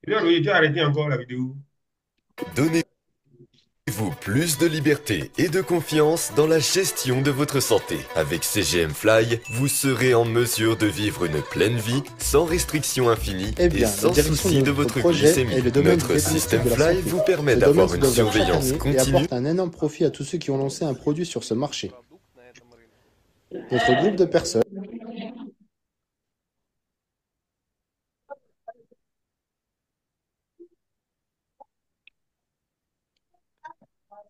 Leader Roger, tu as arrêté encore la vidéo. Donnez-vous plus de liberté et de confiance dans la gestion de votre santé. Avec CGM Fly, vous serez en mesure de vivre une pleine vie sans restrictions infinies Eh et bien, la sans direction de souci de notre votre projet est glycémie. le domaine du Notre diagnostic système de la Fly santé. vous permet Ce domaine d'avoir se une développe chaque surveillance année et continue. apporte un énorme profit à tous ceux qui ont lancé un produit sur ce marché. Notre groupe de personnes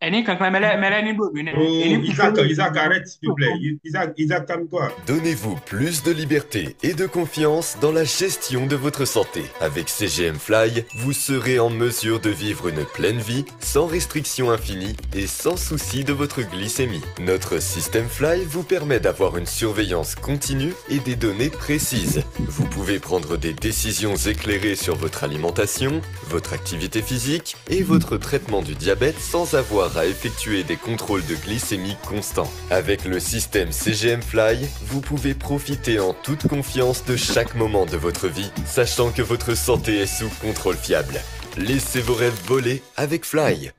Ini kakak Melanie bu, ini Oh, Isaac, pupil. Isaac, arrête, s'il te plaît. Isaac, Isaac, calme-toi. Donnez-vous plus de liberté et de confiance dans la gestion de votre santé. Avec CGM Fly, vous serez en mesure de vivre une pleine vie sans restrictions infinies et sans souci de votre glycémie. Notre système Fly vous permet d'avoir une surveillance continue et des données précises. Vous pouvez prendre des décisions éclairées sur votre alimentation, votre activité physique et votre traitement du diabète sans avoir à effectuer des contrôles de glycémie constants. Avec le système CGM Fly, vous pouvez profiter en toute confiance de chaque moment de votre vie, sachant que votre santé est sous contrôle fiable. Laissez vos rêves voler avec Fly.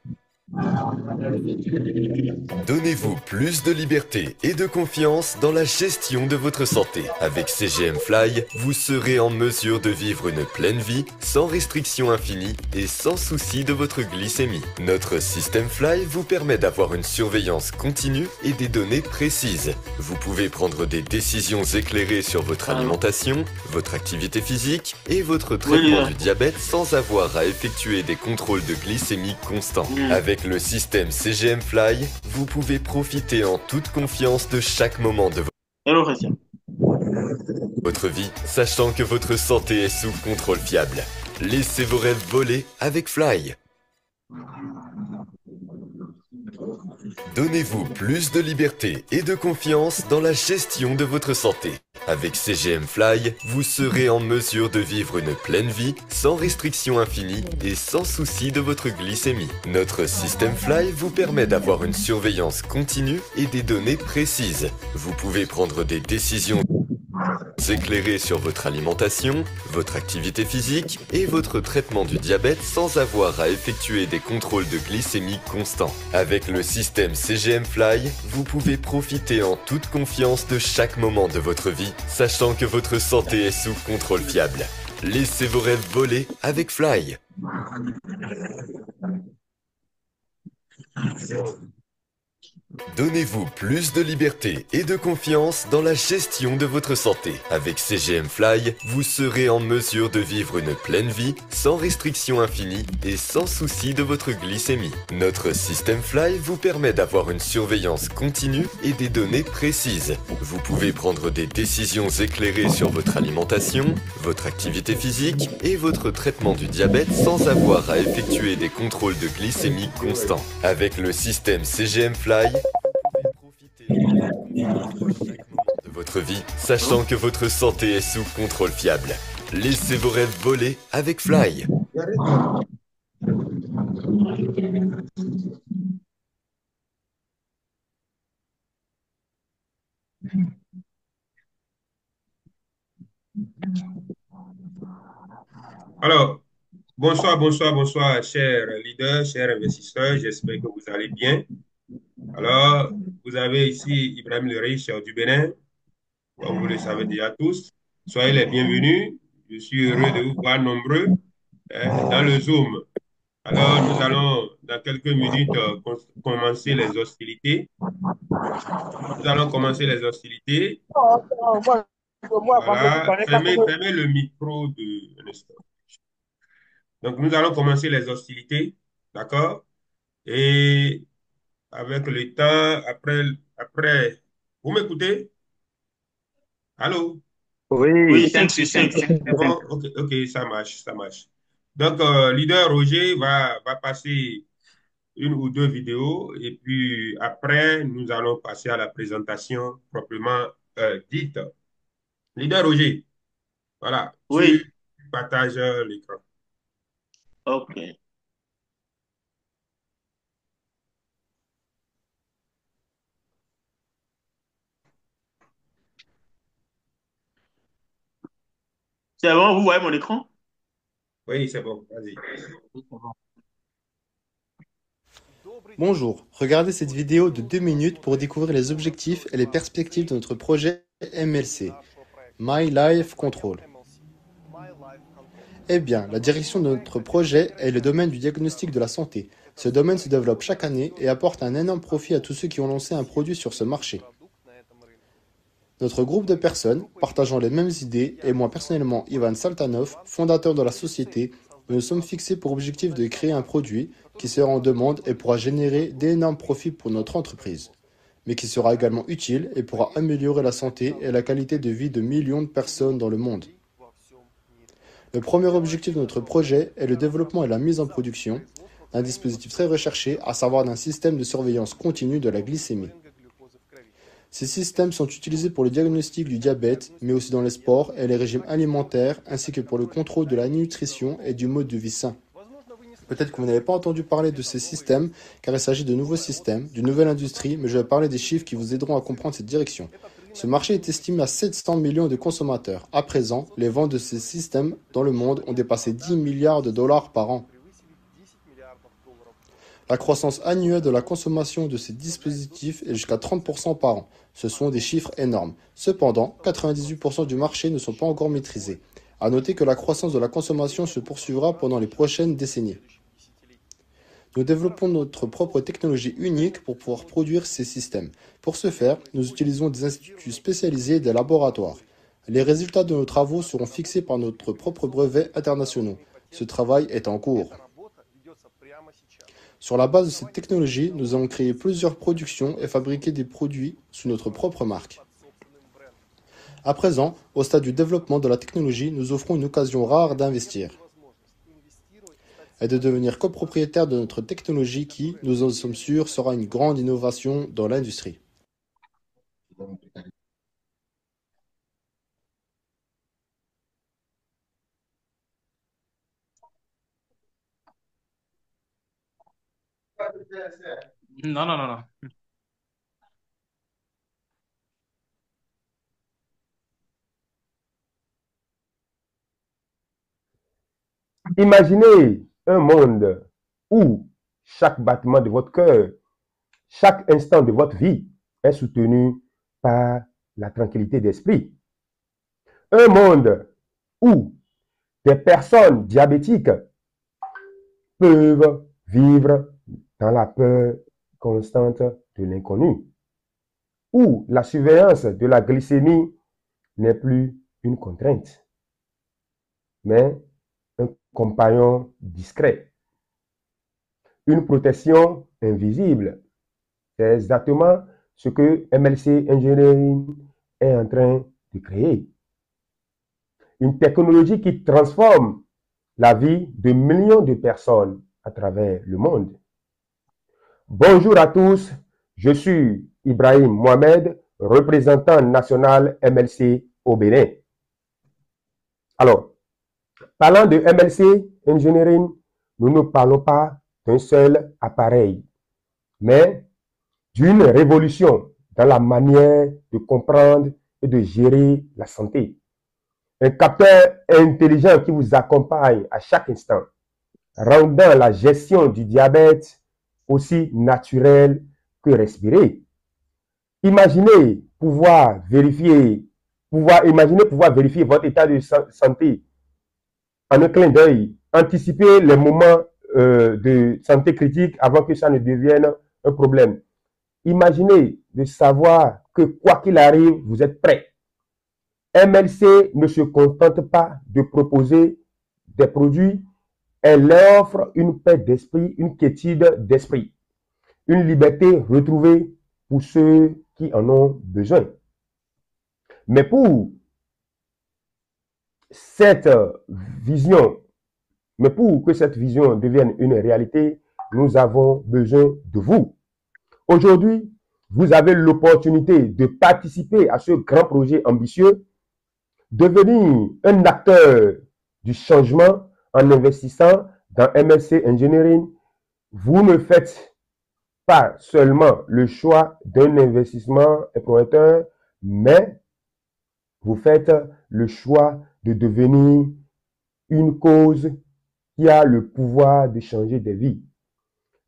Donnez-vous plus de liberté et de confiance dans la gestion de votre santé. Avec CGM Fly, vous serez en mesure de vivre une pleine vie sans restrictions infinies et sans souci de votre glycémie. Notre système Fly vous permet d'avoir une surveillance continue et des données précises. Vous pouvez prendre des décisions éclairées sur votre alimentation, votre activité physique et votre traitement du diabète sans avoir à effectuer des contrôles de glycémie constants. Avec le système CGM Fly, vous pouvez profiter en toute confiance de chaque moment de votre vie, sachant que votre santé est sous contrôle fiable. Laissez vos rêves voler avec Fly. Donnez-vous plus de liberté et de confiance dans la gestion de votre santé. Avec CGM Fly, vous serez en mesure de vivre une pleine vie sans restrictions infinies et sans souci de votre glycémie. Notre système Fly vous permet d'avoir une surveillance continue et des données précises. Vous pouvez prendre des décisions éclairées sur votre alimentation, votre activité physique et votre traitement du diabète sans avoir à effectuer des contrôles de glycémie constants. Avec le système CGM Fly, vous pouvez profiter en toute confiance de chaque moment de votre vie, sachant que votre santé est sous contrôle fiable. Laissez vos rêves voler avec Fly. Donnez-vous plus de liberté et de confiance dans la gestion de votre santé. Avec CGM Fly, vous serez en mesure de vivre une pleine vie sans restrictions infinies et sans souci de votre glycémie. Notre système Fly vous permet d'avoir une surveillance continue et des données précises. Vous pouvez prendre des décisions éclairées sur votre alimentation, votre activité physique et votre traitement du diabète sans avoir à effectuer des contrôles de glycémie constants. Avec le système CGM Fly, de votre vie, sachant que votre santé est sous contrôle fiable. Laissez vos rêves voler avec Fly. Alors, bonsoir, bonsoir, bonsoir, chers leaders, chers investisseurs. J'espère que vous allez bien. Alors, vous avez ici Ibrahim Le Riche du Bénin, comme vous le savez déjà tous. Soyez les bienvenus. Je suis heureux de vous voir nombreux dans le Zoom. Alors, nous allons, dans quelques minutes, commencer les hostilités. Nous allons commencer les hostilités. Voilà. Fermez le micro de un instant. Donc, nous allons commencer les hostilités. D'accord? Et avec le temps, vous m'écoutez? Allô? Oui, thanks. Bon, ok, ok, ça marche, ça marche. Donc, leader Roger va passer une ou deux vidéos et puis après, nous allons passer à la présentation proprement dite. Leader Roger, voilà, Oui, tu partages l'écran. ok. C'est bon, vous voyez mon écran? Oui, c'est bon, vas-y. Oui, c'est bon. Bonjour, regardez cette vidéo de 2 minutes pour découvrir les objectifs et les perspectives de notre projet MLC, My Life Control. Eh bien, la direction de notre projet est le domaine du diagnostic de la santé. Ce domaine se développe chaque année et apporte un énorme profit à tous ceux qui ont lancé un produit sur ce marché. Notre groupe de personnes, partageant les mêmes idées, et moi personnellement Ivan Saltanov, fondateur de la société, nous nous sommes fixés pour objectif de créer un produit qui sera en demande et pourra générer d'énormes profits pour notre entreprise, mais qui sera également utile et pourra améliorer la santé et la qualité de vie de millions de personnes dans le monde. Le premier objectif de notre projet est le développement et la mise en production d'un dispositif très recherché, à savoir d'un système de surveillance continue de la glycémie. Ces systèmes sont utilisés pour le diagnostic du diabète, mais aussi dans les sports et les régimes alimentaires, ainsi que pour le contrôle de la nutrition et du mode de vie sain. Peut-être que vous n'avez pas entendu parler de ces systèmes, car il s'agit de nouveaux systèmes, d'une nouvelle industrie, mais je vais parler des chiffres qui vous aideront à comprendre cette direction. Ce marché est estimé à 700 millions de consommateurs. À présent, les ventes de ces systèmes dans le monde ont dépassé 10 milliards de dollars par an. La croissance annuelle de la consommation de ces dispositifs est jusqu'à 30% par an. Ce sont des chiffres énormes. Cependant, 98% du marché ne sont pas encore maîtrisés. À noter que la croissance de la consommation se poursuivra pendant les prochaines décennies. Nous développons notre propre technologie unique pour pouvoir produire ces systèmes. Pour ce faire, nous utilisons des instituts spécialisés et des laboratoires. Les résultats de nos travaux seront fixés par notre propre brevet international. Ce travail est en cours. Sur la base de cette technologie, nous avons créé plusieurs productions et fabriqué des produits sous notre propre marque. À présent, au stade du développement de la technologie, nous offrons une occasion rare d'investir et de devenir copropriétaire de notre technologie qui, nous en sommes sûrs, sera une grande innovation dans l'industrie. Non, non, non, non. Imaginez un monde où chaque battement de votre cœur, chaque instant de votre vie est soutenu par la tranquillité d'esprit. Un monde où des personnes diabétiques peuvent vivre dans la peur constante de l'inconnu, où la surveillance de la glycémie n'est plus une contrainte, mais un compagnon discret, une protection invisible. C'est exactement ce que MLC Engineering est en train de créer. Une technologie qui transforme la vie de millions de personnes à travers le monde. Bonjour à tous, je suis Ibrahim Mohamed, représentant national MLC au Bénin. Alors, parlant de MLC Engineering, nous ne parlons pas d'un seul appareil, mais d'une révolution dans la manière de comprendre et de gérer la santé. Un capteur intelligent qui vous accompagne à chaque instant, rendant la gestion du diabète aussi naturelle que respirée. Imaginez pouvoir vérifier votre état de santé en un clin d'œil, anticiper les moments de santé critique avant que ça ne devienne un problème. Imaginez de savoir que quoi qu'il arrive, vous êtes prêt. MLC ne se contente pas de proposer des produits, elle offre une paix d'esprit, une quiétude d'esprit, une liberté retrouvée pour ceux qui en ont besoin. Mais pour cette vision, mais pour que cette vision devienne une réalité, nous avons besoin de vous. Aujourd'hui, vous avez l'opportunité de participer à ce grand projet ambitieux, devenir un acteur du changement en investissant dans MLC Engineering. Vous ne faites pas seulement le choix d'un investissement prometteur, mais vous faites le choix de devenir une cause qui a le pouvoir de changer des vies,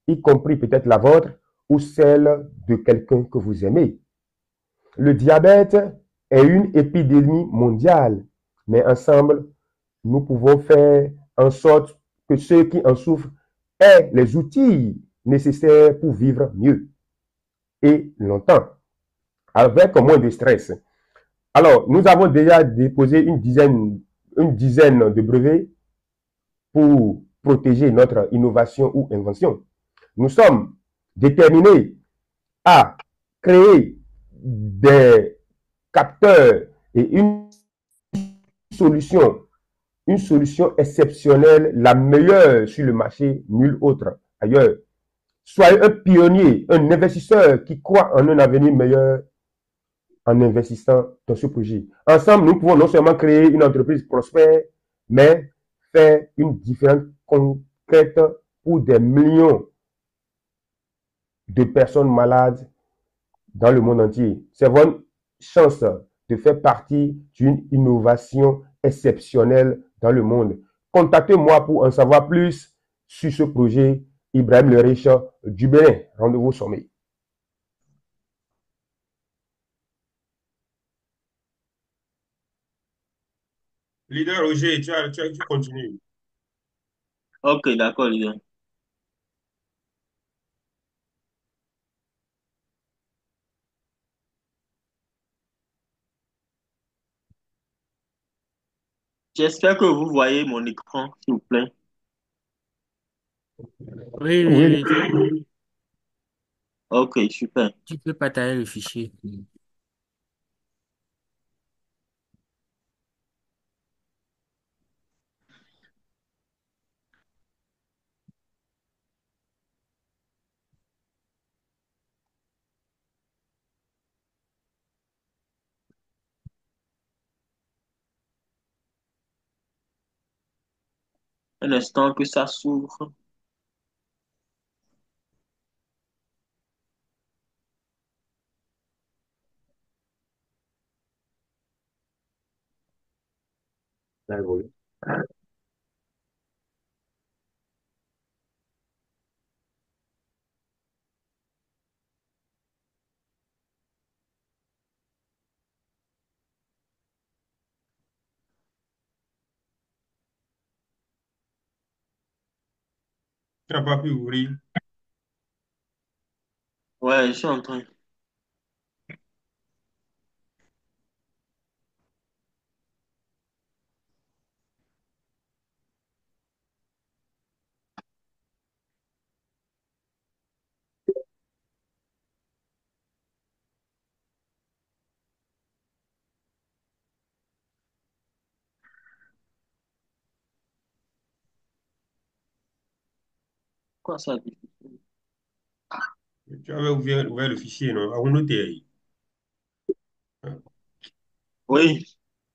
y compris peut-être la vôtre ou celle de quelqu'un que vous aimez. Le diabète est une épidémie mondiale, mais ensemble, nous pouvons faire en sorte que ceux qui en souffrent aient les outils nécessaires pour vivre mieux et longtemps, avec moins de stress. Alors, nous avons déjà déposé une dizaine de brevets pour protéger notre innovation ou invention. Nous sommes déterminés à créer des capteurs et solution, une solution exceptionnelle, la meilleure sur le marché, nulle autre ailleurs. Soyez un pionnier, un investisseur qui croit en un avenir meilleur en investissant dans ce projet. Ensemble, nous pouvons non seulement créer une entreprise prospère, mais faire une différence concrète pour des millions de personnes malades dans le monde entier. C'est votre chance de faire partie d'une innovation exceptionnelle dans le monde. Contactez-moi pour en savoir plus sur ce projet. Ibrahim Le Riche du Bénin. Rendez-vous au sommet. Leader Roger, tu continues. Ok, d'accord, leader. J'espère que vous voyez mon écran, s'il vous plaît. Oui, Oui, oui, oui. Ok, super. Tu peux partager le fichier. Un instant que ça s'ouvre. Tu n'as pas pu ouvrir. Ouais, je suis en train. Quoi ça dit? Tu avais ouvert le fichier, non? À noter. Oui,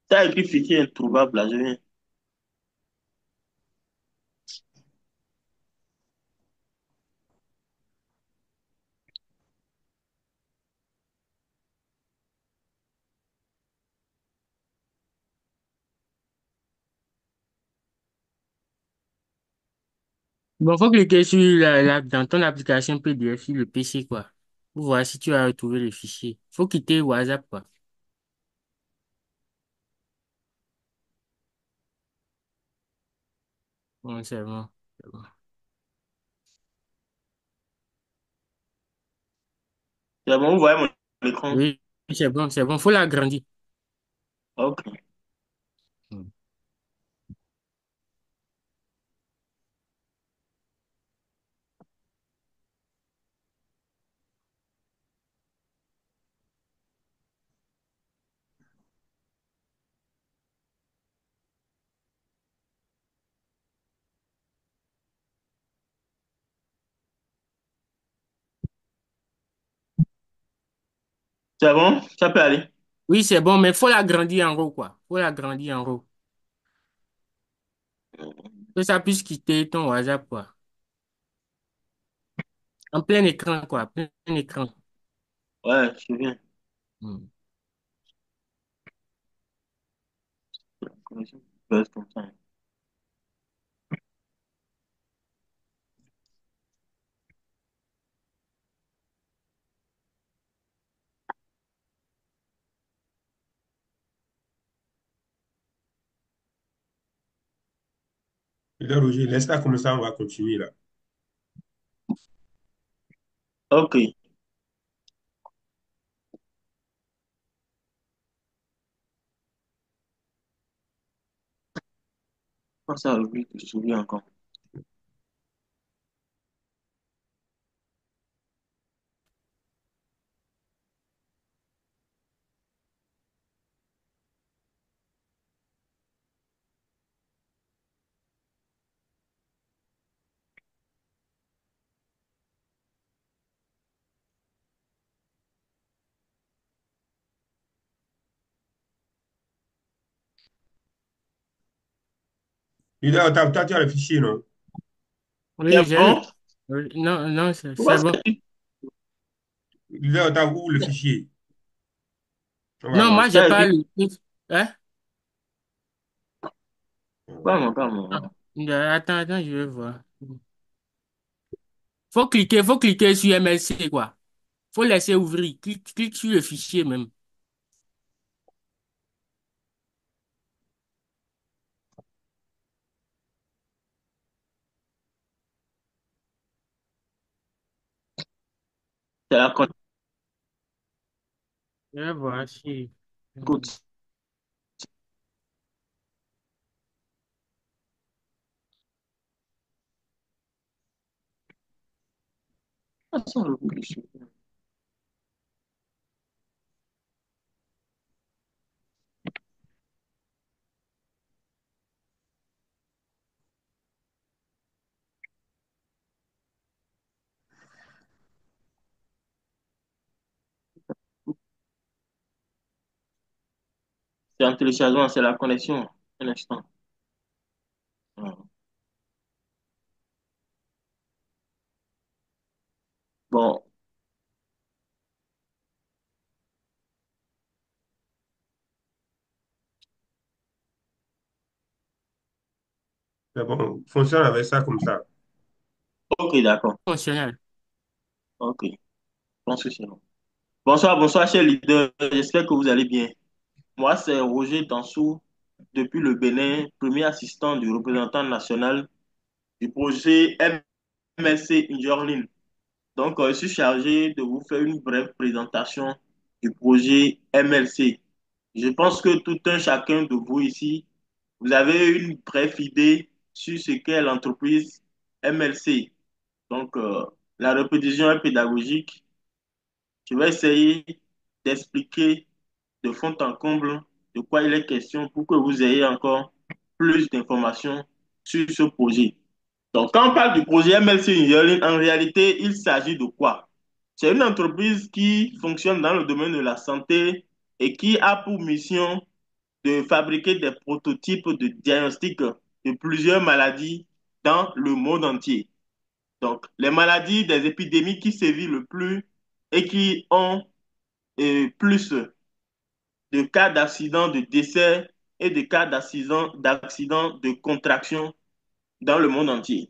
ça écrit fichier introuvable là, je viens. Bon, faut cliquer sur dans ton application PDF sur le PC, quoi. Pour voir si tu as retrouvé le fichier. Faut quitter WhatsApp, quoi. Bon, c'est bon. C'est bon. C'est bon, vous voyez mon écran? Oui, c'est bon, c'est bon. Faut l'agrandir. Ok. Hmm. C'est bon, ça peut aller. Oui, c'est bon, mais faut l'agrandir en haut, quoi. Faut l'agrandir en haut. Que ça puisse quitter ton WhatsApp, quoi. En plein écran, quoi. Plein écran. Ouais, je viens. Hmm. connexion baisse comme ça. Leader Roger, laisse là comme ça, on va continuer là. Ok. Pense à ouvrir le souris encore. Leader, toi, tu as le fichier, non? Oui, C'est j'ai le. bon? Oui, non, non, c'est Pourquoi bon. Leader, t'as où le fichier? On va Non, voir. moi, j'ai T'as pas écrit? le. Hein? Calme, calme. Attends, attends, je vais voir. Faut cliquer sur MLC, quoi. Faut laisser ouvrir. Clique sur le fichier même. C'est la Je vais voir si. connexion. C'est un téléchargement, c'est la connexion. Un instant. Bon, C'est bon, fonctionne avec ça comme ça. ok, d'accord. Fonctionnel. Ok, je pense que c'est bon. Bonsoir, bonsoir, cher leader. J'espère que vous allez bien. Moi, c'est Roger Dansou, depuis le Bénin, premier assistant du représentant national du projet MSC Injorlin. Donc, je suis chargé de vous faire une brève présentation du projet MLC. Je pense que tout un chacun de vous ici, vous avez une brève idée sur ce qu'est l'entreprise MLC. Donc, la répétition est pédagogique. Je vais essayer d'expliquer de fond en comble de quoi il est question pour que vous ayez encore plus d'informations sur ce projet. Donc, quand on parle du projet MLC Engineering, en réalité, il s'agit de quoi? C'est une entreprise qui fonctionne dans le domaine de la santé et qui a pour mission de fabriquer des prototypes de diagnostic de plusieurs maladies dans le monde entier. Donc, les maladies des épidémies qui sévissent le plus et qui ont plus de cas d'accident, de décès et de cas d'accident de contraction dans le monde entier.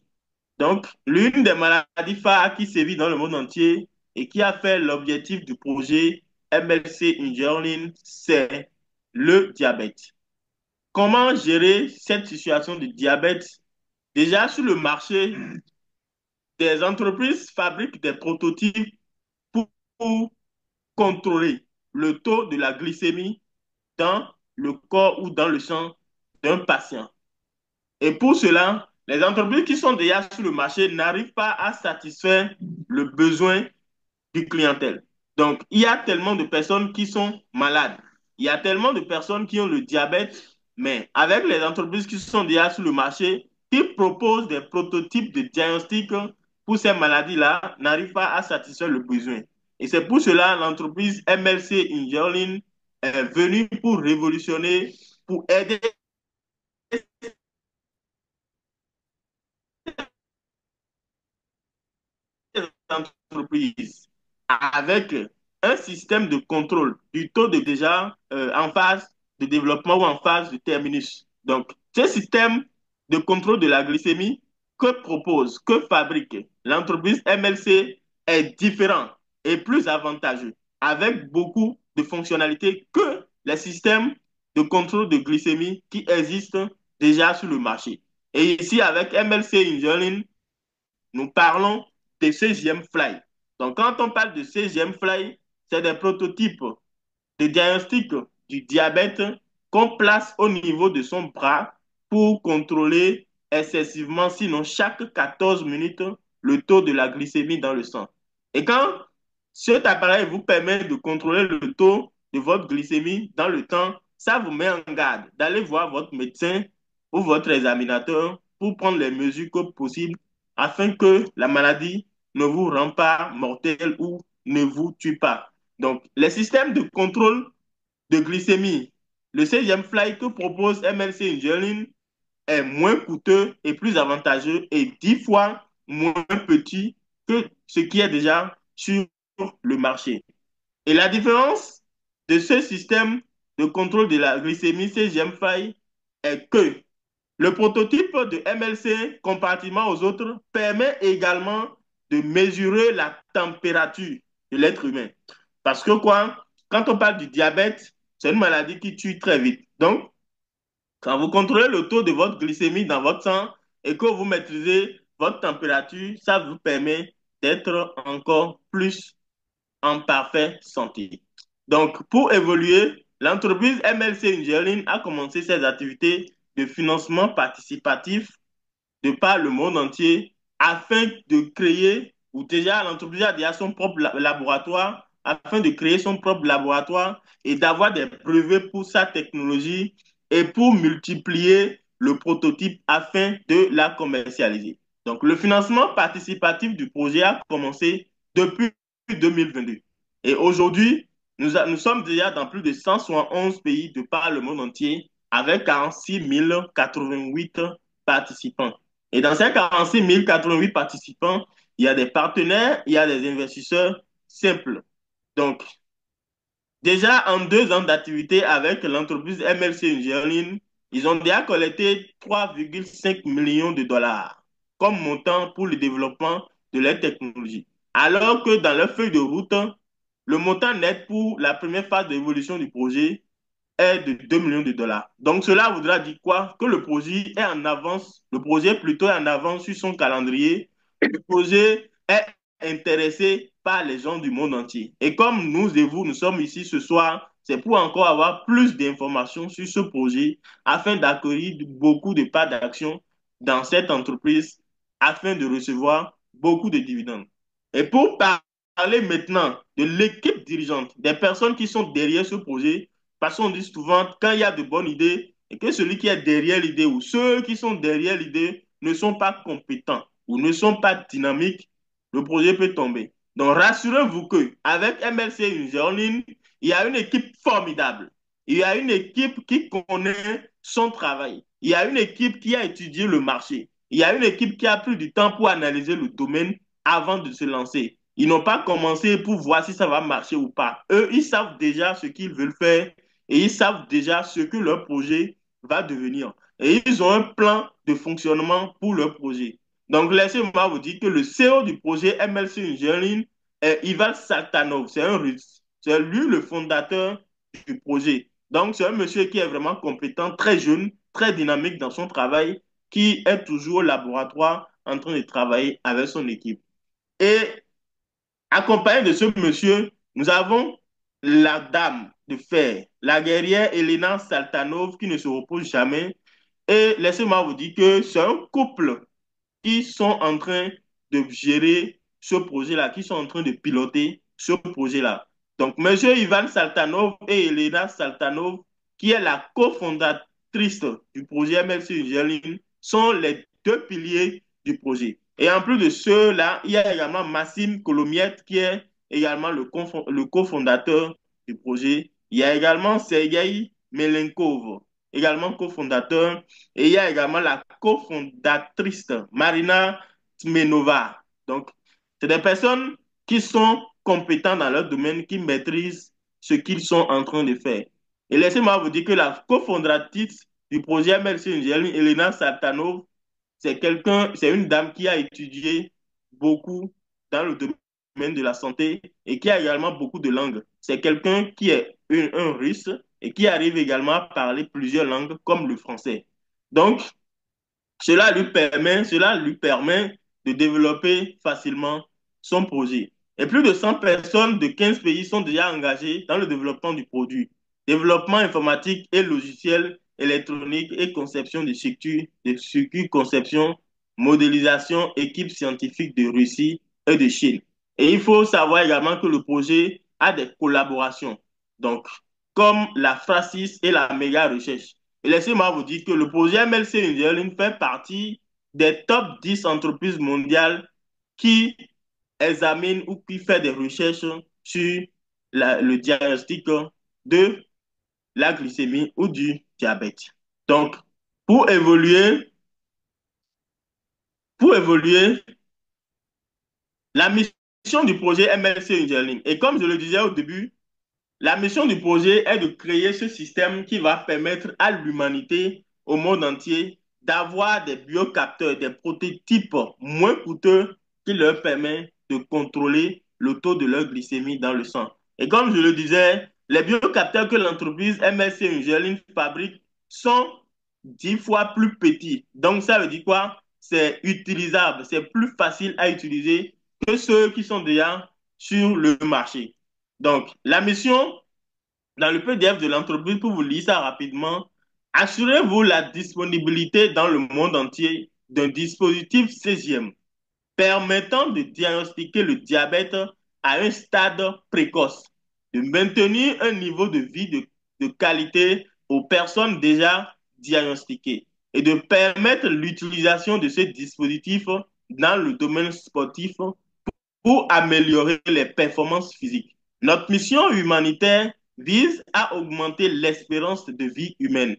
Donc, l'une des maladies phares qui sévit dans le monde entier et qui a fait l'objectif du projet MLC Engineering, c'est le diabète. Comment gérer cette situation de diabète? Déjà, sur le marché, des entreprises fabriquent des prototypes pour contrôler le taux de la glycémie dans le corps ou dans le sang d'un patient. Et pour cela, les entreprises qui sont déjà sur le marché n'arrivent pas à satisfaire le besoin du clientèle. Donc, il y a tellement de personnes qui sont malades. Il y a tellement de personnes qui ont le diabète, mais avec les entreprises qui sont déjà sur le marché, qui proposent des prototypes de diagnostic pour ces maladies-là, n'arrivent pas à satisfaire le besoin. Et c'est pour cela que l'entreprise MLC Engineering est venue pour révolutionner, pour aider entreprises avec un système de contrôle du taux de déjà en phase de développement ou en phase de terminus. Donc, ce système de contrôle de la glycémie que fabrique l'entreprise MLC est différent et plus avantageux, avec beaucoup de fonctionnalités que les systèmes de contrôle de glycémie qui existent déjà sur le marché. Et ici, avec MLC Insulin, nous parlons de CGM Fly. Donc, quand on parle de CGM Fly, c'est des prototypes de diagnostic du diabète qu'on place au niveau de son bras pour contrôler excessivement, sinon chaque 14 minutes, le taux de la glycémie dans le sang. Et quand cet appareil vous permet de contrôler le taux de votre glycémie dans le temps, ça vous met en garde d'aller voir votre médecin ou votre examinateur pour prendre les mesures possibles afin que la maladie ne vous rend pas mortel ou ne vous tue pas. Donc, les systèmes de contrôle de glycémie, le 16e fly que propose MLC Insulin est moins coûteux et plus avantageux et 10 fois moins petit que ce qui est déjà sur le marché. Et la différence de ce système de contrôle de la glycémie 16e fly est que le prototype de MLC, comparativement aux autres, permet également de mesurer la température de l'être humain. Parce que quoi, quand on parle du diabète, c'est une maladie qui tue très vite. Donc, quand vous contrôlez le taux de votre glycémie dans votre sang et que vous maîtrisez votre température, ça vous permet d'être encore plus en parfaite santé. Donc, pour évoluer, l'entreprise MLC Insulin a commencé ses activités de financement participatif de par le monde entier afin de créer, ou déjà l'entreprise a déjà son propre laboratoire, afin de créer son propre laboratoire et d'avoir des brevets pour sa technologie et pour multiplier le prototype afin de la commercialiser. Donc, le financement participatif du projet a commencé depuis 2022. Et aujourd'hui, nous sommes déjà dans plus de 171 pays de par le monde entier avec 46 088 participants. Et dans ces 46 088 participants, il y a des partenaires, il y a des investisseurs simples. Donc, déjà en 2 ans d'activité avec l'entreprise MLC Insulin, ils ont déjà collecté 3,5 millions de dollars comme montant pour le développement de leur technologie. Alors que dans leur feuille de route, le montant net pour la première phase d'évolution du projet est de 2 millions de dollars. Donc, cela voudra dire quoi? Que le projet est en avance, le projet plutôt est en avance sur son calendrier. Le projet est intéressé par les gens du monde entier. Et comme nous et vous, nous sommes ici ce soir, c'est pour encore avoir plus d'informations sur ce projet afin d'accueillir beaucoup de parts d'action dans cette entreprise afin de recevoir beaucoup de dividendes. Et pour parler maintenant de l'équipe dirigeante, des personnes qui sont derrière ce projet, parce qu'on dit souvent, quand il y a de bonnes idées et que celui qui est derrière l'idée ou ceux qui sont derrière l'idée ne sont pas compétents ou ne sont pas dynamiques, le projet peut tomber. Donc, rassurez-vous qu'avec MLC Insulin, il y a une équipe formidable. Il y a une équipe qui connaît son travail. Il y a une équipe qui a étudié le marché. Il y a une équipe qui a pris du temps pour analyser le domaine avant de se lancer. Ils n'ont pas commencé pour voir si ça va marcher ou pas. Eux, ils savent déjà ce qu'ils veulent faire et ils savent déjà ce que leur projet va devenir. Et ils ont un plan de fonctionnement pour leur projet. Donc, laissez-moi vous dire que le CEO du projet MLC Insulin est Ivan Saltanov. C'est lui le fondateur du projet. Donc, c'est un monsieur qui est vraiment compétent, très jeune, très dynamique dans son travail, qui est toujours au laboratoire en train de travailler avec son équipe. Et accompagné de ce monsieur, nous avons la dame de fer, la guerrière Elena Saltanov, qui ne se repose jamais. Et laissez-moi vous dire que c'est un couple qui sont en train de gérer ce projet-là, qui sont en train de piloter ce projet-là. Donc, monsieur Ivan Saltanov et Elena Saltanov, qui est la cofondatrice du projet MLC Insulin, sont les 2 piliers du projet. Et en plus de ceux-là, il y a également Massim Kolomiet, qui est également le cofondateur du projet. Il y a également Sergei Melenkov, également cofondateur. Et il y a également la cofondatrice Marina Tmenova. Donc, c'est des personnes qui sont compétentes dans leur domaine, qui maîtrisent ce qu'ils sont en train de faire. Et laissez-moi vous dire que la cofondatrice du projet MLC Engineering, Elena Saltanov, c'est une dame qui a étudié beaucoup dans le domaine de la santé et qui a également beaucoup de langues. C'est quelqu'un qui est un russe et qui arrive également à parler plusieurs langues comme le français. Donc, cela lui permet de développer facilement son projet. Et plus de 100 personnes de 15 pays sont déjà engagées dans le développement du produit. Développement informatique et logiciel électronique et conception de circuits conception, modélisation, équipe scientifique de Russie et de Chine. Et il faut savoir également que le projet a des collaborations, donc comme la FRASIS et la Méga Recherche. Et laissez-moi vous dire que le projet MLC Engineering fait partie des top 10 entreprises mondiales qui examinent ou qui font des recherches sur le diagnostic de la glycémie ou du diabète. Donc, pour évoluer, pour évoluer, la mission du projet MLC Engineering, et comme je le disais au début, la mission du projet est de créer ce système qui va permettre à l'humanité, au monde entier, d'avoir des biocapteurs, des prototypes moins coûteux qui leur permettent de contrôler le taux de leur glycémie dans le sang. Et comme je le disais, les biocapteurs que l'entreprise MSC Engineering fabrique sont 10 fois plus petits. Donc ça veut dire quoi? C'est utilisable, c'est plus facile à utiliser que ceux qui sont déjà sur le marché. Donc, la mission dans le PDF de l'entreprise, pour vous lire ça rapidement, assurez-vous la disponibilité dans le monde entier d'un dispositif CGM permettant de diagnostiquer le diabète à un stade précoce, de maintenir un niveau de vie de qualité aux personnes déjà diagnostiquées et de permettre l'utilisation de ces dispositifs dans le domaine sportif pour améliorer les performances physiques. Notre mission humanitaire vise à augmenter l'espérance de vie humaine.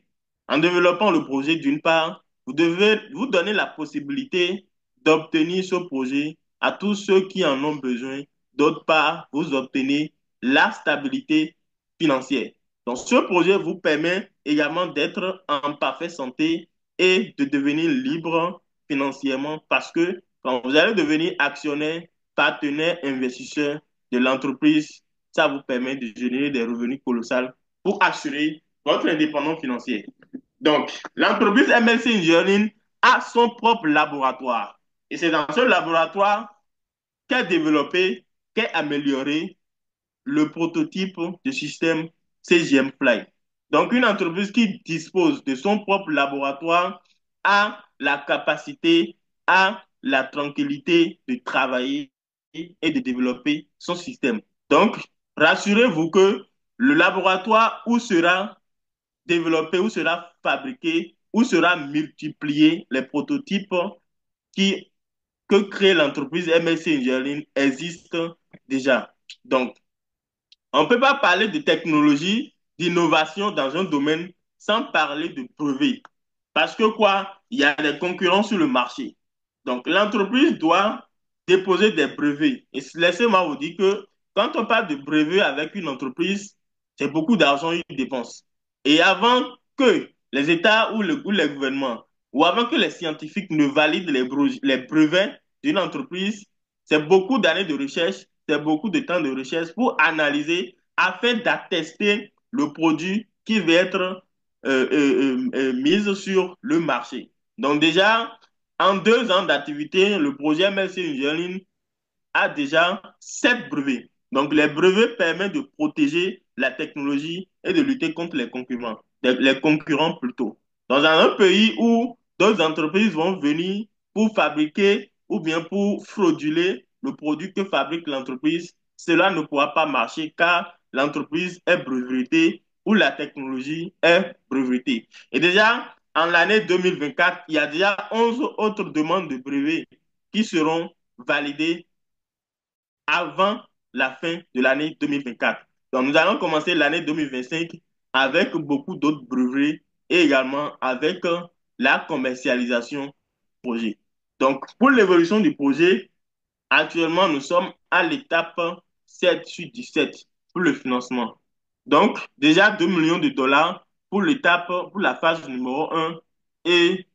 En développant le projet, d'une part, vous devez vous donner la possibilité d'obtenir ce projet à tous ceux qui en ont besoin. D'autre part, vous obtenez la stabilité financière. Donc, ce projet vous permet également d'être en parfaite santé et de devenir libre financièrement parce que quand vous allez devenir actionnaire, partenaire, investisseur de l'entreprise, ça vous permet de générer des revenus colossaux pour assurer votre indépendance financière. Donc, l'entreprise MLC Engineering a son propre laboratoire. Et c'est dans ce laboratoire qu'est développé, qu'est amélioré le prototype de système CGM Fly. Donc, une entreprise qui dispose de son propre laboratoire a la capacité, a la tranquillité de travailler et de développer son système. Donc, rassurez-vous que le laboratoire où sera développé, où sera fabriqué, où sera multiplié les prototypes qui, que crée l'entreprise MSC Engineering existe déjà. Donc, on ne peut pas parler de technologie, d'innovation dans un domaine sans parler de brevets. Parce que quoi? Il y a des concurrents sur le marché. Donc, l'entreprise doit déposer des brevets. Et laissez-moi vous dire que quand on parle de brevets avec une entreprise, c'est beaucoup d'argent qu'ils dépensent. Et avant que les États ou les gouvernements, ou avant que les scientifiques ne valident les brevets d'une entreprise, c'est beaucoup d'années de recherche, c'est beaucoup de temps de recherche pour analyser afin d'attester le produit qui va être mise sur le marché. Donc déjà, en 2 ans d'activité, le projet MLC Engineering a déjà 7 brevets. Donc les brevets permettent de protéger la technologie et de lutter contre les concurrents plutôt. Dans un pays où d'autres entreprises vont venir pour fabriquer ou bien pour frauduler le produit que fabrique l'entreprise, cela ne pourra pas marcher car l'entreprise est brevetée ou la technologie est brevetée. Et déjà, en l'année 2024, il y a déjà 11 autres demandes de brevets qui seront validées avant la fin de l'année 2024. Donc, nous allons commencer l'année 2025 avec beaucoup d'autres brevets et également avec la commercialisation du projet. Donc, pour l'évolution du projet, actuellement, nous sommes à l'étape 7 sur 17 pour le financement. Donc, déjà 2 millions de dollars pour l'étape, pour la phase numéro un et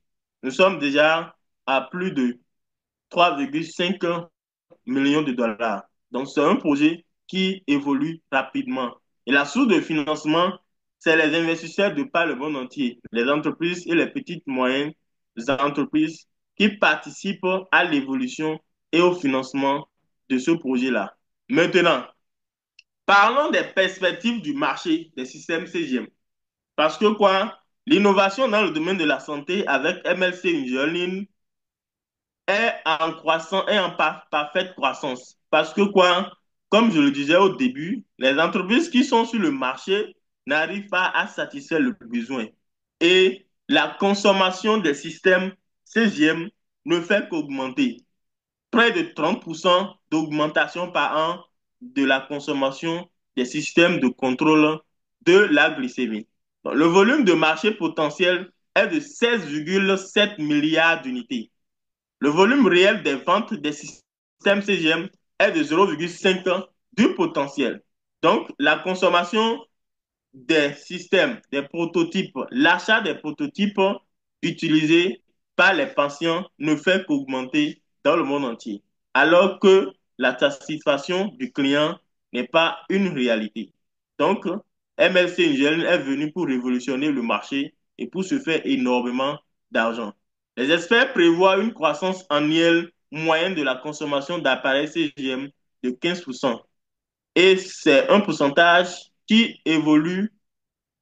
nous sommes déjà à plus de 3,5 millions de dollars. Donc, c'est un projet qui évolue rapidement. Et la source de financement, c'est les investisseurs de par le monde entier, les entreprises et les petites moyennes entreprises qui participent à l'évolution et au financement de ce projet-là. Maintenant, parlons des perspectives du marché des systèmes CGM. Parce que quoi, l'innovation dans le domaine de la santé avec MLC Engineering est en croissance, est en parfaite croissance. Parce que quoi, comme je le disais au début, les entreprises qui sont sur le marché n'arrivent pas à satisfaire le besoin. Et la consommation des systèmes CGM ne fait qu'augmenter. Près de 30% d'augmentation par an de la consommation des systèmes de contrôle de la glycémie. Donc, le volume de marché potentiel est de 16,7 milliards d'unités. Le volume réel des ventes des systèmes CGM est de 0,5 du potentiel. Donc, la consommation des systèmes, des prototypes, l'achat des prototypes utilisés par les patients ne fait qu'augmenter dans le monde entier, alors que la satisfaction du client n'est pas une réalité. Donc, MLC Engineering est venu pour révolutionner le marché et pour se faire énormément d'argent. Les experts prévoient une croissance annuelle moyenne de la consommation d'appareils CGM de 15%. Et c'est un pourcentage qui évolue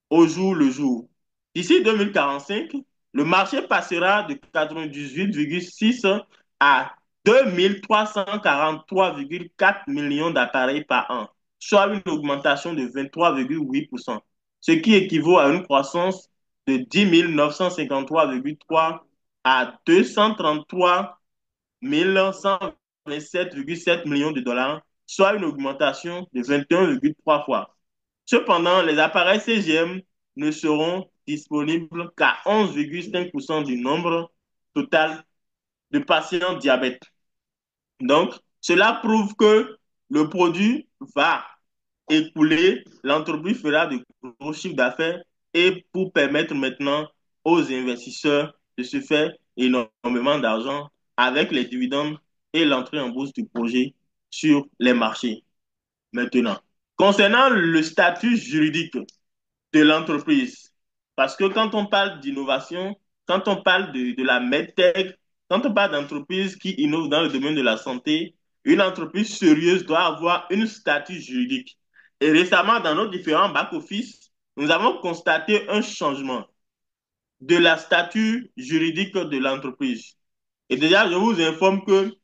au jour le jour. D'ici 2045, le marché passera de 98,6 à 2343,4 millions d'appareils par an, soit une augmentation de 23,8%, ce qui équivaut à une croissance de 10 953,3 à 233 127,7 millions de dollars, soit une augmentation de 21,3 fois. Cependant, les appareils CGM ne seront disponibles qu'à 11,5% du nombre total de patients diabète. Donc, cela prouve que le produit va écouler, l'entreprise fera de gros chiffres d'affaires et pour permettre maintenant aux investisseurs de se faire énormément d'argent avec les dividendes et l'entrée en bourse du projet sur les marchés. Maintenant, concernant le statut juridique de l'entreprise. Parce que quand on parle d'innovation, quand on parle de la medtech, quand on parle d'entreprise qui innove dans le domaine de la santé, une entreprise sérieuse doit avoir un statut juridique. Et récemment, dans nos différents back-office, nous avons constaté un changement de la statut juridique de l'entreprise. Et déjà, je vous informe qu'il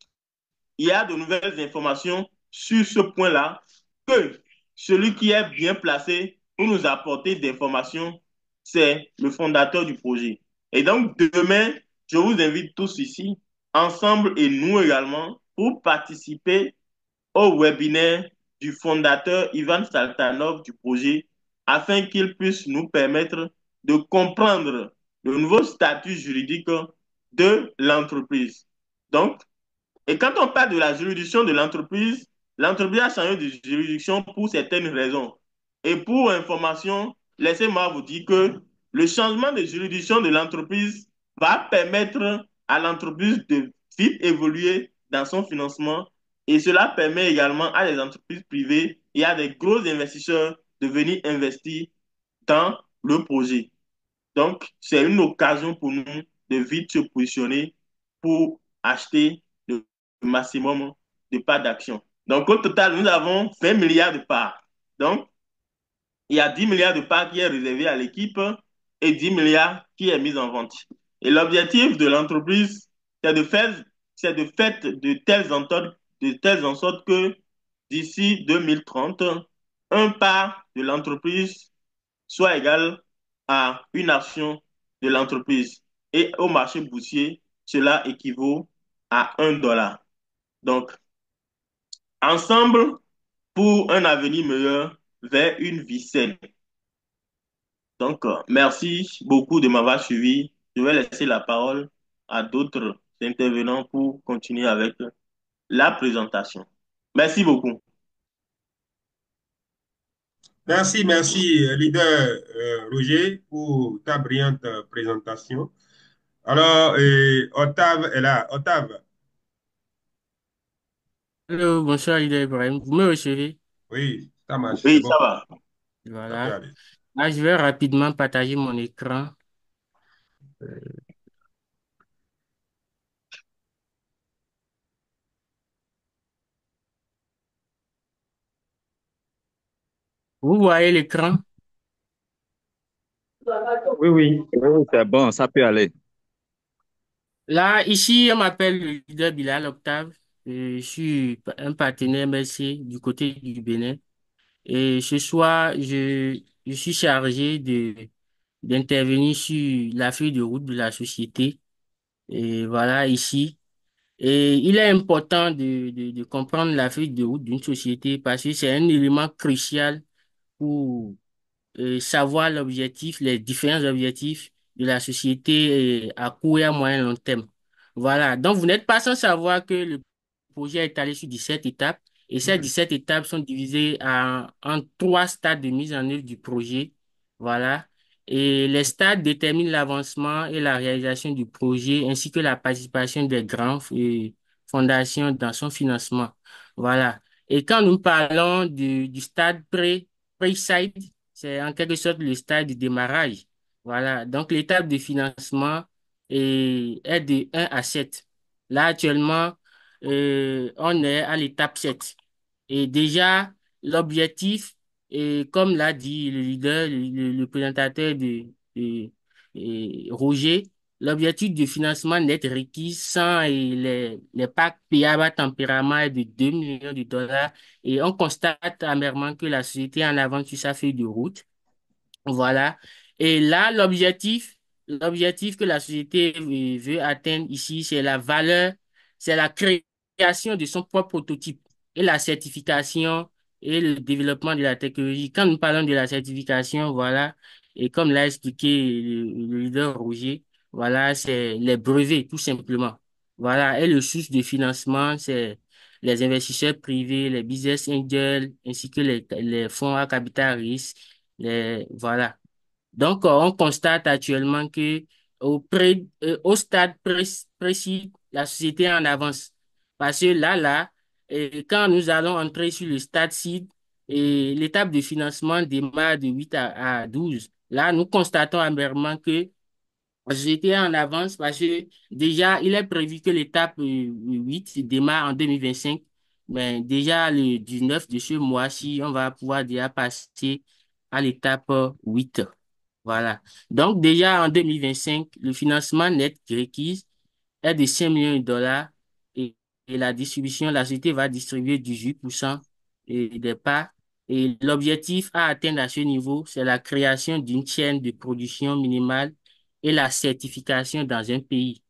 y a de nouvelles informations sur ce point-là, que celui qui est bien placé pour nous apporter des informations, c'est le fondateur du projet. Et donc, demain, je vous invite tous ici, ensemble et nous également, pour participer au webinaire du fondateur Ivan Saltanov du projet, afin qu'il puisse nous permettre de comprendre le nouveau statut juridique de l'entreprise. Donc, et quand on parle de la juridiction de l'entreprise, l'entreprise a changé de juridiction pour certaines raisons. Et pour information, laissez-moi vous dire que le changement de juridiction de l'entreprise va permettre à l'entreprise de vite évoluer dans son financement et cela permet également à des entreprises privées et à des gros investisseurs de venir investir dans le projet. Donc, c'est une occasion pour nous de vite se positionner pour acheter le maximum de parts d'actions. Donc, au total, nous avons 20 milliards de parts. Donc, il y a 10 milliards de parts qui est réservé à l'équipe et 10 milliards qui est mis en vente. Et l'objectif de l'entreprise, c'est de faire de telles en sorte que d'ici 2030, un part de l'entreprise soit égal à une action de l'entreprise. Et au marché boursier, cela équivaut à 1 dollar. Donc, ensemble pour un avenir meilleur vers une vie saine. Donc, merci beaucoup de m'avoir suivi. Je vais laisser la parole à d'autres intervenants pour continuer avec la présentation. Merci beaucoup. Merci, merci, leader Roger, pour ta brillante présentation. Alors, Octave est là. Octave, Hello, bonsoir, Ida Ibrahim. Vous me recevez? oui, ça marche, c'est Oui, ça bon, va. ça peut Voilà. aller. Là, je vais rapidement partager mon écran. Vous voyez l'écran? Oui, oui, oui, oui, c'est bon, ça peut aller. Là, ici, on m'appelle le leader Bilal Octave. Je suis un partenaire MSC du côté du Bénin. Et ce soir, je suis chargé d'intervenir sur la feuille de route de la société. Et voilà, ici. Et il est important de comprendre la feuille de route d'une société parce que c'est un élément crucial pour savoir l'objectif, les différents objectifs de la société à court et à moyen long terme. Voilà. Donc, vous n'êtes pas sans savoir que le projet est étalé sur 17 étapes et ces 17 étapes sont divisées en trois stades de mise en œuvre du projet. Voilà. Et les stades déterminent l'avancement et la réalisation du projet ainsi que la participation des grands fondations dans son financement. Voilà. Et quand nous parlons du stade pre-side, c'est en quelque sorte le stade du démarrage. Voilà. Donc, l'étape de financement est de 1 à 7. Là, actuellement, on est à l'étape 7. Et déjà, l'objectif, et comme l'a dit le leader, le présentateur Roger, l'objectif de financement net requis sans les packs payables à tempérament est de 2 millions de dollars. Et on constate amèrement que la société est en avance sur sa feuille de route. Voilà. Et là, l'objectif que la société veut atteindre ici, c'est la valeur, c'est la création de son propre prototype et la certification et le développement de la technologie. Quand nous parlons de la certification, voilà, et comme l'a expliqué le leader Roger, voilà, c'est les brevets, tout simplement. Voilà. Et le source de financement, c'est les investisseurs privés, les business angels, ainsi que les fonds à capital risque voilà. Donc, on constate actuellement que au stade précis, la société est en avance. Parce que quand nous allons entrer sur le stade seed, et l'étape de financement démarre de 8 à 12. Là, nous constatons amèrement que la société est en avance parce que déjà, il est prévu que l'étape 8 démarre en 2025. Mais déjà, le 19 de ce mois-ci, on va pouvoir déjà passer à l'étape 8. Voilà. Donc, déjà en 2025, le financement net requis est de 5 millions de dollars et la distribution, la société va distribuer 18% des parts. Et l'objectif à atteindre à ce niveau, c'est la création d'une chaîne de production minimale et la certification dans un pays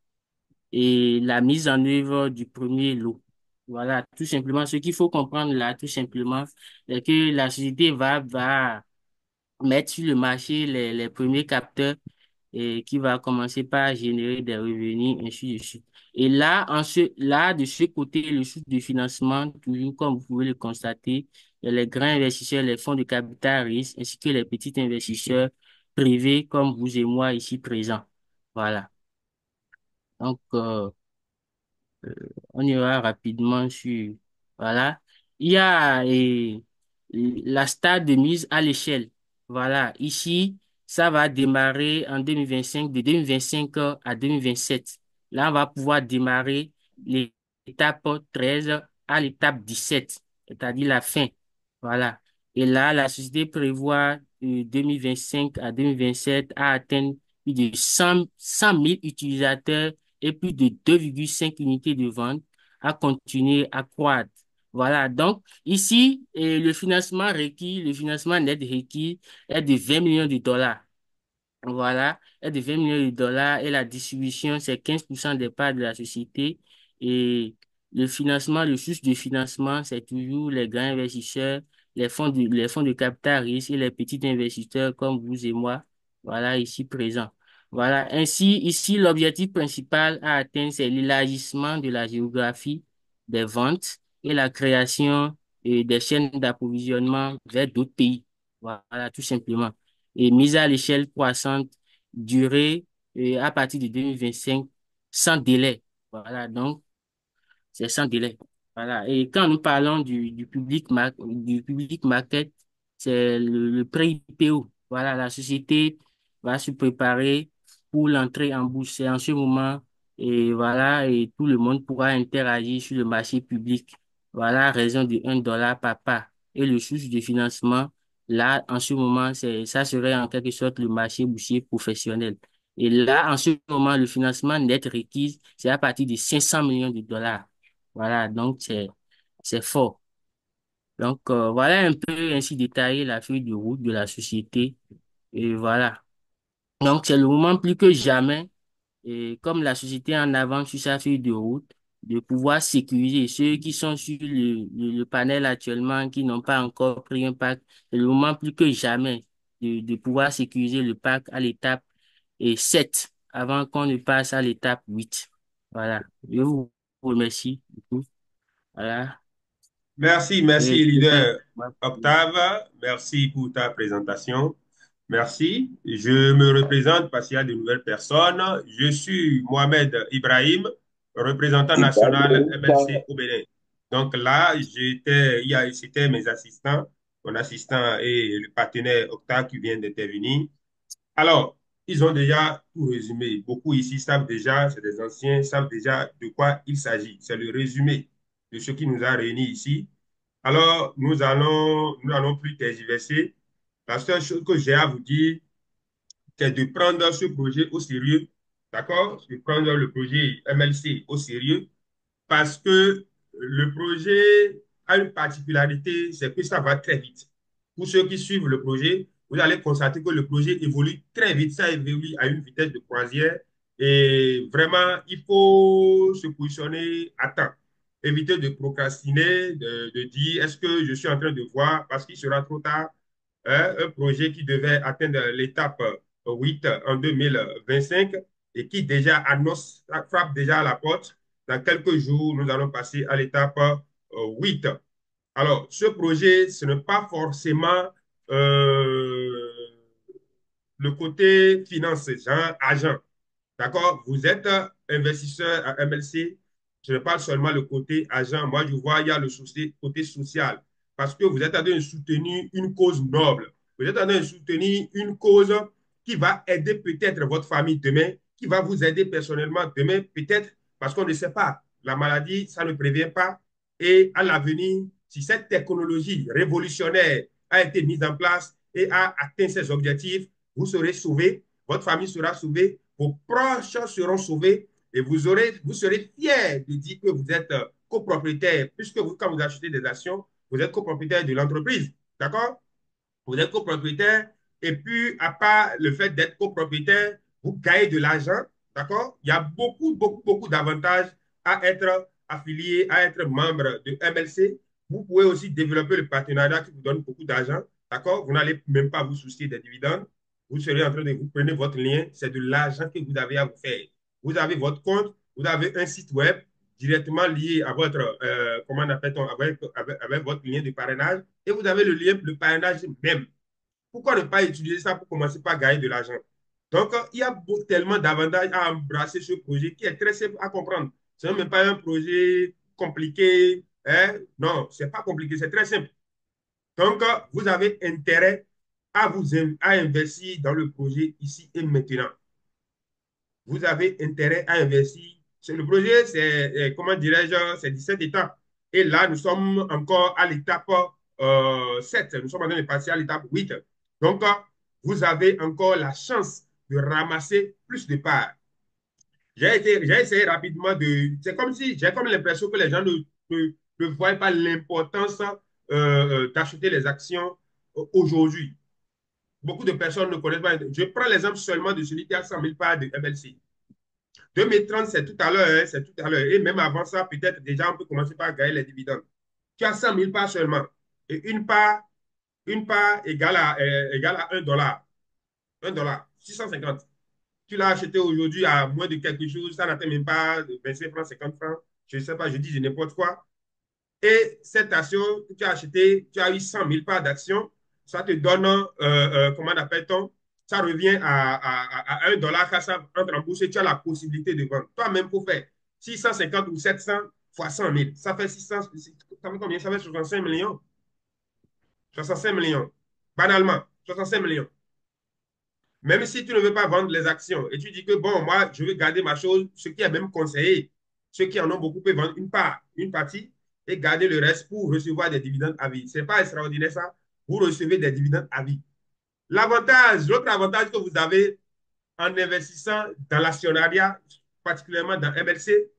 et la mise en œuvre du premier lot. Voilà, tout simplement. Ce qu'il faut comprendre là, tout simplement, c'est que la société va mettre sur le marché les premiers capteurs et qui va commencer par générer des revenus, ainsi de suite. Et là, de ce côté, le source de financement, toujours comme vous pouvez le constater, il y a les grands investisseurs, les fonds de capital risque, ainsi que les petits investisseurs privés comme vous et moi ici présents. Voilà. Donc, on ira rapidement sur, voilà. Il y a la stade de mise à l'échelle. Voilà. Ici, ça va démarrer en 2025, de 2025 à 2027. Là, on va pouvoir démarrer l'étape 13 à l'étape 17, c'est-à-dire la fin. Voilà. Et là, la société prévoit de 2025 à 2027 à atteindre plus de 100 000 utilisateurs et plus de 2,5 unités de vente à continuer à croître. Voilà, donc ici, le financement net requis est de 20 millions de dollars. Voilà, est de 20 millions de dollars et la distribution, c'est 15% des parts de la société. Et le financement, le source de financement, c'est toujours les grands investisseurs, les fonds de capital risque et les petits investisseurs comme vous et moi. Voilà, ici présents. Voilà, ainsi, ici, l'objectif principal à atteindre, c'est l'élargissement de la géographie des ventes et la création des chaînes d'approvisionnement vers d'autres pays. Voilà, tout simplement. Et mise à l'échelle croissante, durée à partir de 2025, sans délai. Voilà, donc c'est sans délai. Voilà. Et quand nous parlons du public market, c'est le prix IPO. Voilà, la société va se préparer pour l'entrée en bourse. C'est en ce moment, et voilà, et tout le monde pourra interagir sur le marché public. Voilà, à raison de 1 dollar par part. Et le source de financement, là, en ce moment, ça serait en quelque sorte le marché boursier professionnel. Et là, en ce moment, le financement net requis, c'est à partir de 500 millions de dollars. Voilà, donc c'est fort. Donc voilà un peu ainsi détaillé la feuille de route de la société. Et voilà. Donc c'est le moment plus que jamais, et comme la société est en avance sur sa feuille de route, de pouvoir sécuriser ceux qui sont sur le panel actuellement, qui n'ont pas encore pris un pack. C'est le moment plus que jamais de pouvoir sécuriser le pack à l'étape 7 avant qu'on ne passe à l'étape 8. Voilà. Je vous remercie. Voilà. Merci, merci, Et leader Octave. Merci pour ta présentation. Merci. Je me représente parce qu'il y a de nouvelles personnes. Je suis Mohamed Ibrahim, représentant national MLC au Bénin. Donc là, c'était mes assistants, mon assistant et le partenaire Octave qui vient d'intervenir. Alors, ils ont déjà tout résumé. Beaucoup ici savent déjà, c'est des anciens, savent déjà de quoi il s'agit. C'est le résumé de ce qui nous a réunis ici. Alors, nous n'allons plus tergiverser. La seule chose que j'ai à vous dire, c'est de prendre ce projet au sérieux, d'accord? De prendre le projet MLC au sérieux parce que le projet a une particularité, c'est que ça va très vite. Pour ceux qui suivent le projet, vous allez constater que le projet évolue très vite, ça évolue à une vitesse de croisière et vraiment, il faut se positionner à temps. Éviter de procrastiner, de dire est-ce que je suis en train de voir parce qu'il sera trop tard, hein, un projet qui devait atteindre l'étape 8 en 2025 et qui déjà annonce, frappe déjà à la porte. Dans quelques jours, nous allons passer à l'étape 8. Alors, ce projet, ce n'est pas forcément euh, le côté finance, genre agent. D'accord? Vous êtes investisseur à MLC. Je ne parle seulement le côté agent. Moi, je vois, il y a le côté social. Parce que vous êtes en train de soutenir une cause noble. Vous êtes en train de soutenir une cause qui va aider peut-être votre famille demain, qui va vous aider personnellement demain, peut-être parce qu'on ne sait pas. La maladie, ça ne prévient pas. Et à l'avenir, si cette technologie révolutionnaire a été mise en place et a atteint ses objectifs, vous serez sauvé, votre famille sera sauvée, vos proches seront sauvés et vous serez fiers de dire que vous êtes copropriétaire, puisque vous, quand vous achetez des actions, vous êtes copropriétaire de l'entreprise. D'accord? Vous êtes copropriétaire et puis, à part le fait d'être copropriétaire, vous gagnez de l'argent. D'accord? Il y a beaucoup, beaucoup, beaucoup d'avantages à être affilié, à être membre de MLC. Vous pouvez aussi développer le partenariat qui vous donne beaucoup d'argent. D'accord? Vous n'allez même pas vous soucier des dividendes. Vous serez en train de vous prenez votre lien. C'est de l'argent que vous avez à vous faire. Vous avez votre compte, vous avez un site web directement lié à votre, comment appelle-t-on, avec votre lien de parrainage et vous avez le lien, le parrainage même. Pourquoi ne pas utiliser ça pour commencer par gagner de l'argent? Donc, il y a tellement d'avantages à embrasser ce projet qui est très simple à comprendre. Ce n'est même pas un projet compliqué. Hein? Non, ce n'est pas compliqué, c'est très simple. Donc, vous avez intérêt à investir dans le projet ici et maintenant. Vous avez intérêt à investir. Le projet, c'est, comment dirais-je, c'est 17 étapes. Et là, nous sommes encore à l'étape 7. Nous sommes en train de passer à l'étape 8. Donc, vous avez encore la chance de ramasser plus de parts. J'ai essayé rapidement de. C'est comme si j'ai comme l'impression que les gens ne voient pas l'importance d'acheter les actions aujourd'hui. Beaucoup de personnes ne connaissent pas. Je prends l'exemple seulement de celui qui a 100 000 parts de MLC. 2030, c'est tout à l'heure, hein, c'est tout à l'heure. Et même avant ça, peut-être déjà, on peut commencer par gagner les dividendes. Tu as 100 000 parts seulement. Et une part égale à 1 dollar. 1 dollar, 650. Tu l'as acheté aujourd'hui à moins de quelque chose, ça n'atteint même pas 25 francs, 50 francs. Je ne sais pas, je dis n'importe quoi. Et cette action que tu as achetée, tu as eu 100 000 parts d'action. ça te donne, comment appelle-t-on? Ça revient à 1 dollar, ça entre en bourse et tu as la possibilité de vendre. Toi-même, pour faire 650 ou 700 fois 100 000, ça fait 600, ça fait combien? Ça fait 65 millions. 65 millions. Banalement, 65 millions. Même si tu ne veux pas vendre les actions et tu dis que, bon, moi, je veux garder ma chose, ce qui est même conseillé, ceux qui en ont beaucoup peuvent vendre une part, une partie, et garder le reste pour recevoir des dividendes à vie. Ce n'est pas extraordinaire ça. Vous recevez des dividendes à vie. L'avantage, l'autre avantage que vous avez en investissant dans l'actionnariat, particulièrement dans MLC,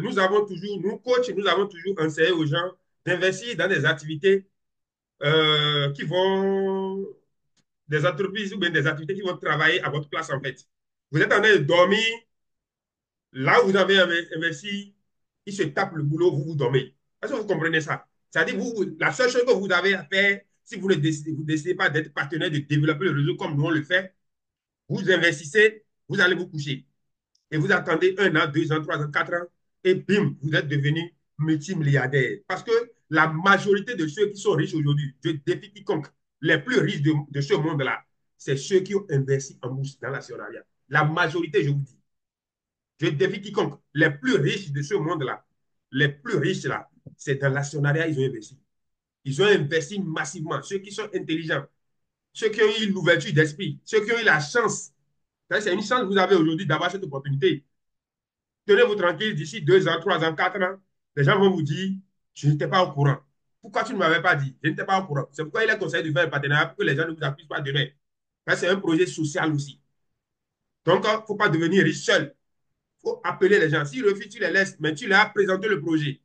nous avons toujours, nous coachs, nous avons toujours enseigné aux gens d'investir dans des activités qui vont des entreprises ou bien des activités qui vont travailler à votre place en fait. Vous êtes en train de dormir, là où vous avez investi, ils se tapent le boulot, vous vous dormez. Est-ce que vous comprenez ça? C'est-à-dire, la seule chose que vous avez à faire, si vous ne décidez, vous décidez pas d'être partenaire, de développer le réseau comme nous on le fait, vous investissez, vous allez vous coucher. Et vous attendez 1 an, 2 ans, 3 ans, 4 ans, et bim, vous êtes devenu multimilliardaire. Parce que la majorité de ceux qui sont riches aujourd'hui, je défie quiconque, les plus riches de ce monde-là, c'est ceux qui ont investi en bourse dans l'actionnariat. La majorité, je vous dis. Je défie quiconque. Les plus riches de ce monde-là, les plus riches là, c'est dans l'actionnariat, ils ont investi. Ils ont investi massivement. Ceux qui sont intelligents, ceux qui ont eu l'ouverture d'esprit, ceux qui ont eu la chance. C'est une chance que vous avez aujourd'hui d'avoir cette opportunité. Tenez-vous tranquille, d'ici 2 ans, 3 ans, 4 ans, les gens vont vous dire, je n'étais pas au courant. Pourquoi tu ne m'avais pas dit? Je n'étais pas au courant. C'est pourquoi il est conseillé de faire un partenariat pour que les gens ne vous accusent pas demain. C'est un projet social aussi. Donc, il ne faut pas devenir riche seul. Il faut appeler les gens. S'ils refusent, tu les laisses, mais tu leur as présenté le projet.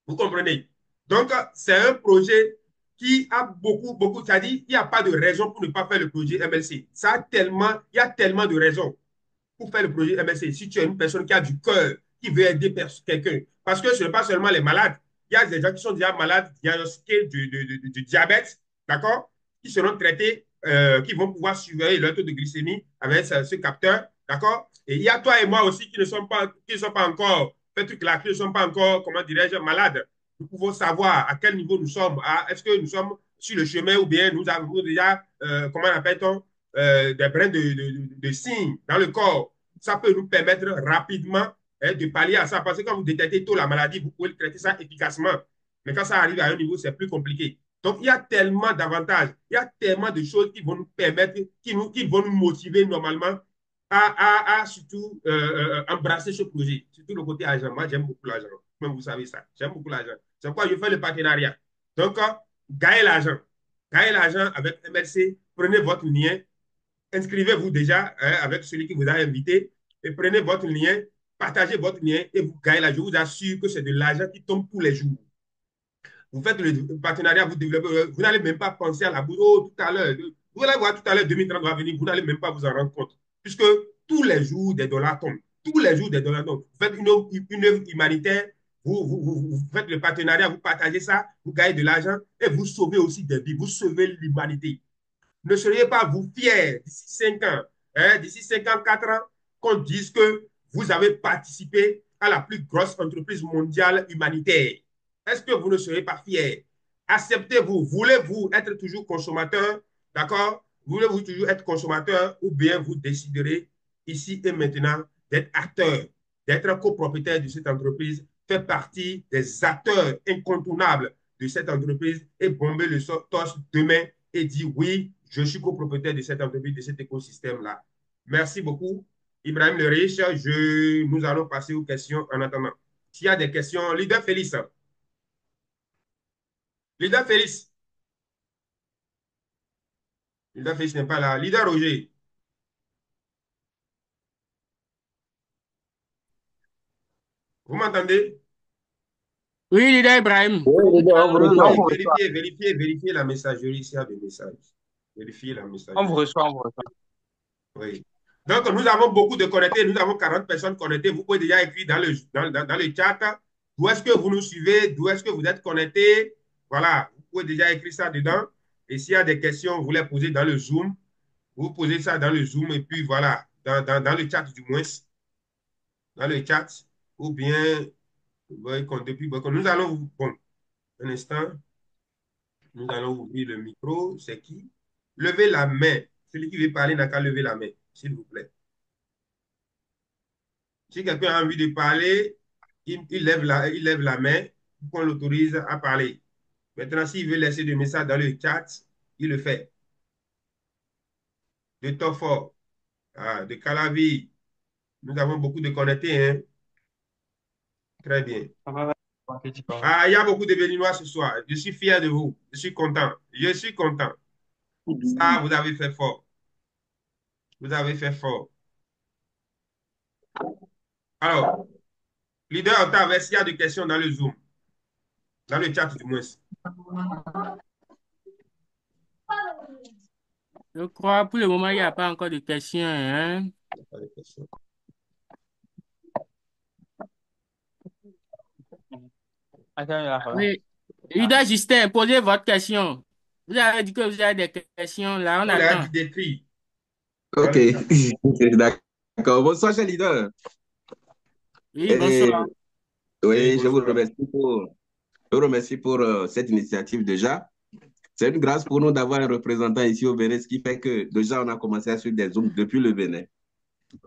Vous comprenez? Donc, c'est un projet qui a beaucoup, beaucoup, c'est-à-dire, il n'y a pas de raison pour ne pas faire le projet MLC. Il y a tellement de raisons pour faire le projet MSC, si tu es une personne qui a du cœur, qui veut aider quelqu'un, parce que ce n'est pas seulement les malades, il y a des gens qui sont déjà malades, diagnostiqués du diabète, d'accord, qui seront traités, qui vont pouvoir surveiller leur taux de glycémie avec ce capteur, d'accord. Et il y a toi et moi aussi qui ne sont pas encore, là, qui ne sont pas encore, comment dirais-je, malades. Nous pouvons savoir à quel niveau nous sommes. Est-ce que nous sommes sur le chemin ou bien nous avons déjà, comment appelle-t-on, des brins de signes dans le corps. Ça peut nous permettre rapidement de pallier à ça. Parce que quand vous détectez tôt la maladie, vous pouvez traiter ça efficacement. Mais quand ça arrive à un niveau, c'est plus compliqué. Donc, il y a tellement d'avantages, il y a tellement de choses qui vont nous permettre, qui vont nous motiver normalement à surtout embrasser ce projet. Surtout le côté argent. Moi, j'aime beaucoup l'argent. Même vous savez ça. J'aime beaucoup l'argent. C'est pourquoi je fais le partenariat. Donc, gagnez l'argent. Gagnez l'argent avec MLC. Prenez votre lien, inscrivez-vous déjà avec celui qui vous a invité et prenez votre lien, partagez votre lien et vous gagnez là. Je vous assure que c'est de l'argent qui tombe tous les jours. Vous faites le partenariat, vous développez, vous n'allez même pas penser à la bourse. Oh, tout à l'heure, vous allez voir tout à l'heure 2030 va venir, vous n'allez même pas vous en rendre compte. Puisque tous les jours, des dollars tombent. Tous les jours, des dollars tombent. Vous faites une œuvre humanitaire, vous faites le partenariat, vous partagez ça, vous gagnez de l'argent et vous sauvez aussi des vies, vous sauvez l'humanité. Ne seriez pas vous fiers d'ici 5 ans, d'ici 54 ans, qu'on dise que vous avez participé à la plus grosse entreprise mondiale humanitaire? Est-ce que vous ne serez pas fiers? Acceptez-vous, voulez-vous être toujours consommateur, d'accord? Voulez-vous toujours être consommateur ou bien vous déciderez ici et maintenant d'être acteur, d'être copropriétaire de cette entreprise, faire partie des acteurs incontournables de cette entreprise et bomber le torse demain et dire oui, je suis copropriétaire de cette entreprise, de cet écosystème-là. Merci beaucoup. Ibrahim Le Riche, nous allons passer aux questions en attendant. S'il y a des questions, leader Félix. Leader Félix. Leader Félix n'est pas là. Leader Roger. Vous m'entendez? Oui, leader Ibrahim. Oui, leader, on vous Oui, on reçoit. vous reçoit. Vérifiez la messagerie s'il y a des messages. Vérifiez la On vous messagerie. reçoit, on vous reçoit. Oui. Donc, nous avons beaucoup de connectés. Nous avons 40 personnes connectées. Vous pouvez déjà écrire dans le chat d'où est-ce que vous nous suivez, d'où est-ce que vous êtes connectés. Voilà, vous pouvez déjà écrire ça dedans. Et s'il y a des questions, vous les posez dans le Zoom. Vous posez ça dans le Zoom et puis voilà, dans le chat du moins, dans le chat. Ou bien, depuis, nous allons, bon, un instant, Nous allons ouvrir le micro. C'est qui? Levez la main. Celui qui veut parler n'a qu'à lever la main, s'il vous plaît. Si quelqu'un a envie de parler, il lève la main pour qu'on l'autorise à parler. Maintenant, s'il veut laisser des messages dans le chat, il le fait. De Toffort, de Calavi, nous avons beaucoup de connectés, hein? Très bien. Ah, il y a beaucoup de Béninois ce soir. Je suis fier de vous. Je suis content. Je suis content. Ça, vous avez fait fort. Vous avez fait fort. Alors, leader Octave, est-ce qu'il y a des questions dans le Zoom? Dans le chat, du moins. Je crois, pour le moment, il n'y a pas encore de questions, hein. Pas de questions. Oui. Leader Justin, posez votre question. Vous avez dit que vous avez des questions, là, on On l'a attend. dit d'écrit. Dans Ok, le chat. d'accord. Bonsoir, cher leader. Oui, Et, bonsoir. Oui, oui, bonsoir. je vous remercie pour cette initiative déjà. C'est une grâce pour nous d'avoir un représentant ici au Bénin, ce qui fait que déjà on a commencé à suivre des Zooms depuis le Bénin.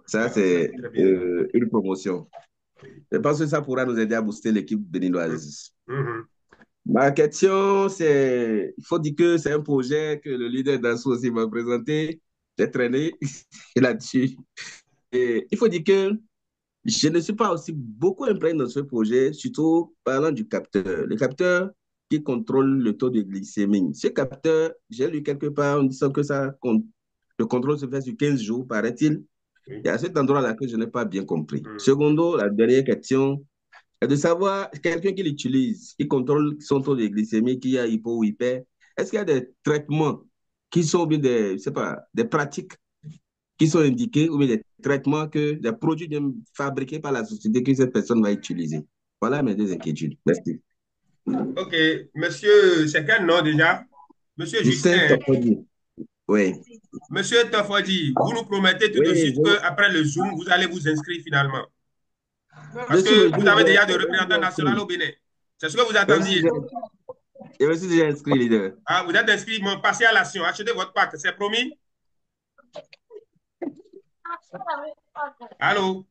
Ça, Ah, ça, c'est c'est très bien. une promotion. Oui. Je pense que ça pourra nous aider à booster l'équipe béninoise. Mhm. Ma question, c'est, il faut dire que c'est un projet que le leader d'Asso aussi m'a présenté. J'ai traîné là-dessus. Et il faut dire que je ne suis pas aussi beaucoup imprégné dans ce projet, surtout parlant du capteur. Le capteur qui contrôle le taux de glycémie. Ce capteur, j'ai lu quelque part en disant que le contrôle se fait sur 15 jours, paraît-il. Oui. Et à cet endroit-là que je n'ai pas bien compris. Mhm. Secondo, la dernière question est de savoir, quelqu'un qui l'utilise, qui contrôle son taux de glycémie, qui a hypo ou hyper, est-ce qu'il y a des traitements qui sont bien des, je sais pas, des pratiques qui sont indiqués ou bien des traitements des produits fabriqués par la société que cette personne va utiliser. Voilà mes deux inquiétudes. Merci. OK. Monsieur, c'est quel nom déjà? Monsieur Justin Justin. Topodi. Oui. Monsieur Tafodi, vous nous promettez tout de Oui, suite qu'après le Zoom, vous allez vous inscrire finalement. Parce sur le que vous Zoom, avez déjà des j'ai représentants nationaux inscrit. au Bénin. C'est ce que vous Je me suis attendiez. déjà, je me suis déjà inscrit, leader. Ah, vous êtes inscrit, mais passez à l'action. Achetez votre pack, c'est promis? Allô?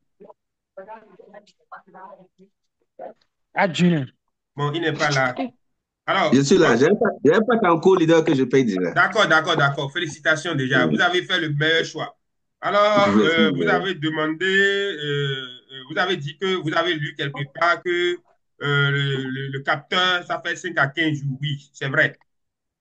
Adjoint. Bon, il n'est pas là. Alors, Je suis là. J'ai un pack en cours, leader, que je paye déjà. d'accord, d'accord, d'accord. Félicitations déjà. Vous avez fait le meilleur choix. Alors, Merci, vous leader. avez demandé, vous avez dit que vous avez lu quelque part que le capteur, ça fait 5 à 15 jours. Oui, c'est vrai.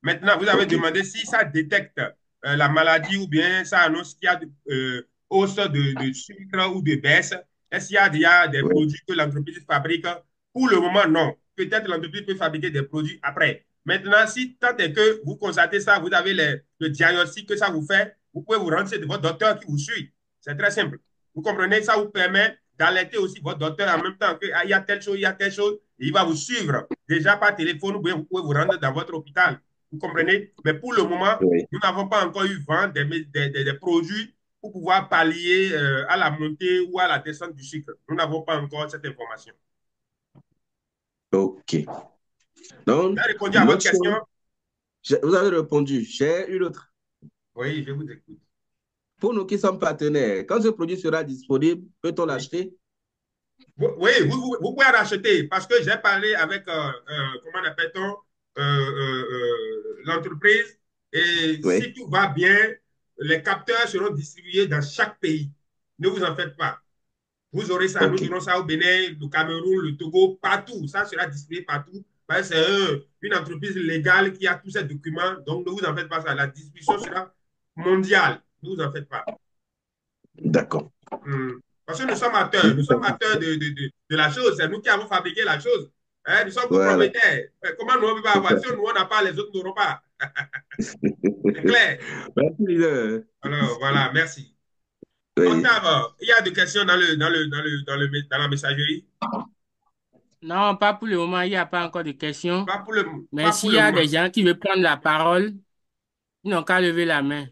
Maintenant, vous avez OK. demandé si ça détecte la maladie ou bien ça annonce qu'il y a de, hausse de sucre ou de baisse. Est-ce qu'il y a déjà des Oui. produits que l'entreprise fabrique? Pour le moment, non. Peut-être l'entreprise peut fabriquer des produits après. Maintenant, si tant est que vous constatez ça, vous avez le diagnostic que ça vous fait, vous pouvez vous rendre chez votre docteur qui vous suit. C'est très simple. Vous comprenez, ça vous permet d'alerter aussi votre docteur en même temps qu'il y a telle chose, il y a telle chose, et il va vous suivre déjà par téléphone ou bien vous pouvez vous rendre dans votre hôpital. Vous comprenez? Mais pour le moment, Oui. nous n'avons pas encore eu vent des produits pour pouvoir pallier à la montée ou à la descente du sucre. Nous n'avons pas encore cette information. OK. J'ai Donc, répondu à une votre autre question? chose, vous avez répondu. J'ai une autre. Oui, je vous écoute. Pour nous qui sommes partenaires, quand ce produit sera disponible, peut-on Oui, l'acheter? oui vous pouvez racheter parce que j'ai parlé avec, comment appelle-t-on, l'entreprise et Oui. si tout va bien, les capteurs seront distribués dans chaque pays. Ne vous en faites pas. Vous aurez ça. Nous OK. aurons ça au Bénin, le Cameroun, le Togo, partout. Ça sera distribué partout. Parce que c'est une entreprise légale qui a tous ces documents. Donc, ne vous en faites pas ça. La distribution sera mondiale. Ne vous en faites pas. D'accord. Parce que nous sommes acteurs. Nous sommes acteurs de la chose. C'est nous qui avons fabriqué la chose. Hein, nous sommes Voilà. copropriétaires. Comment nous, on ne peut pas Tout avoir? à Si fait. nous, on n'a pas, les autres n'auront pas. C'est clair. Merci, leader. Alors, voilà. Merci. Oui. Octave, il y a des questions dans la messagerie? Non, pas pour le moment, il n'y a pas encore de questions. Mais Pas pour s'il y le a moment. des gens qui veulent prendre la parole, ils n'ont qu'à lever la main.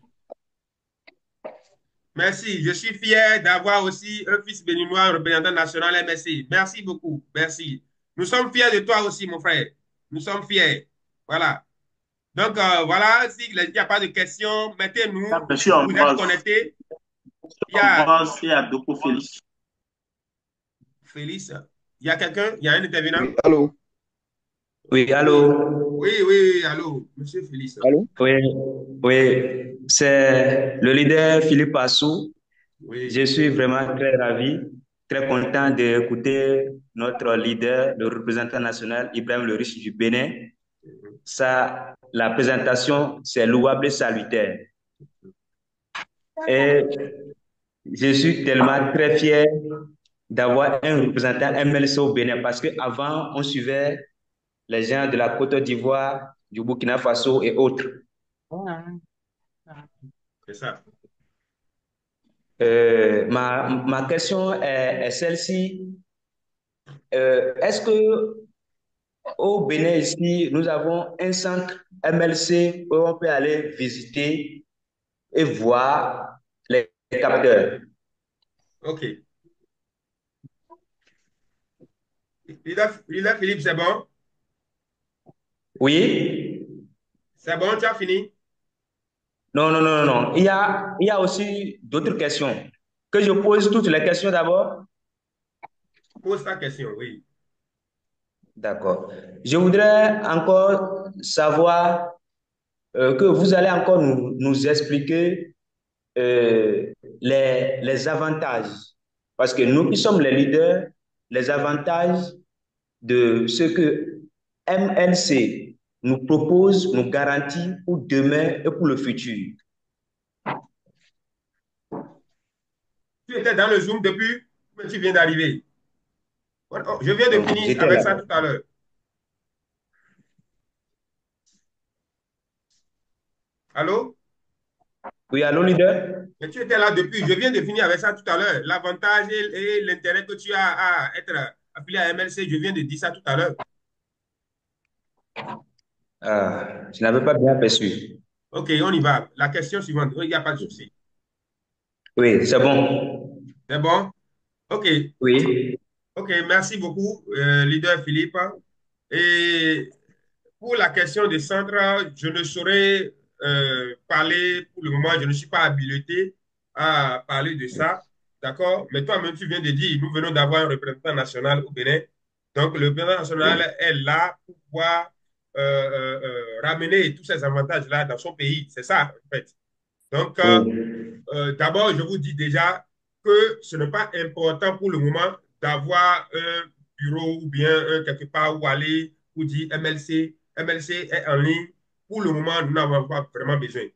Merci. Je suis fier d'avoir aussi un fils béninois, un représentant national MSC. Merci beaucoup. Merci. Nous sommes fiers de toi aussi, mon frère. Nous sommes fiers. Voilà. Donc, voilà, s'il n'y a pas de questions, mettez-nous, Monsieur vous êtes Ambroise, connectés. Il y a Ambroise et Adoko Félix. Félix, il y a quelqu'un, il y a un intervenant. Oui, allô? Oui, Oui, allô? oui, oui, oui, allô, monsieur Félix. Allô? Oui, oui, c'est le leader Philippe Assou. Je Oui, suis vraiment très ravi, très content d'écouter notre leader, le représentant national, Ibrahim le Riche du Bénin. Ça, la présentation, c'est louable et salutaire. Et je suis tellement très fier d'avoir un représentant MLC au Bénin parce qu'avant, on suivait les gens de la Côte d'Ivoire, du Burkina Faso et autres. c'est ça. Ma question est celle-ci. Est-ce que au Bénin ici, nous avons un centre MLC où on peut aller visiter et voir les capteurs? OK. Leader Philippe, c'est bon? Oui? C'est bon, tu as fini? Non, non, non, non, non. Il y a aussi d'autres questions. Que je pose toutes les questions d'abord? Pose ta question, oui. D'accord. Je voudrais encore savoir que vous allez encore nous expliquer les avantages. Parce que nous qui sommes les leaders, les avantages de ce que MLC nous propose, nous garantit pour demain et pour le futur. Tu étais dans le Zoom depuis, mais tu viens d'arriver. Je viens de finir J'étais avec là. ça tout à l'heure. Allô? Oui, allô, leader? Mais tu étais là depuis. Je viens de finir avec ça tout à l'heure. L'avantage et l'intérêt que tu as à être affilié à MLC, je viens de dire ça tout à l'heure. Ah, je n'avais pas bien perçu. OK, on y va. La question suivante. Il n'y a pas de souci. Oui, c'est bon. C'est bon? OK. Oui, OK, merci beaucoup, leader Philippe. Et pour la question des centres, je ne saurais parler pour le moment, je ne suis pas habilité à parler de ça, d'accord? Mais toi-même, tu viens de dire, nous venons d'avoir un représentant national au Bénin. Donc, le représentant national est là pour pouvoir ramener tous ces avantages-là dans son pays. C'est ça, en fait. Donc, oui, d'abord, je vous dis déjà que ce n'est pas important pour le moment d'avoir un bureau ou bien quelque part où aller pour dire MLC. MLC est en ligne. Pour le moment, nous n'avons pas vraiment besoin.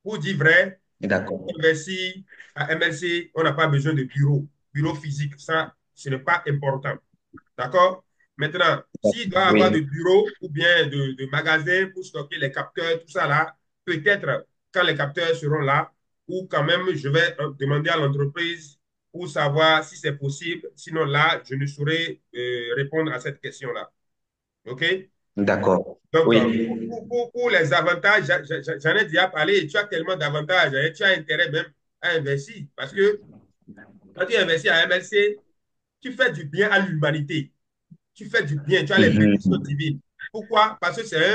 Pour dire vrai, d'accord. investir à MLC, on n'a pas besoin de bureau, bureau physique. Ça, ce n'est pas important. D'accord? Maintenant, s'il doit y avoir de Oui, bureaux ou bien de magasins pour stocker les capteurs, tout ça là, peut-être quand les capteurs seront là, ou quand même, je vais demander à l'entreprise pour savoir si c'est possible. Sinon, là, je ne saurais répondre à cette question-là. OK? d'accord. Donc, Oui, pour les avantages, j'en ai déjà parlé. Tu as tellement d'avantages et tu as intérêt même à investir parce que quand tu investis à MLC, tu fais du bien à l'humanité. Tu fais du bien, tu as les bénédictions mhm, divines. Pourquoi? Parce que c'est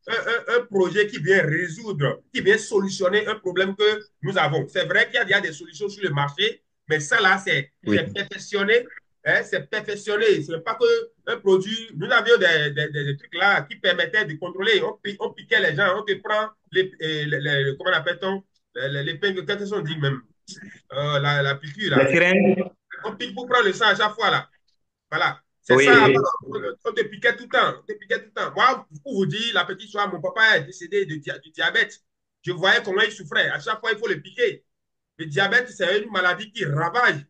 un projet qui vient résoudre, qui vient solutionner un problème que nous avons. C'est vrai qu'il y a des solutions sur le marché, mais ça là, oui, c'est perfectionné. Hein, c'est perfectionné. Ce n'est pas qu'un produit. Nous avions des trucs là qui permettaient de contrôler. On piquait les gens, on te prend comment appelle-t-on? L'épingle, qu'est-ce qu'on dit même? La piqûre les là. sirènes? On pique pour prendre le sang à chaque fois là. Voilà. C'est ça avant. Oui, On te piquait tout le temps. On te piquait tout le temps. Moi, pour vous dire, la petite soeur, mon papa est décédé du diabète. Je voyais comment il souffrait. À chaque fois, il faut le piquer. Le diabète, c'est une maladie qui ravage.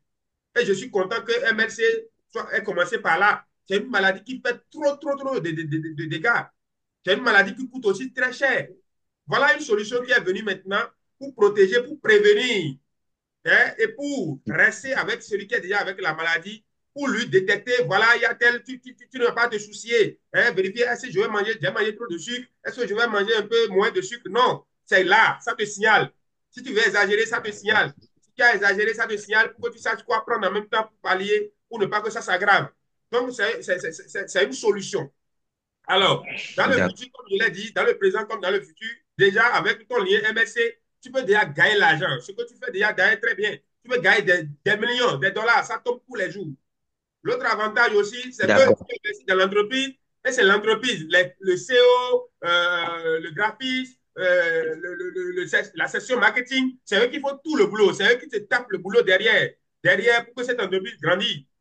Et je suis content que MLC ait commencé par là. C'est une maladie qui fait trop, trop, trop de dégâts. C'est une maladie qui coûte aussi très cher. Voilà une solution qui est venue maintenant pour protéger, pour prévenir, hein, et pour rester avec celui qui est déjà avec la maladie, pour lui détecter, voilà, il y a tel, tu ne vas pas te soucier, hein, vérifier, est-ce que je vais manger, j'ai mangé trop de sucre, est-ce que je vais manger un peu moins de sucre? Non, c'est là, ça te signale. Si tu veux exagérer, ça te signale. Si tu as exagéré, ça te signale pour que tu saches quoi prendre en même temps pour pallier, pour ne pas que ça s'aggrave. Donc, c'est une solution. Alors, dans le D'accord. futur, comme je l'ai dit, dans le présent comme dans le futur, déjà avec ton lien MSC, tu peux déjà gagner l'argent. Ce que tu fais déjà gagner très bien. Tu peux gagner des millions, des dollars, ça tombe tous les jours. L'autre avantage aussi, c'est que tu D'accord. peux investir dans l'entreprise et c'est l'entreprise, le CO, le graphiste, la session marketing, c'est eux qui font tout le boulot, c'est eux qui te tapent le boulot derrière pour que cette entreprise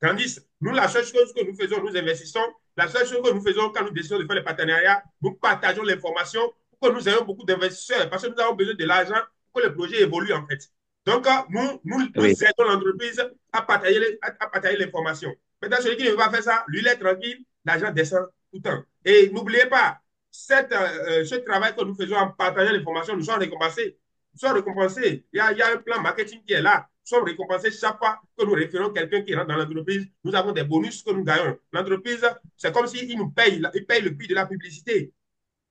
grandisse. Nous, la seule chose que nous faisons, nous investissons, la seule chose que nous faisons quand nous décidons de faire les partenariats, nous partageons l'information pour que nous ayons beaucoup d'investisseurs parce que nous avons besoin de l'argent pour que le projet évolue en fait. Donc, nous Oui. aidons l'entreprise à partager l'information. Maintenant, celui qui ne veut pas faire ça, lui, il est tranquille, l'argent descend tout le temps. Et n'oubliez pas, ce travail que nous faisons en partageant l'information, nous sommes récompensés. Nous sommes récompensés. Il y a un plan marketing qui est là. Nous sommes récompensés chaque fois que nous référons quelqu'un qui rentre dans l'entreprise. Nous avons des bonus que nous gagnons. L'entreprise, c'est comme s'il nous paye, il paye le prix de la publicité.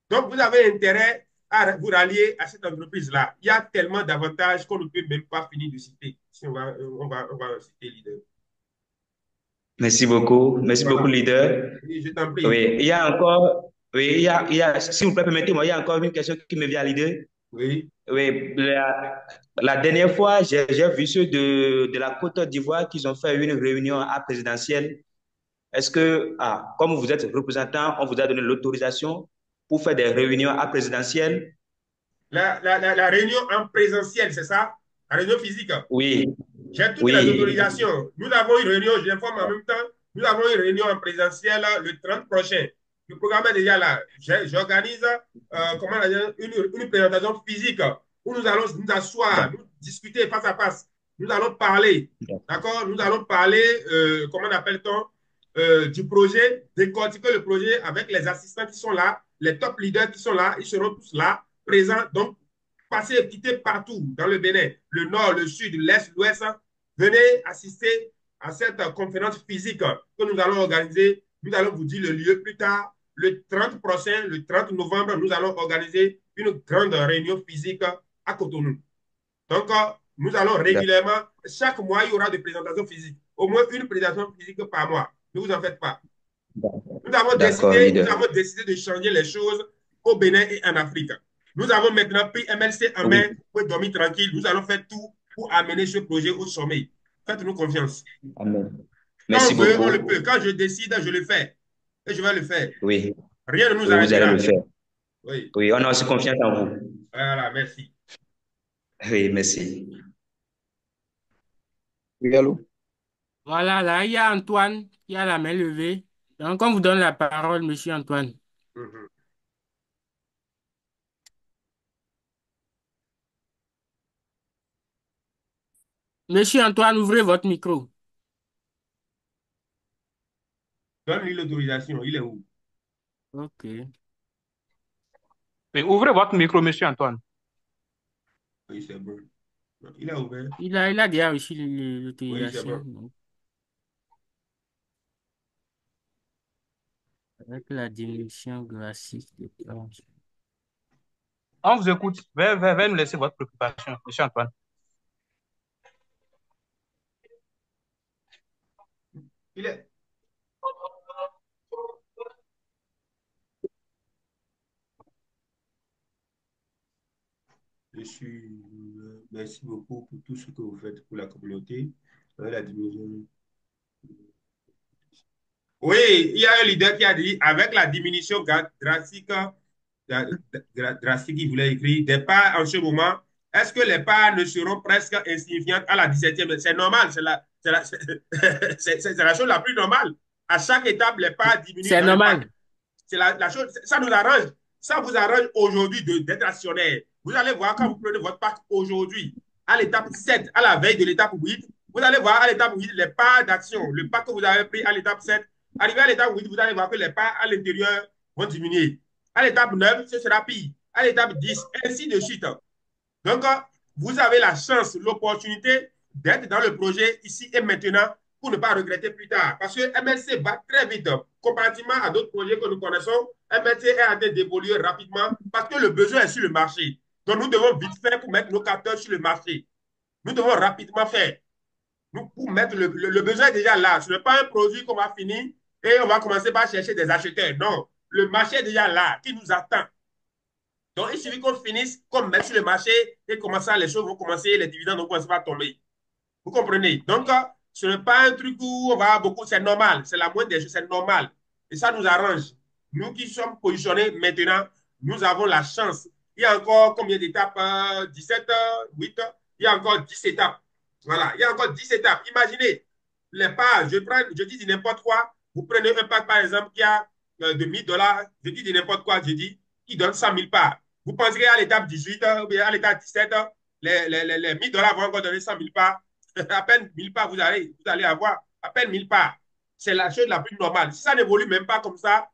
Donc, vous avez intérêt à vous rallier à cette entreprise-là. Il y a tellement d'avantages qu'on ne peut même pas finir de citer. Si on va citer leader. Merci beaucoup. Merci beaucoup, Voilà. leader. Oui, je t'en prie. Oui, il y a encore, oui, s'il vous plaît, permettez-moi, il y a encore une question qui me vient à l'idée. Oui. Oui, la dernière fois, j'ai vu ceux de la Côte d'Ivoire qui ont fait une réunion à présidentielle. Est-ce que, comme vous êtes représentant, on vous a donné l'autorisation pour faire des réunions à présidentielle? La réunion en présentiel, c'est ça? La réunion physique. Oui, J'ai toutes les oui, autorisations. Nous avons une réunion, j'informe en même temps, nous avons une réunion en présentiel le 30 prochain. Le programme est déjà là. J'organise une présentation physique où nous allons nous asseoir, nous discuter face à face. Nous allons parler, d'accord? Nous allons parler, comment appelle-t-on, du projet, décortiquer le projet avec les assistants qui sont là, les top leaders qui sont là, ils seront tous là, présents. Donc, passez, quittez partout dans le Bénin, le nord, le sud, l'est, l'ouest. Venez assister à cette conférence physique que nous allons organiser. Nous allons vous dire le lieu plus tard. Le 30 prochain, le 30 novembre, nous allons organiser une grande réunion physique à Cotonou. Donc, nous allons régulièrement, chaque mois, il y aura des présentations physiques. Au moins une présentation physique par mois. Ne vous en faites pas. d'accord, Nous leader. avons décidé de changer les choses au Bénin et en Afrique. Nous avons maintenant pris MLC en main Oui, pour dormir tranquille. Nous allons faire tout pour amener ce projet au sommet. Faites-nous confiance. amen. Quand Merci on veut, on le peut. beaucoup. Quand je décide, je le fais. Et je vais le faire. Oui, Rien ne nous oui, vous allez le arrêtera. faire. Oui. Oui, on a aussi confiance en vous. Voilà, merci. Oui, merci. Oui, allô? Voilà, là, il y a Antoine qui a la main levée. Donc, on vous donne la parole, monsieur Antoine. Mhm. Monsieur Antoine, ouvrez votre micro. Donne-lui l'autorisation. Il est où? OK. Oui, ouvrez votre micro, monsieur Antoine. Oui, c'est bon. Il est ouvert. Il a déjà reçu Oui, c'est l'autorisation. bon. Donc, avec la diminution graphique de planche. On vous écoute. Veuillez nous laisser votre préoccupation, monsieur Antoine. Il est. Je suis. Merci beaucoup pour tout ce que vous faites pour la communauté. La diminution. Oui, il y a un leader qui a dit avec la diminution drastique, drastique, il voulait écrire, des parts en ce moment, est-ce que les parts ne seront presque insignifiantes à la 17e? C'est normal, c'est la chose la plus normale. À chaque étape, les parts diminuent C'est dans l'impact. normal. C'est la chose, ça nous arrange. Ça vous arrange aujourd'hui d'être actionnaire. Vous allez voir quand vous prenez votre parc aujourd'hui, à l'étape 7, à la veille de l'étape 8, vous allez voir à l'étape 8 les parts d'action, le parc que vous avez pris à l'étape 7. Arrivé à l'étape 8, vous allez voir que les parts à l'intérieur vont diminuer. À l'étape 9, ce sera pire. À l'étape 10, ainsi de suite. Donc, vous avez la chance, l'opportunité d'être dans le projet ici et maintenant pour ne pas regretter plus tard. Parce que MLC va très vite. Comparativement à d'autres projets que nous connaissons, MLC est en train d'évoluer rapidement parce que le besoin est sur le marché. Donc, nous devons vite faire pour mettre nos capteurs sur le marché. Nous devons rapidement faire. Nous, pour mettre le besoin est déjà là. Ce n'est pas un produit qu'on va finir et on va commencer par chercher des acheteurs. Non. le marché est déjà là, qui nous attend. Donc, il suffit qu'on finisse, qu'on mette sur le marché et commencer, les choses vont commencer, les dividendes vont commencer à tomber. Vous comprenez? Donc, ce n'est pas un truc où on va beaucoup, c'est normal, c'est la moindre des choses, c'est normal. Et ça nous arrange. Nous qui sommes positionnés maintenant, nous avons la chance. Il y a encore combien d'étapes? 17, 8, il y a encore 10 étapes. Voilà, il y a encore 10 étapes. Imaginez, les pages, je dis n'importe quoi. Vous prenez un pack, par exemple, qui a de 1000 $, je dis n'importe quoi, je dis, qui donne 100 000 parts. Vous penserez à l'étape 18 ou bien à l'étape 17, les 1000 $ vont encore donner 100 000 parts. À peine 1000 pas, vous allez avoir à peine 1000 pas. C'est la chose la plus normale. Si ça n'évolue même pas comme ça,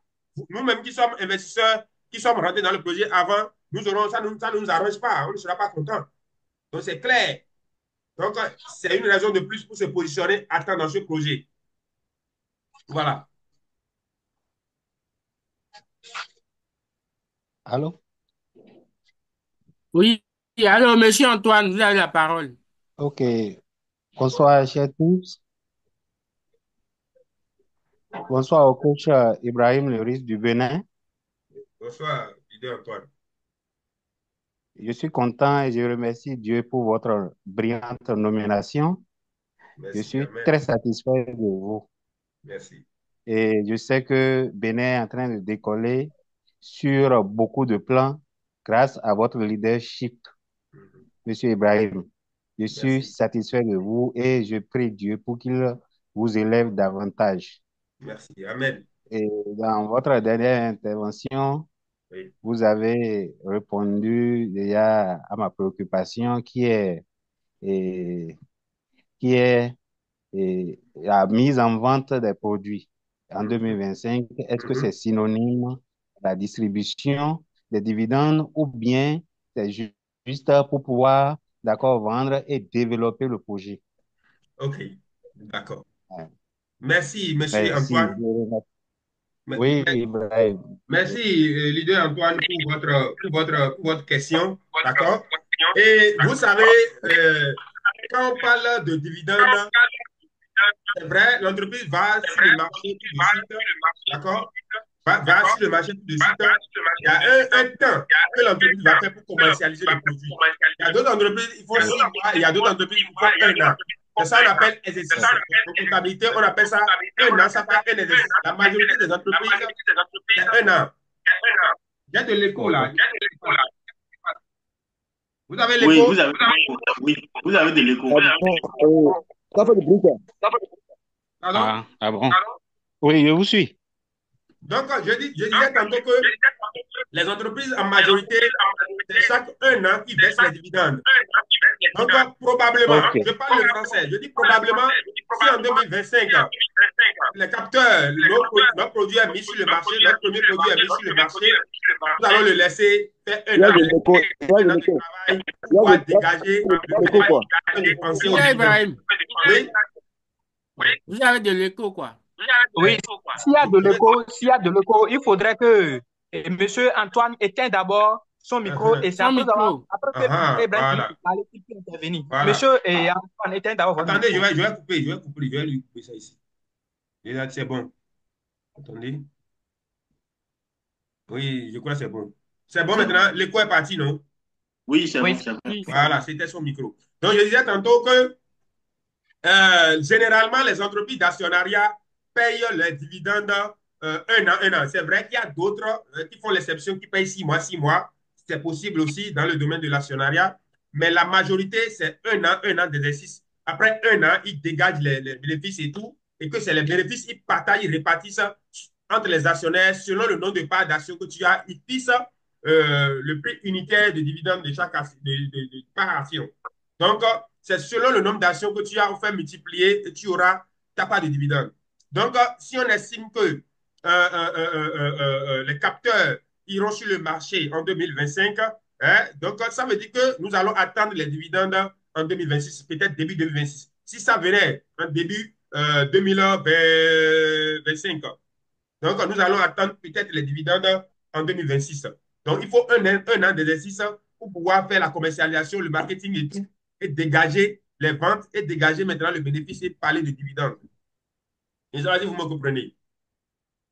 nous-mêmes qui sommes investisseurs, qui sommes rentrés dans le projet avant, nous aurons, ça ne nous arrange pas, on ne sera pas content. Donc c'est clair. Donc c'est une raison de plus pour se positionner à temps dans ce projet. Voilà. Allô? Oui, alors, monsieur Antoine, vous avez la parole. Ok. Bonsoir, chers tous. Bonsoir au coach Ibrahim Leris du Bénin. Bonsoir, leader Antoine. Je suis content et je remercie Dieu pour votre brillante nomination. Merci, je suis amen. très satisfait de vous. Merci. Et je sais que Bénin est en train de décoller sur beaucoup de plans grâce à votre leadership, monsieur Ibrahim. Je suis Merci. satisfait de vous et je prie Dieu pour qu'il vous élève davantage. Merci, amen. Et dans votre dernière intervention, Oui. vous avez répondu déjà à ma préoccupation qui est la mise en vente des produits en 2025. Est-ce que c'est synonyme de la distribution des dividendes ou bien c'est juste pour pouvoir, d'accord, vendre et développer le projet? OK, d'accord. Ouais. Merci, monsieur Merci. Antoine. Oui, Ibrahim. Merci, leader Antoine, pour votre question. D'accord? Et vous savez, quand on parle de dividendes, c'est vrai, l'entreprise va sur le marché tout de suite. D'accord? Va sur le marché tout de suite. Il y a un temps que l'entreprise va faire pour commercialiser le produit. Il y a d'autres entreprises, il faut 6 mois. Il y a d'autres entreprises, il faut un an. C'est ça qu'on appelle exercice. En comptabilité, on appelle ça un an. Ça fait un exercice. La majorité des entreprises, c'est un an. Il y a de l'écho là. Vous avez Oui, l'écho? vous avez de l'écho. Ça fait du bruit, quoi. Pardon? Ah bon? Oui, je vous suis. Donc, je disais tantôt que les entreprises en majorité, c'est chaque un an qui baissent les dividendes. Donc, probablement, je parle le français, je dis probablement, si en 2025, les capteurs, notre produit est mis sur le marché, notre premier produit est mis sur le marché, nous allons le laisser faire un an de travail pour pouvoir dégager le dépenser au Monsieur dividende. Ibrahim, Oui, vous avez de l'écho, quoi. Oui, s'il y a de l'écho, il faudrait que monsieur Antoine éteigne d'abord son micro et c'est Son micro. après que monsieur Ibrahim finisse voilà. de parler qu'il peut intervenir. Voilà. Monsieur Antoine, éteigne d'abord votre Attendez, micro. je vais lui couper ça ici. Et là, c'est bon. Attendez. Oui, je crois que c'est bon. C'est bon maintenant, l'écho est parti, non? Oui, c'est Oui, bon, c'est bon. Oui. Voilà, c'était son micro. Donc, je disais tantôt que généralement, les entreprises d'actionnariat payent les dividendes un an, un an. C'est vrai qu'il y a d'autres qui font l'exception, qui payent 6 mois, 6 mois. C'est possible aussi dans le domaine de l'actionnariat. Mais la majorité, c'est un an d'exercice. Après un an, ils dégagent les bénéfices et tout. Et que c'est les bénéfices, ils partagent, ils répartissent entre les actionnaires selon le nombre de parts d'actions que tu as. Ils fixent le prix unitaire de dividende de chaque par action. Donc, c'est selon le nombre d'actions que tu as fait multiplier et tu auras ta part de dividende. Donc, si on estime que les capteurs iront sur le marché en 2025, hein, donc ça veut dire que nous allons attendre les dividendes en 2026, peut-être début 2026. Si ça venait en début 2025, donc nous allons attendre peut-être les dividendes en 2026. Donc, il faut un an d'exercice pour pouvoir faire la commercialisation, le marketing et tout, et dégager les ventes et dégager maintenant le bénéfice et parler de dividendes. Et ça, vous me comprenez.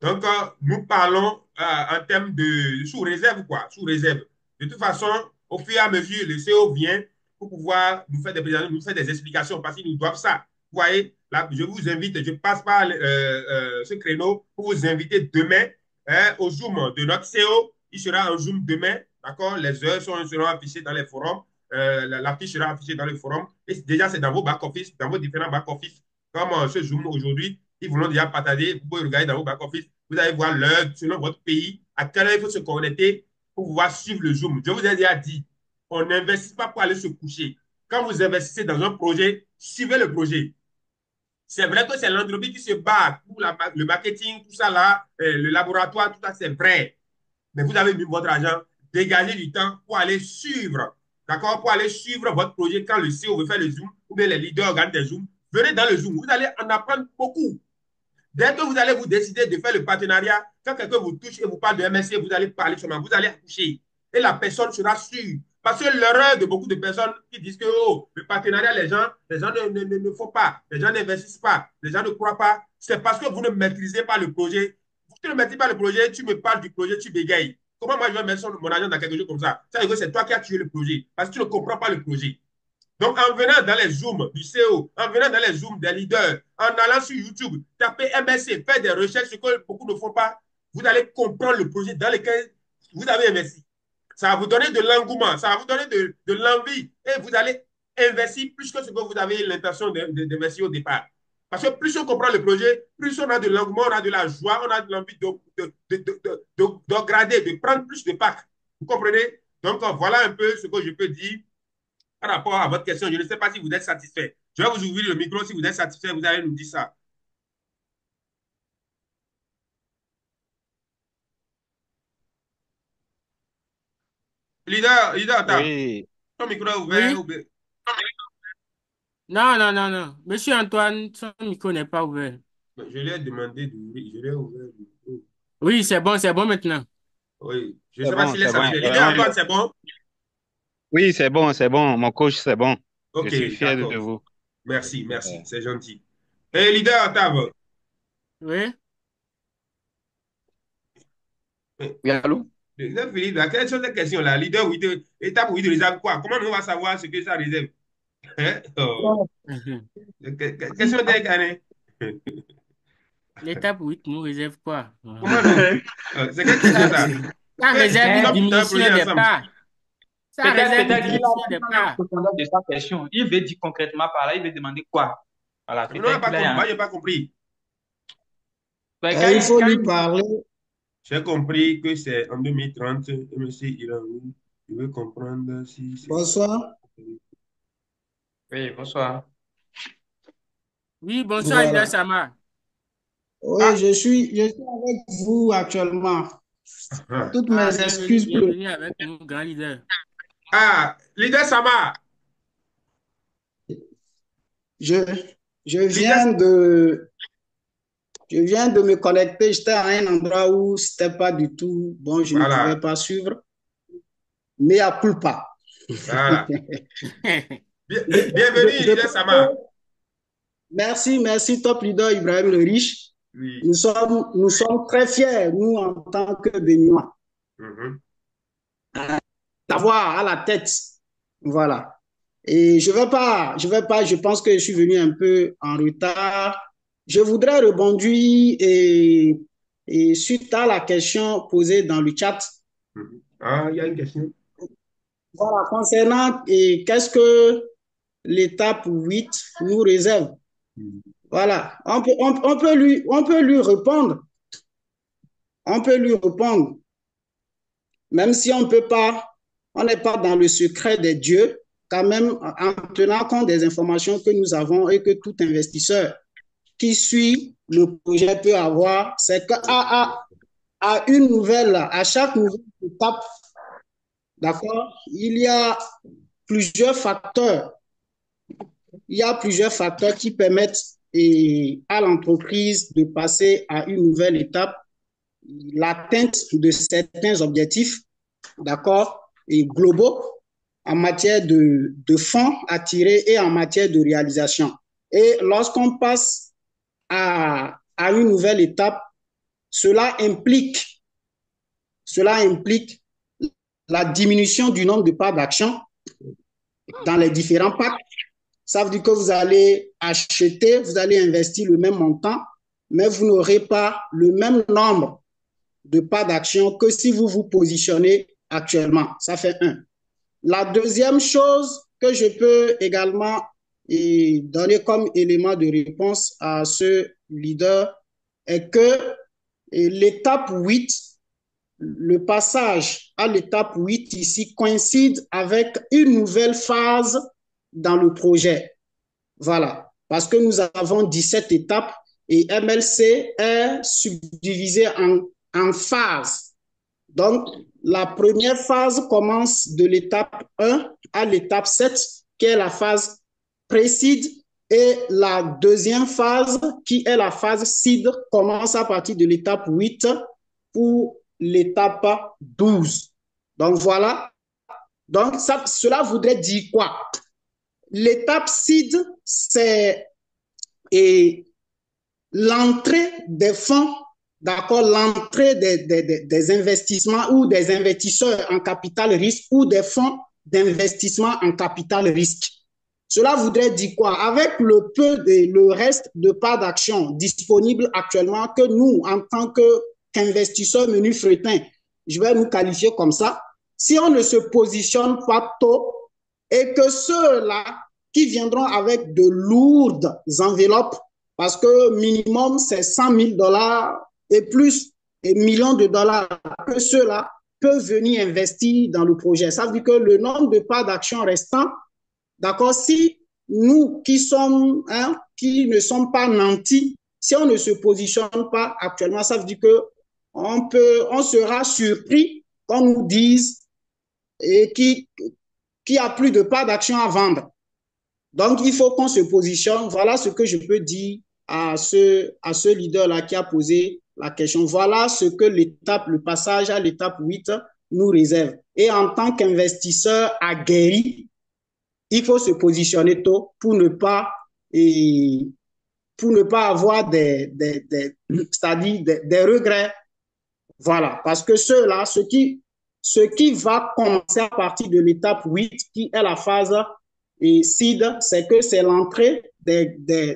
Donc, nous parlons en termes de sous réserve, quoi, sous réserve. De toute façon, au fur et à mesure, le CEO vient pour pouvoir nous faire des présentations, nous faire des explications, parce qu'ils nous doivent ça. Vous voyez, là, je vous invite, je passe par ce créneau pour vous inviter demain au Zoom de notre CEO. Il sera en Zoom demain, d'accord? Les heures seront affichées dans les forums. La fiche sera affichée dans le forum. Et déjà, c'est dans vos back-office, dans vos différents back-office. Comme ce Zoom aujourd'hui, ils vous l'ont déjà partagé. Vous pouvez regarder dans vos back-office. Vous allez voir l'heure selon votre pays, à quelle heure il faut se connecter pour pouvoir suivre le Zoom. Je vous ai déjà dit, on n'investit pas pour aller se coucher. Quand vous investissez dans un projet, suivez le projet. C'est vrai que c'est l'entreprise qui se bat pour le marketing, tout ça là, le laboratoire, tout ça, c'est vrai. Mais vous avez mis votre argent, dégagez du temps pour aller suivre, d'accord, pour aller suivre votre projet quand le CEO veut faire le Zoom, ou bien les leaders organisent des Zooms. Venez dans le Zoom, vous allez en apprendre beaucoup. Dès que vous allez vous décider de faire le partenariat, quand quelqu'un vous touche et vous parle de MSC, vous allez parler seulement, vous allez accoucher. Et la personne sera sûre. Parce que l'erreur de beaucoup de personnes qui disent que oh, le partenariat, les gens ne font pas, les gens n'investissent pas, les gens ne croient pas, c'est parce que vous ne maîtrisez pas le projet. Tu ne maîtrises pas le projet, tu me parles du projet, tu bégayes. Comment moi je vais mettre mon argent dans quelque chose comme ça? Ça veut dire que c'est toi qui as tué le projet parce que tu ne comprends pas le projet. Donc, en venant dans les Zooms du CEO, en venant dans les Zooms des leaders, en allant sur YouTube, tapez MSC, faites des recherches, ce que beaucoup ne font pas, vous allez comprendre le projet dans lequel vous avez investi. Ça va vous donner de l'engouement, ça va vous donner de l'envie et vous allez investir plus que ce que vous avez l'intention d'investir au départ. Parce que plus on comprend le projet, plus on a de l'engouement, on a de la joie, on a de l'envie d'upgrader, de prendre plus de packs. Vous comprenez? Donc, voilà un peu ce que je peux dire par rapport à votre question. Je ne sais pas si vous êtes satisfait. Je vais vous ouvrir le micro. Si vous êtes satisfait, vous allez nous dire ça. Leader, attends. Oui, Ton micro est ouvert. Oui? Non, non, non, non. Monsieur Antoine, son micro n'est pas ouvert. Je lui ai demandé d'ouvrir. Je lui ai ouvert le micro. Oui, c'est bon maintenant. Oui. Je ne sais pas s'il est c'est bon. satisfait. Leader Antoine, c'est bon? Oui, c'est bon. Mon coach, c'est bon. Je Ok, suis fier de d'accord. vous. Merci, merci. Euh, C'est gentil. Et leader Octave. Oui? Oui, allô? Leader Philippe, quelles sont ces questions-là? Leader, oui, étape oui de réserve quoi? Comment nous on va savoir ce que ça réserve? Hein? Oh. Mhm. Question des canets. L'étape 8 nous réserve quoi? Comment nous? C'est quelle question ça? Ça réserve Nous une sommes dans un diminution projet des ensemble. parts. Ça réserve une Peut-être qu'il a diminution des pas la parts. profondeur de sa question. Il veut dire concrètement par là, il veut demander quoi? Voilà, Non, on n'a peut-être pas qu'il compris. a Moi, un. je n'ai pas compris. Ouais, Il faut lui parler. J'ai compris que c'est en 2030, monsieur Iran, je veux comprendre si c'est... Bonsoir. Oui, bonsoir. Oui, bonsoir, Leader Voilà. Sama. Oui, Ah, je suis avec vous actuellement. ah, Toutes Ah, mes excuses pour... bienvenue avec nous, grand leader. ah, leader Sama, Je, je leader... viens de, je viens de me connecter. J'étais à un endroit où c'était pas du tout bon. Je ne pouvais Voilà, pas suivre. Mais à culpa. voilà. Je, Bienvenue, je leader pense que- Sama. merci, top leader Ibrahim le Riche. Oui. Nous sommes très fiers, nous, en tant que Béninois, Mhm. d'avoir à la tête. Voilà. Et je pense que je suis venu un peu en retard. Je voudrais rebondir et suite à la question posée dans le chat, Mhm. Ah, il y a une question. voilà, concernant qu'est-ce que l'étape 8 nous réserve. Mhm. Voilà, on peut lui répondre. On peut lui répondre, même si on peut pas, on n'est pas dans le secret des dieux, quand même en tenant compte des informations que nous avons et que tout investisseur qui suit le projet peut avoir, c'est à chaque nouvelle étape, d'accord, facteurs, il y a plusieurs facteurs qui permettent à l'entreprise de passer à une nouvelle étape, l'atteinte de certains objectifs, d'accord, et globaux en matière de fonds attirés et en matière de réalisation. Et lorsqu'on passe à une nouvelle étape, cela implique, cela implique la diminution du nombre de parts d'action dans les différents packs. Ça veut dire que vous allez acheter, vous allez investir le même montant, mais vous n'aurez pas le même nombre de parts d'action que si vous vous positionnez actuellement. Ça fait un. La deuxième chose que je peux également donner comme élément de réponse à ce leader est que l'étape 8, le passage à l'étape 8 ici coïncide avec une nouvelle phase dans le projet. Voilà, parce que nous avons 17 étapes et MLC est subdivisé en phases. Donc, la première phase commence de l'étape 1 à l'étape 7, qui est la phase pré-seed, et la deuxième phase, qui est la phase seed, commence à partir de l'étape 8 pour l'étape 12. Donc, voilà. Donc, cela voudrait dire quoi? L'étape seed, c'est l'entrée des fonds, d'accord, l'entrée des investissements ou des investisseurs en capital risque ou des fonds d'investissement en capital risque. Cela voudrait dire quoi? Avec le reste de parts d'action disponibles actuellement que nous, en tant qu'investisseurs menus fretins, je vais nous qualifier comme ça, si on ne se positionne pas tôt et que ceux-là qui viendront avec de lourdes enveloppes, parce que minimum c'est 100 000 dollars et plus, et millions de dollars, que ceux-là peuvent venir investir dans le projet. Ça veut dire que le nombre de parts d'action restant, d'accord, si nous qui ne sommes pas nantis, si on ne se positionne pas actuellement, ça veut dire que on sera surpris qu'on nous dise et qui a plus de parts d'action à vendre. Donc, il faut qu'on se positionne. Voilà ce que je peux dire à ce leader-là qui a posé la question. Voilà ce que le passage à l'étape 8 nous réserve. Et en tant qu'investisseur aguerri, il faut se positionner tôt pour ne pas avoir c'est-à-dire des regrets. Voilà. Parce que ceux-là, ce qui va commencer à partir de l'étape 8, qui est la phase seed, c'est que c'est l'entrée des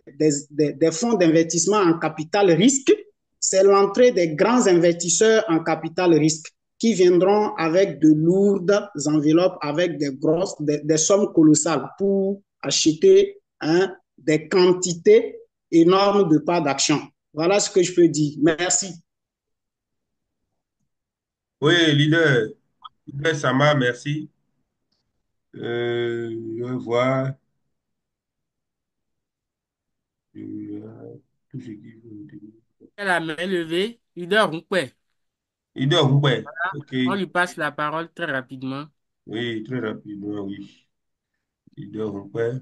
fonds d'investissement en capital risque, c'est l'entrée des grands investisseurs en capital risque qui viendront avec de lourdes enveloppes, avec des sommes colossales pour acheter des quantités énormes de parts d'action. Voilà ce que je peux dire. Merci. Oui, leader Sama, merci. Je vois. Tout ce qu'il faut. La main levée, leader Rumpé. Leader Roubaix, Voilà. ok. On lui passe la parole très rapidement. Oui, très rapidement, oui. Leader Roubaix.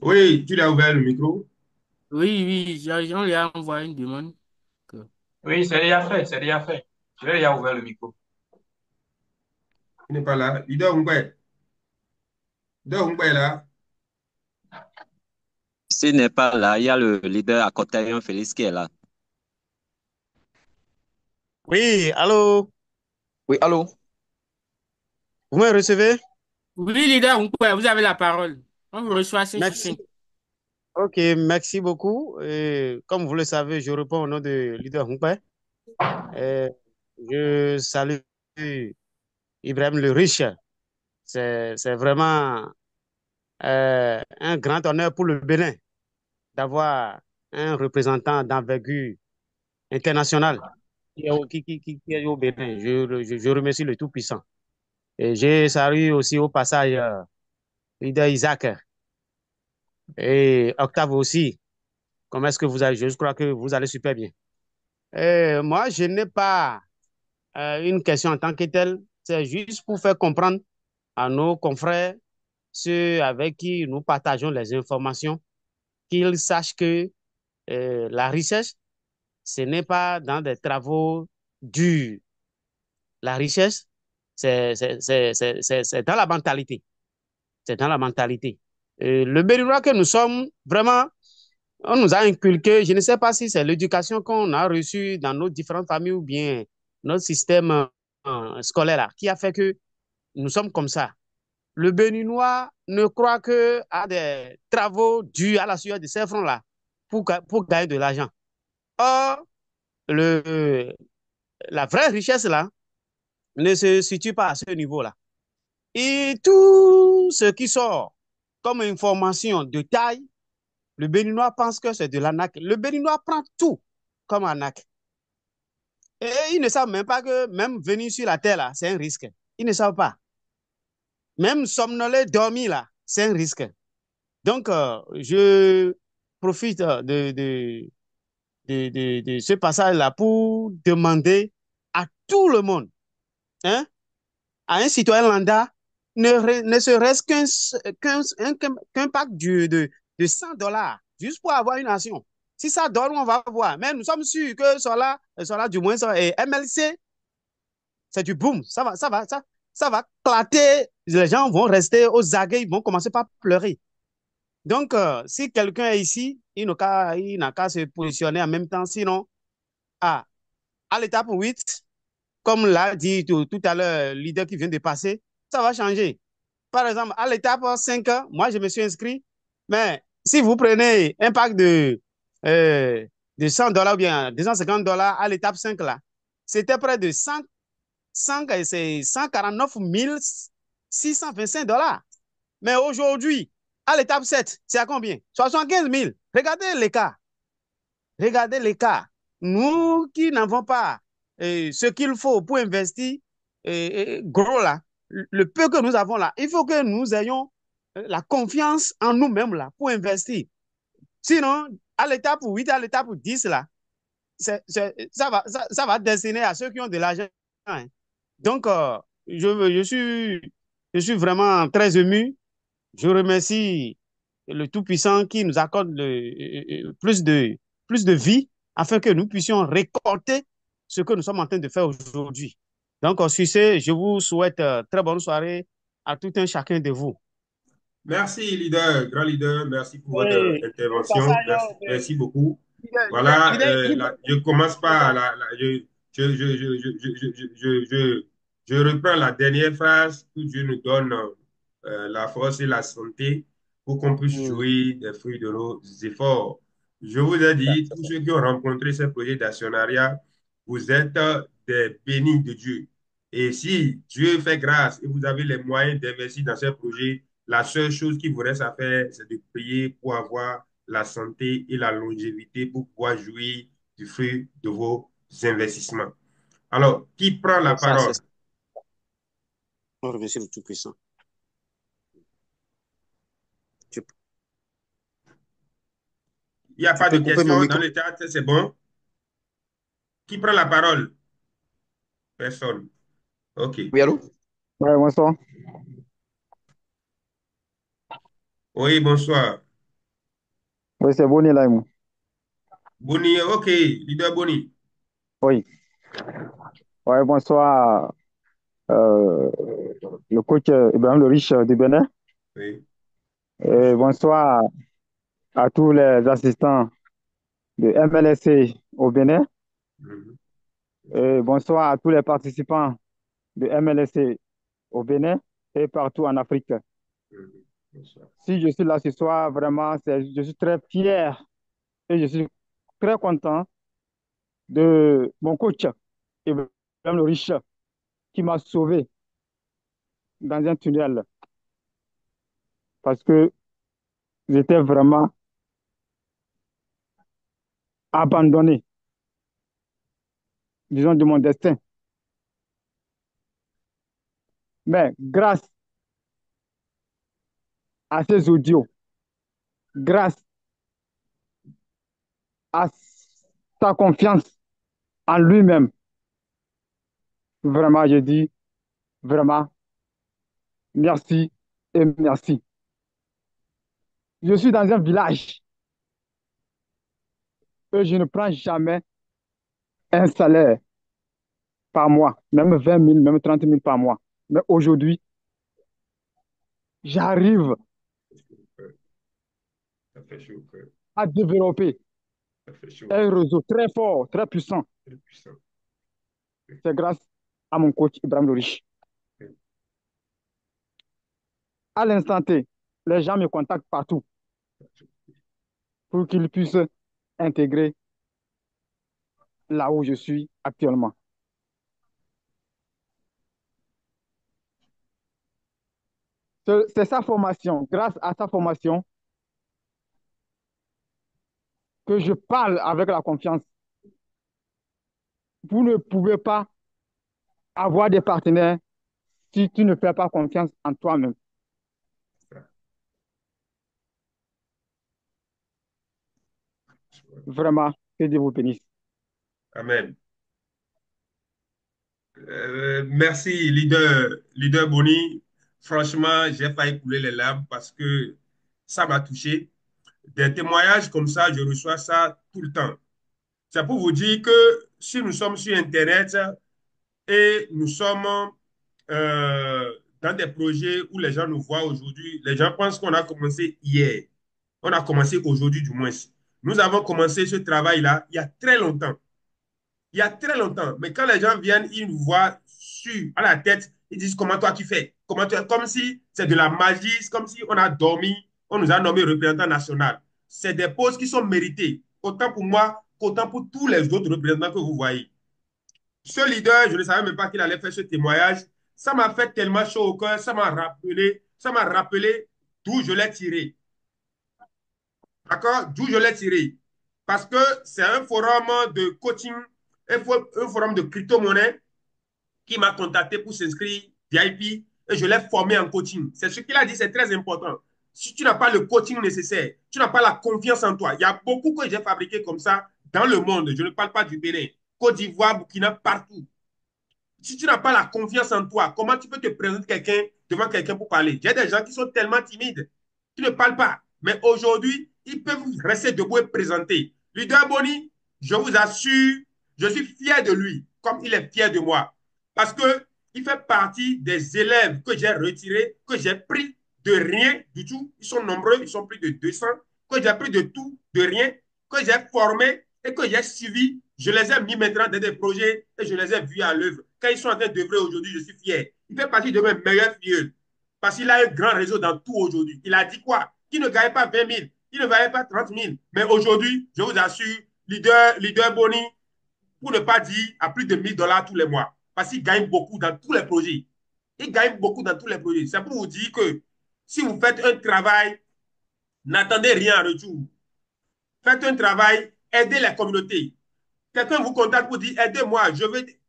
Oui, tu l'as ouvert le micro? Oui, oui, on lui a envoyé une demande. Oui, c'est déjà fait, c'est déjà fait. Je vais déjà ouvert le micro. Il n'est pas là. Leader Roubaix. Leader Roubaix est là. S'il n'est pas là, il y a le leader Akotarian Félix qui est là. Oui, allô? Oui, allô? Vous me recevez? Oui, leader Rumpé, vous avez la parole. On vous reçoit assez Merci. succinct. Ok, merci beaucoup. Comme vous le savez, je réponds au nom de leader Humpé. Je salue Ibrahim le Riche. C'est vraiment un grand honneur pour le Bénin d'avoir un représentant d'envergure internationale qui est au Bénin. Je remercie le Tout-Puissant. Et je salue aussi au passage leader Isaac et Octave aussi. Comment est-ce que vous allez? Je crois que vous allez super bien. Moi, je n'ai pas une question en tant que telle. C'est juste pour faire comprendre à nos confrères, ceux avec qui nous partageons les informations, qu'ils sachent que la recherche, ce n'est pas dans des travaux durs. La recherche, c'est dans la mentalité. C'est dans la mentalité. Le Béninois que nous sommes, vraiment, On nous a inculqué, je ne sais pas si c'est l'éducation qu'on a reçue dans nos différentes familles ou bien notre système scolaire là, qui a fait que nous sommes comme ça. Le Béninois ne croit que à des travaux dus à la sueur de ses fronts là pour gagner de l'argent. Or, le, la vraie richesse là ne se situe pas à ce niveau-là. Et tout ce qui sort comme information de taille, le Béninois pense que c'est de l'arnaque. Le Béninois prend tout comme arnaque. Et ils ne savent même pas que même venir sur la terre, là, c'est un risque. Ils ne savent pas. Même somnoler, dormir, là, c'est un risque. Donc, je profite de ce passage-là pour demander à tout le monde, hein, à un citoyen lambda, ne serait-ce qu'un pack de $100, juste pour avoir une nation. Si ça donne, on va voir. Mais nous sommes sûrs que cela du moins, et MLC, c'est du boom. Ça va clater. Les gens vont rester aux aguets, ils vont commencer par pleurer. Donc, si quelqu'un est ici, il n'a qu'à se positionner en même temps. Sinon, à, à l'étape 8, comme l'a dit tout à l'heure le leader qui vient de passer, ça va changer. Par exemple, à l'étape 5, moi, je me suis inscrit. Mais si vous prenez un pack de $100 ou bien $250 à l'étape 5, là, c'était près de 149 625 $. Mais aujourd'hui, à l'étape 7, c'est à combien? 75 000. Regardez l'écart. Regardez l'écart. Nous qui n'avons pas ce qu'il faut pour investir, gros là, le peu que nous avons là, il faut que nous ayons la confiance en nous-mêmes là pour investir. Sinon, à l'étape 8, à l'étape 10 là, ça va destiner à ceux qui ont de l'argent, hein. Donc, je suis vraiment très ému. Je remercie le Tout-Puissant qui nous accorde plus de vie afin que nous puissions récolter ce que nous sommes en train de faire aujourd'hui. Donc, sur ce, je vous souhaite très bonne soirée à tout un chacun de vous. Merci, leader, grand leader. Merci pour votre Et au intervention. passage, Merci, merci beaucoup. Voilà, je commence par je reprends la dernière phrase que Dieu nous donne la force et la santé pour qu'on puisse jouir des fruits de nos efforts. Je vous ai dit, tous ceux qui ont rencontré ce projet d'actionnariat, vous êtes des bénis de Dieu. Et si Dieu fait grâce et vous avez les moyens d'investir dans ce projet, la seule chose qui vous reste à faire, c'est de prier pour avoir la santé et la longévité pour pouvoir jouir du fruit de vos investissements. Alors, qui prend la parole? On remercie le Tout-Puissant. Il n'y a pas de questions dans le chat, c'est bon? Qui prend la parole? Personne. OK. Oui, allô? Oui, bonsoir. Oui, bonsoir. Oui, c'est Boni là, moi. Boni, OK. Leader Boni. Oui. Oui, bonsoir. Le coach Ibrahim le Riche du Bénin. Oui. Et bonsoir à tous les assistants de MLSC au Bénin. Et bonsoir à tous les participants de MLSC au Bénin et partout en Afrique. Si je suis là ce soir, vraiment, je suis très fier et je suis très content de mon coach Ibrahim le Riche qui m'a sauvé dans un tunnel parce que j'étais vraiment abandonné, disons, de mon destin. Mais grâce à ces audios, grâce à sa confiance en lui-même, vraiment, je dis vraiment merci et merci. Je suis dans un village et je ne prends jamais un salaire par mois, même 20 000, même 30 000 par mois. Mais aujourd'hui, j'arrive Ça fait chaud au cœur. à développer Ça fait chaud. un réseau très fort, très puissant. Très puissant. C'est grâce à mon coach Ibrahim Loriche. À l'instant T, les gens me contactent partout pour qu'ils puissent intégrer là où je suis actuellement. C'est sa formation, grâce à sa formation, que je parle avec la confiance. Vous ne pouvez pas avoir des partenaires si tu ne fais pas confiance en toi-même. Vraiment, que Dieu vous bénisse. Amen. Merci, leader Boni. Franchement, j'ai failli couler les larmes parce que ça m'a touché. Des témoignages comme ça, je reçois ça tout le temps. C'est pour vous dire que si nous sommes sur Internet et nous sommes dans des projets où les gens nous voient aujourd'hui, les gens pensent qu'on a commencé hier. On a commencé aujourd'hui du moins. Nous avons commencé ce travail-là il y a très longtemps. Il y a très longtemps. Mais quand les gens viennent, ils nous voient sur, à la tête, ils disent comment toi tu fais. Comme si c'est de la magie, comme si on a dormi, on nous a nommé représentant national. C'est des postes qui sont mérités, autant pour moi qu'autant pour tous les autres représentants que vous voyez. Ce leader, je ne savais même pas qu'il allait faire ce témoignage. Ça m'a fait tellement chaud au cœur, ça m'a rappelé d'où je l'ai tiré. D'accord? D'où je l'ai tiré. Parce que c'est un forum de coaching, un forum de crypto-monnaie qui m'a contacté pour s'inscrire VIP et je l'ai formé en coaching. C'est ce qu'il a dit, c'est très important. Si tu n'as pas le coaching nécessaire, tu n'as pas la confiance en toi. Il y a beaucoup que j'ai fabriqué comme ça dans le monde. Je ne parle pas du Bénin, Côte d'Ivoire, Burkina, partout. Si tu n'as pas la confiance en toi, comment tu peux te présenter quelqu'un devant quelqu'un pour parler? J'ai des gens qui sont tellement timides, qui ne parlent pas. Mais aujourd'hui, ils peuvent rester debout et présenter. Leader Boni, je vous assure, je suis fier de lui, comme il est fier de moi. Parce qu'il fait partie des élèves que j'ai retirés, que j'ai pris de rien du tout. Ils sont nombreux, ils sont plus de 200, que j'ai pris de tout, de rien, que j'ai formé et que j'ai suivi. Je les ai mis maintenant dans des projets et je les ai vus à l'œuvre. Quand ils sont en train d'œuvrer aujourd'hui, je suis fier. Il fait partie de mes meilleurs filles parce qu'il a un grand réseau dans tout aujourd'hui. Il a dit quoi? Qu'il ne gagne pas 20 000, il ne gagne pas 30 000. Mais aujourd'hui, je vous assure, leader Boni, pour ne pas dire à plus de 1 000 $ tous les mois. Parce qu'il gagne beaucoup dans tous les projets. Il gagne beaucoup dans tous les projets. C'est pour vous dire que si vous faites un travail, n'attendez rien en retour. Faites un travail, aidez la communauté. Quelqu'un vous contacte pour dire aidez-moi,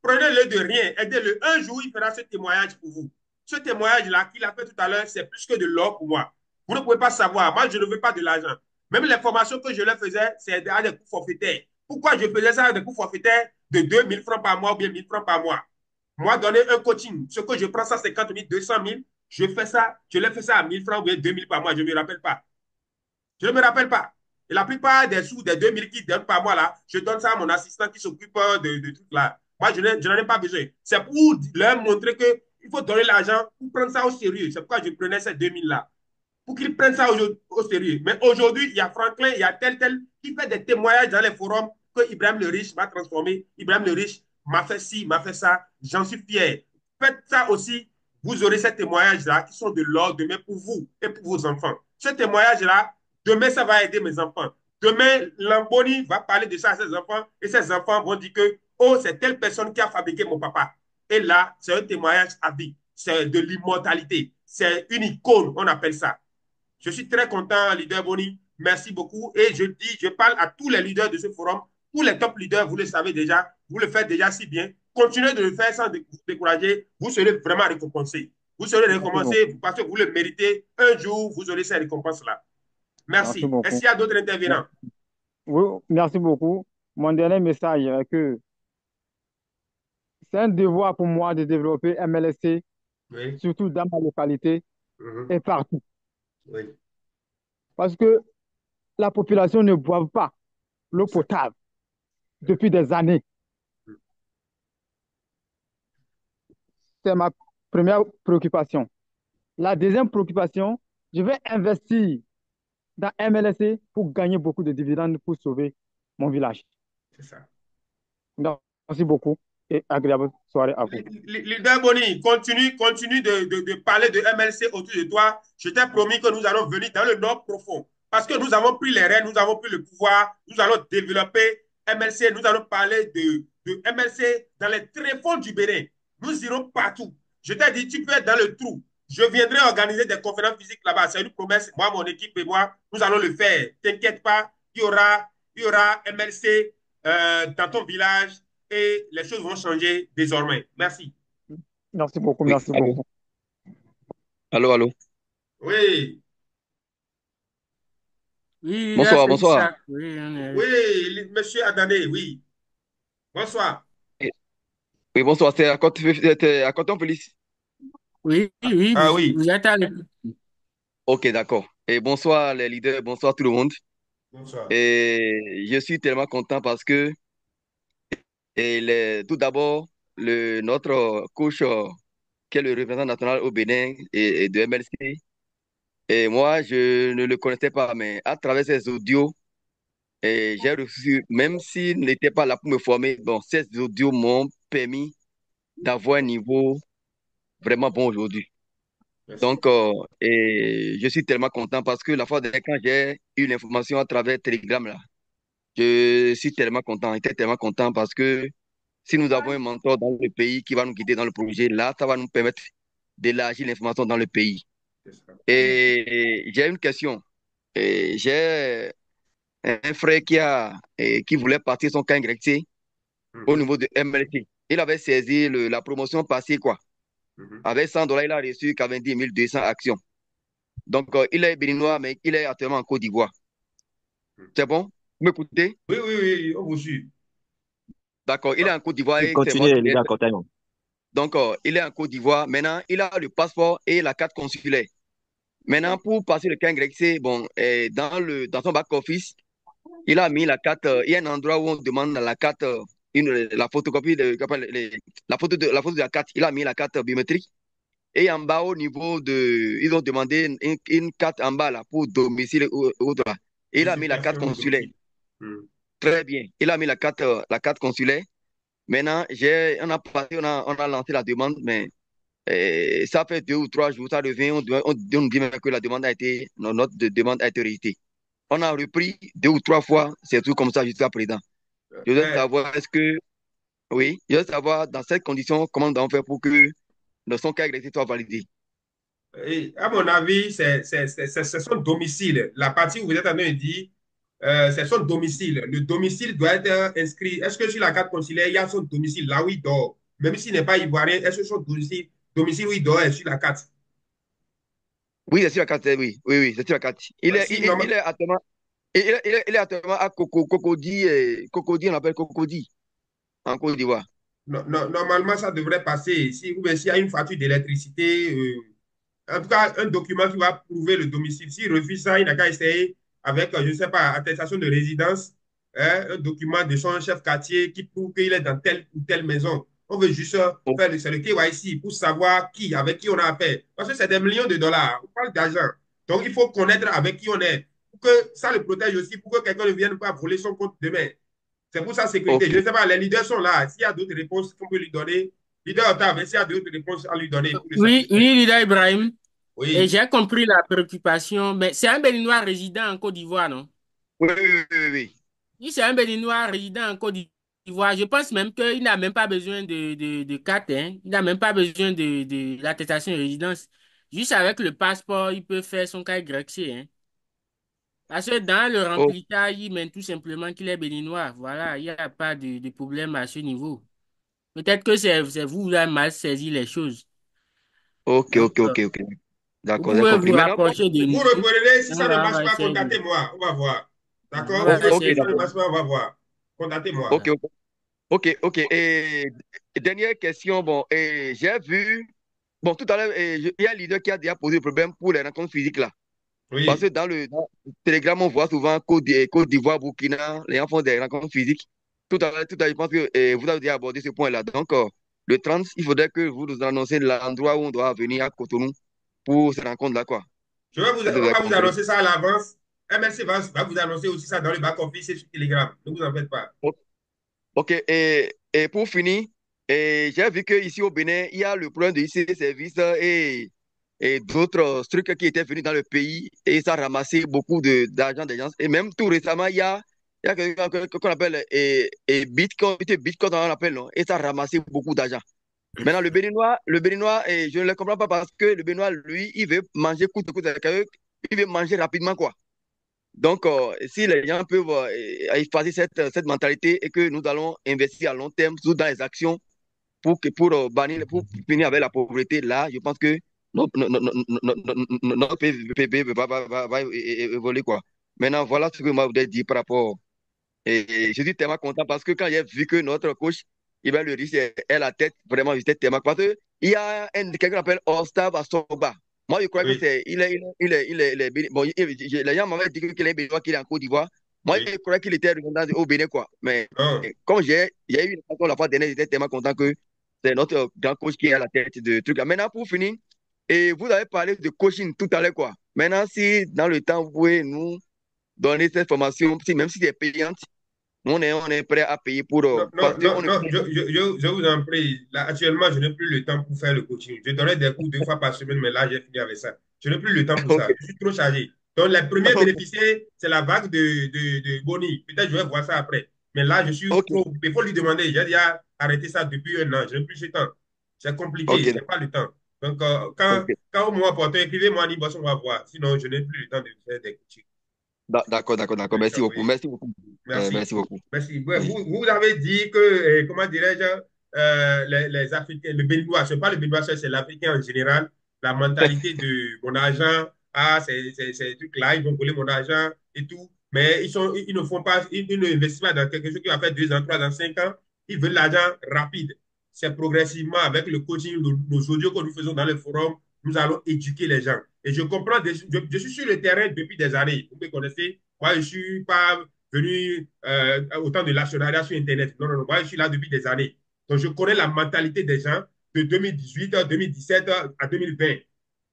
prenez-le de rien, aidez-le. Un jour, il fera ce témoignage pour vous. Ce témoignage-là qu'il a fait tout à l'heure, c'est plus que de l'or pour moi. Vous ne pouvez pas savoir. Moi, je ne veux pas de l'argent. Même les formations que je leur faisais, c'est à des coûts forfaitaires. Pourquoi je faisais ça à des coûts forfaitaires de 2 000 francs par mois ou bien 1 000 francs par mois? Moi, donner un coaching, ce que je prends 150 000, 200 000, je fais ça, je leur fais ça à 1 000 francs ou bien 2 000 par mois, je ne me rappelle pas. Je ne me rappelle pas. Et la plupart des sous, des 2 000 qui donnent par mois, là, je donne ça à mon assistant qui s'occupe de trucs là. Moi, je n'en ai pas besoin. C'est pour leur montrer qu'il faut donner l'argent pour prendre ça au sérieux. C'est pourquoi je prenais ces 2 000 là. Pour qu'ils prennent ça au sérieux. Mais aujourd'hui, il y a Franklin, il y a tel qui fait des témoignages dans les forums que Ibrahim le Riche m'a transformé. Ibrahim le Riche m'a fait ci, m'a fait ça. J'en suis fier. Faites ça aussi. Vous aurez ces témoignages-là qui sont de l'ordre demain pour vous et pour vos enfants. Ce témoignage-là, demain, ça va aider mes enfants. Demain, Lamboni va parler de ça à ses enfants et ses enfants vont dire que, oh, c'est telle personne qui a fabriqué mon papa. Et là, c'est un témoignage à vie. C'est de l'immortalité. C'est une icône, on appelle ça. Je suis très content, leader Boni. Merci beaucoup. Et je parle à tous les leaders de ce forum, tous les top leaders, vous le savez déjà, vous le faites déjà si bien. Continuez de le faire sans vous décourager. Vous serez vraiment récompensé. Vous serez récompensé parce que vous le méritez. Un jour, vous aurez ces récompenses-là. Merci Merci. Est-ce beaucoup. qu'il y a d'autres intervenants? Oui, merci beaucoup. Mon dernier message est que c'est un devoir pour moi de développer MLSC, Oui. surtout dans ma localité et partout. Oui. Parce que la population ne boit pas l'eau potable depuis des années. C'est ma première préoccupation. La deuxième préoccupation, je vais investir dans MLSC pour gagner beaucoup de dividendes pour sauver mon village. C'est ça. Donc, merci beaucoup et agréable soirée à vous. Leader Boni, continue de parler de MLC autour de toi. Je t'ai promis que nous allons venir dans le nord profond. Parce que nous avons pris les rênes, nous avons pris le pouvoir, nous allons développer MLC, nous allons parler de MLC dans les tréfonds du Bénin. Nous irons partout. Je t'ai dit, tu peux être dans le trou. Je viendrai organiser des conférences physiques là-bas. C'est une promesse. Moi, mon équipe et moi, nous allons le faire. T'inquiète pas, il y aura MLC dans ton village et les choses vont changer désormais. Merci. Merci beaucoup, Oui, merci allô, beaucoup. allô. Oui, Oui, il a Bonsoir, fait bonsoir. ça. Oui, oui, monsieur Adane, oui. Bonsoir. Oui, bonsoir, c'est à Coton Félix. oui, oui, Ah oui, vous êtes à l'écoute. Ok, d'accord. Et bonsoir les leaders, bonsoir tout le monde. bonsoir. Et je suis tellement content parce que tout d'abord, notre coach, qui est le représentant national au Bénin et de MLC, et moi, je ne le connaissais pas, mais à travers ces audios, et j'ai reçu, même s'il n'était pas là pour me former, bon, ces audios m'ont permis d'avoir un niveau vraiment bon aujourd'hui. Merci. Donc, et je suis tellement content parce que la fois dernière, quand j'ai eu l'information à travers Telegram, là, je suis tellement content, j'étais tellement content parce que si nous avons un mentor dans le pays qui va nous guider dans le projet, là, ça va nous permettre d'élargir l'information dans le pays. Et j'ai une question. Et j'ai un frère qui voulait partir son camp grec au niveau de MLC. Il avait saisi la promotion passée, quoi. Avec $100, il a reçu 90 200 actions. Donc, il est béninois, mais il est actuellement en Côte d'Ivoire. C'est bon? Vous m'écoutez? Oui, oui, oui, on vous suit. D'accord, il est en Côte d'Ivoire Oui, et c'est moi continuez, qui les l'aide. gars, continuez. Donc, il est en Côte d'Ivoire. Maintenant, il a le passeport et la carte consulaire. Maintenant, pour passer le camp grec, c'est bon, dans son back-office, il a mis la carte. Il y a un endroit où on demande la carte, la photocopie la photo de la carte. Il a mis la carte biométrique. Et en bas, au niveau de. Ils ont demandé une carte en bas là, pour domicile ou autre là. Et il a mis la carte Justification de consulaire. domicile. Très bien. Il a mis la carte consulaire. Maintenant, on a lancé la demande, mais ça fait 2 ou 3 jours, ça revient, on nous dit même que la demande a été, notre demande a été rejetée. On a repris 2 ou 3 fois, c'est tout comme ça jusqu'à présent. Je voudrais Mais, savoir, oui, je veux savoir dans cette condition, comment on doit faire pour que son cas agressif soit validé. à mon avis, c'est son domicile. La partie où vous êtes en train de dire, c'est son domicile. Le domicile doit être inscrit. Est-ce que sur la carte consulaire, il y a son domicile là où il dort? Même s'il n'est pas ivoirien, est-ce que son domicile où il dort est sur la carte? Oui, c'est sur la carte, oui, oui, oui, c'est sur la carte. Ouais, si, Il est actuellement, il est actuellement à Cocody, Cocody, on l'appelle Cocody, en Côte d'Ivoire. normalement, ça devrait passer. Si, ou bien s'il y a une facture d'électricité, en tout cas, un document qui va prouver le domicile. S'il refuse ça, il n'a qu'à essayer avec, je ne sais pas, attestation de résidence, hein, un document de son chef quartier qui prouve qu'il est dans telle ou telle maison. On veut juste Oh, faire c'est le KYC pour savoir avec qui on a affaire. Parce que c'est des millions de dollars. On parle d'argent. Donc, il faut connaître avec qui on est. Pour que ça le protège aussi, pour que quelqu'un ne vienne pas voler son compte demain. C'est pour sa sécurité. ok, Je ne sais pas, les leaders sont là. S'il y a d'autres réponses qu'on peut lui donner, leader Octave, s'il y a d'autres réponses à lui donner pour le Oui, satisfaire. oui, Lida Ibrahim. Et Oui. j'ai compris la préoccupation. Mais c'est un Béninois résident en Côte d'Ivoire, non? oui, oui, oui, oui. Si c'est un Béninois résident en Côte d'Ivoire, je pense même qu'il n'a même pas besoin de carte, hein. Il n'a même pas besoin de l'attestation de résidence. Juste avec le passeport, il peut faire son cas grec, hein. Parce que dans le Oh, remplissage, il met tout simplement qu'il est béninois. Voilà, il n'y a pas de problème à ce niveau. Peut-être que c'est vous qui avez mal saisi les choses. ok, Donc, ok, ok, ok. vous D'accord, j'ai pouvez compris. vous Maintenant, rapprocher de Vous nous. reprenez, si ça ne On marche va pas, essayer de... contactez-moi. On va voir. On D'accord? Vous va ok, reprenez, ok, si essayer ça de... ne d'accord. marche pas, on va voir. Contactez-moi. Ok, Voilà. ok, ok, ok. Et dernière question, bon, et j'ai vu, bon, tout à l'heure, il y a un leader qui a déjà posé le problème pour les rencontres physiques là. Parce que Oui. dans le Telegram, on voit souvent Côte d'Ivoire, Burkina, les gens font des rencontres physiques. Tout à l'heure, je pense que vous avez déjà abordé ce point-là. Donc, le 30, il faudrait que vous nous annoncez l'endroit où on doit venir à Cotonou pour ces rencontres-là, quoi. Je vais Est-ce que vous on avez va vous compris? annoncer ça à l'avance. MLC va vous annoncer aussi ça dans le back-office et sur Telegram. Ne vous en faites pas. Ok, et pour finir, j'ai vu qu'ici au Bénin, il y a le problème de ICT services et d'autres trucs qui étaient venus dans le pays et ça a ramassé beaucoup d'argent des gens. Et même tout récemment, il y a quelqu'un qu'on appelle Bitcoin, Bitcoin on l'appelle, non? Et ça a ramassé beaucoup d'argent. Maintenant, le Béninois, je ne le comprends pas parce que le Béninois, lui, il veut manger coûte que coûte, il veut manger rapidement, quoi. Donc, si les gens peuvent effacer cette mentalité et que nous allons investir à long terme dans les actions pour finir avec la pauvreté, là, je pense que notre PIB va évoluer, quoi. Maintenant, voilà ce que moi, je voudrais dire par rapport. Et je suis tellement content parce que quand j'ai vu que notre coach, Ibrahim Le Riche, est la tête, vraiment, j'étais tellement. Parce qu'il y a quelqu'un qu'on appelle Ostave Assoba. Moi, je crois que Oui, c'est. Bon, les gens m'avaient dit qu'il est béninois, qu'il est en Côte d'Ivoire. Moi, oui. je croyais qu'il était au Bénin, quoi. Mais Non. comme j'ai eu une rencontre la fois dernière, j'étais tellement content que c'est notre grand coach qui est à la tête de truc là. Maintenant, pour finir, et vous avez parlé de coaching tout à l'heure, quoi. Maintenant, si dans le temps, vous pouvez nous donner cette formation, même si c'est payante, on est prêt à payer pour. Non, non, Parce que non, non, je vous en prie. Là, actuellement, je n'ai plus le temps pour faire le coaching. Je donnais des cours 2 fois par semaine, mais là, j'ai fini avec ça. Je n'ai plus le temps pour Ok, ça. Je suis trop chargé. Donc, les premiers ok, bénéficiaires, c'est la vague de Boni. Peut-être je vais voir ça après. Mais là, je suis ok, trop occupé. Il faut lui demander. J'ai déjà arrêté ça depuis 1 an. Je n'ai plus ce temps. C'est compliqué. Je ok, n'ai pas le temps. Donc, ok. quand vous m'apportez, écrivez-moi en inbox, on va voir. Sinon, je n'ai plus le temps de faire des coachings. D'accord, d'accord, d'accord. Merci beaucoup. Oui. Merci beaucoup. Merci. Merci beaucoup. Merci. Ouais, Oui. vous avez dit que, comment dirais-je, les Africains, le Béninois, ce n'est pas le Béninois seul, c'est l'Africain en général, la mentalité de mon argent, ces trucs-là, ils vont voler mon argent et tout, mais ils ne font pas, ils n'investissent pas dans quelque chose qui va faire 2 ans, 3 ans, 5 ans, ils veulent l'argent rapide. C'est progressivement avec le coaching, nos audios que nous faisons dans le forum, nous allons éduquer les gens. Et je comprends, je suis sur le terrain depuis des années, vous me connaissez, moi je ne suis pas venu autant de l'actionnariat sur Internet. Non, non, non. Moi, je suis là depuis des années. Donc, je connais la mentalité des gens de 2018, 2017 à 2020.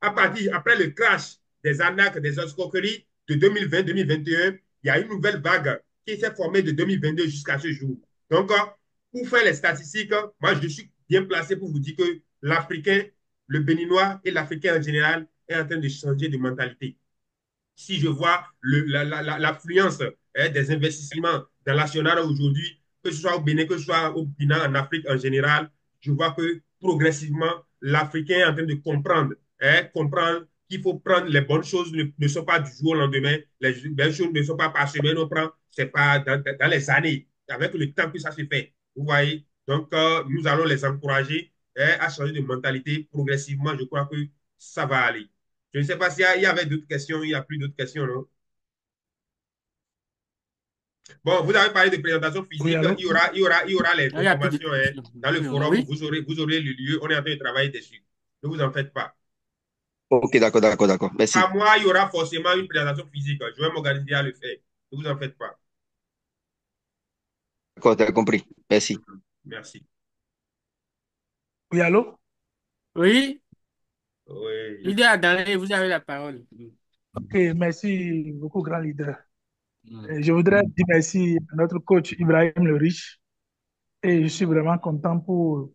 Après le crash des arnaques, des escroqueries de 2020-2021, il y a une nouvelle vague qui s'est formée de 2022 jusqu'à ce jour. Donc, pour faire les statistiques, moi, je suis bien placé pour vous dire que l'Africain, le Béninois et l'Africain en général est en train de changer de mentalité. Si je vois l'affluence des investissements dans l'actionnariat aujourd'hui, que ce soit au Bénin, que ce soit au Bénin, en Afrique en général, je vois que progressivement, l'Africain est en train de comprendre qu'il faut prendre les bonnes choses, ne sont pas du jour au lendemain, les belles choses ne sont pas par semaine, on prend, c'est pas dans les années, avec le temps que ça se fait. Vous voyez? Donc, nous allons les encourager à changer de mentalité progressivement. Je crois que ça va aller. Je ne sais pas s'il y avait d'autres questions, il n'y a plus d'autres questions, non? Bon, vous avez parlé de présentation Oui, physique, allô? il y aura les Il n'y a plus de informations questions. dans le forum, Oui. vous aurez le lieu, on est en train de travailler dessus. Ne vous en faites pas. Ok, d'accord, d'accord, d'accord. Merci. Par mois, il y aura forcément une présentation physique. Je vais m'organiser à le faire. Ne vous en faites pas. D'accord, t'as compris. Merci. Merci. Oui, allô? Oui. Oui. Leader Adamé, vous avez la parole. Ok, merci beaucoup, grand leader. Je voudrais dire merci à notre coach Ibrahim Le Riche et je suis vraiment content pour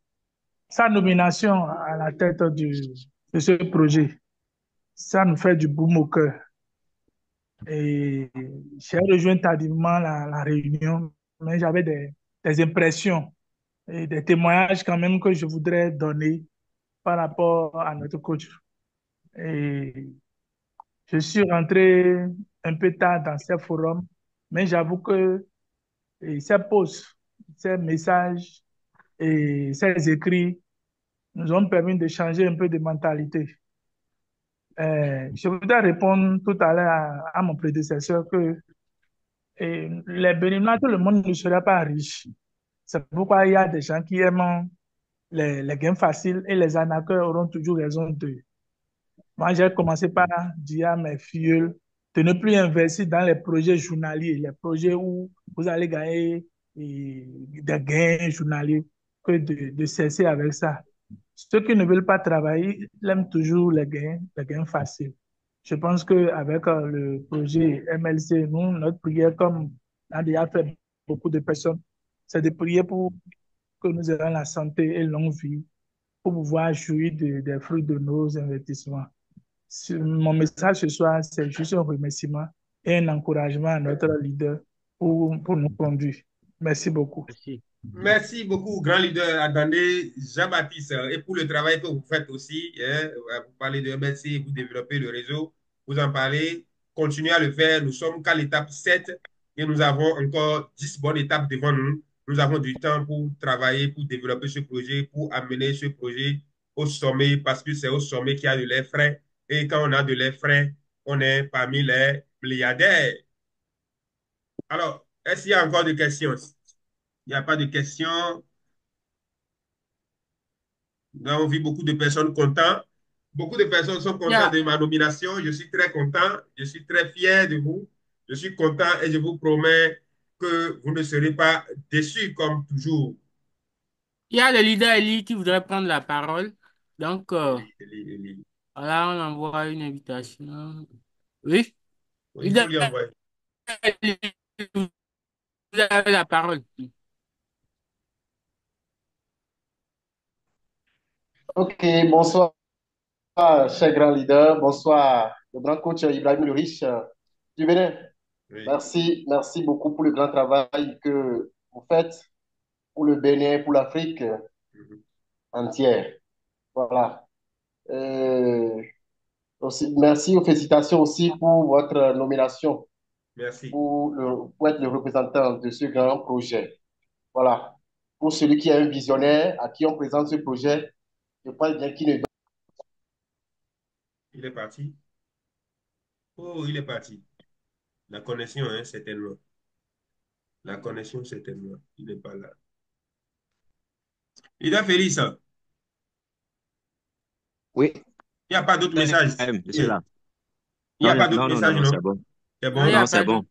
sa nomination à la tête de ce projet. Ça nous fait du boum au cœur. Et j'ai rejoint tardivement la réunion, mais j'avais des impressions et des témoignages quand même que je voudrais donner par rapport à notre coach. Et je suis rentré un peu tard dans ces forums, mais j'avoue que ces posts, ces messages et ces écrits nous ont permis de changer un peu de mentalité. Je voudrais répondre tout à l'heure à mon prédécesseur que les Béninois, tout le monde ne serait pas riche. C'est pourquoi il y a des gens qui aiment les gains faciles et les arnaqueurs auront toujours raison d'eux. Moi, j'ai commencé par dire à mes filles de ne plus investir dans les projets journaliers, les projets où vous allez gagner des gains journaliers, que de cesser avec ça. Ceux qui ne veulent pas travailler, ils aiment toujours les gains faciles. Je pense qu'avec le projet MLC, nous, notre prière, comme a déjà fait beaucoup de personnes, c'est de prier pour que nous ayons la santé et longue vie pour pouvoir jouir des fruits de nos investissements. Mon message ce soir, c'est juste un remerciement et un encouragement à notre leader pour nous conduire. Merci beaucoup. Merci. Merci beaucoup, grand leader Attendez, Jean-Baptiste, et pour le travail que vous faites aussi. Hein, vous parlez de MLC, vous développez le réseau, vous en parlez, continuez à le faire. Nous sommes qu'à l'étape 7 et nous avons encore 10 bonnes étapes devant nous. Nous avons du temps pour travailler, pour développer ce projet, pour amener ce projet au sommet, parce que c'est au sommet qu'il y a de l'air frais. Et quand on a de l'air frais, on est parmi les milliardaires. Alors, est-ce qu'il y a encore des questions? Il n'y a pas de questions. Nous avons vu beaucoup de personnes contentes. Beaucoup de personnes sont contentes de ma nomination. Je suis très content. Je suis très fier de vous. Je suis content et je vous promets que vous ne serez pas déçus comme toujours. Il y a le leader Eli qui voudrait prendre la parole. Donc, Eli. voilà, on envoie une invitation. Oui? Oui, il faut lui envoyer. Vous avez la parole. Ok, bonsoir, cher grand leader. Bonsoir, le grand coach Ibrahim Le Riche du Bénin. Oui. Merci beaucoup pour le grand travail que vous faites pour le Bénin, pour l'Afrique entière. Voilà. Merci, félicitations aussi pour votre nomination. Merci. Pour être le représentant de ce grand projet. Voilà. Pour celui qui est un visionnaire, à qui on présente ce projet, je pense bien qu'il ne doit. Il est parti. Oh, il est parti. La connexion, hein, certainement. La connexion, certainement. Il n'est pas là. Il a Félix. Oui. Il n'y a pas d'autres messages. Je suis là. Il n'y a pas d'autres messages, non? C'est bon. C'est bon? Non, c'est bon.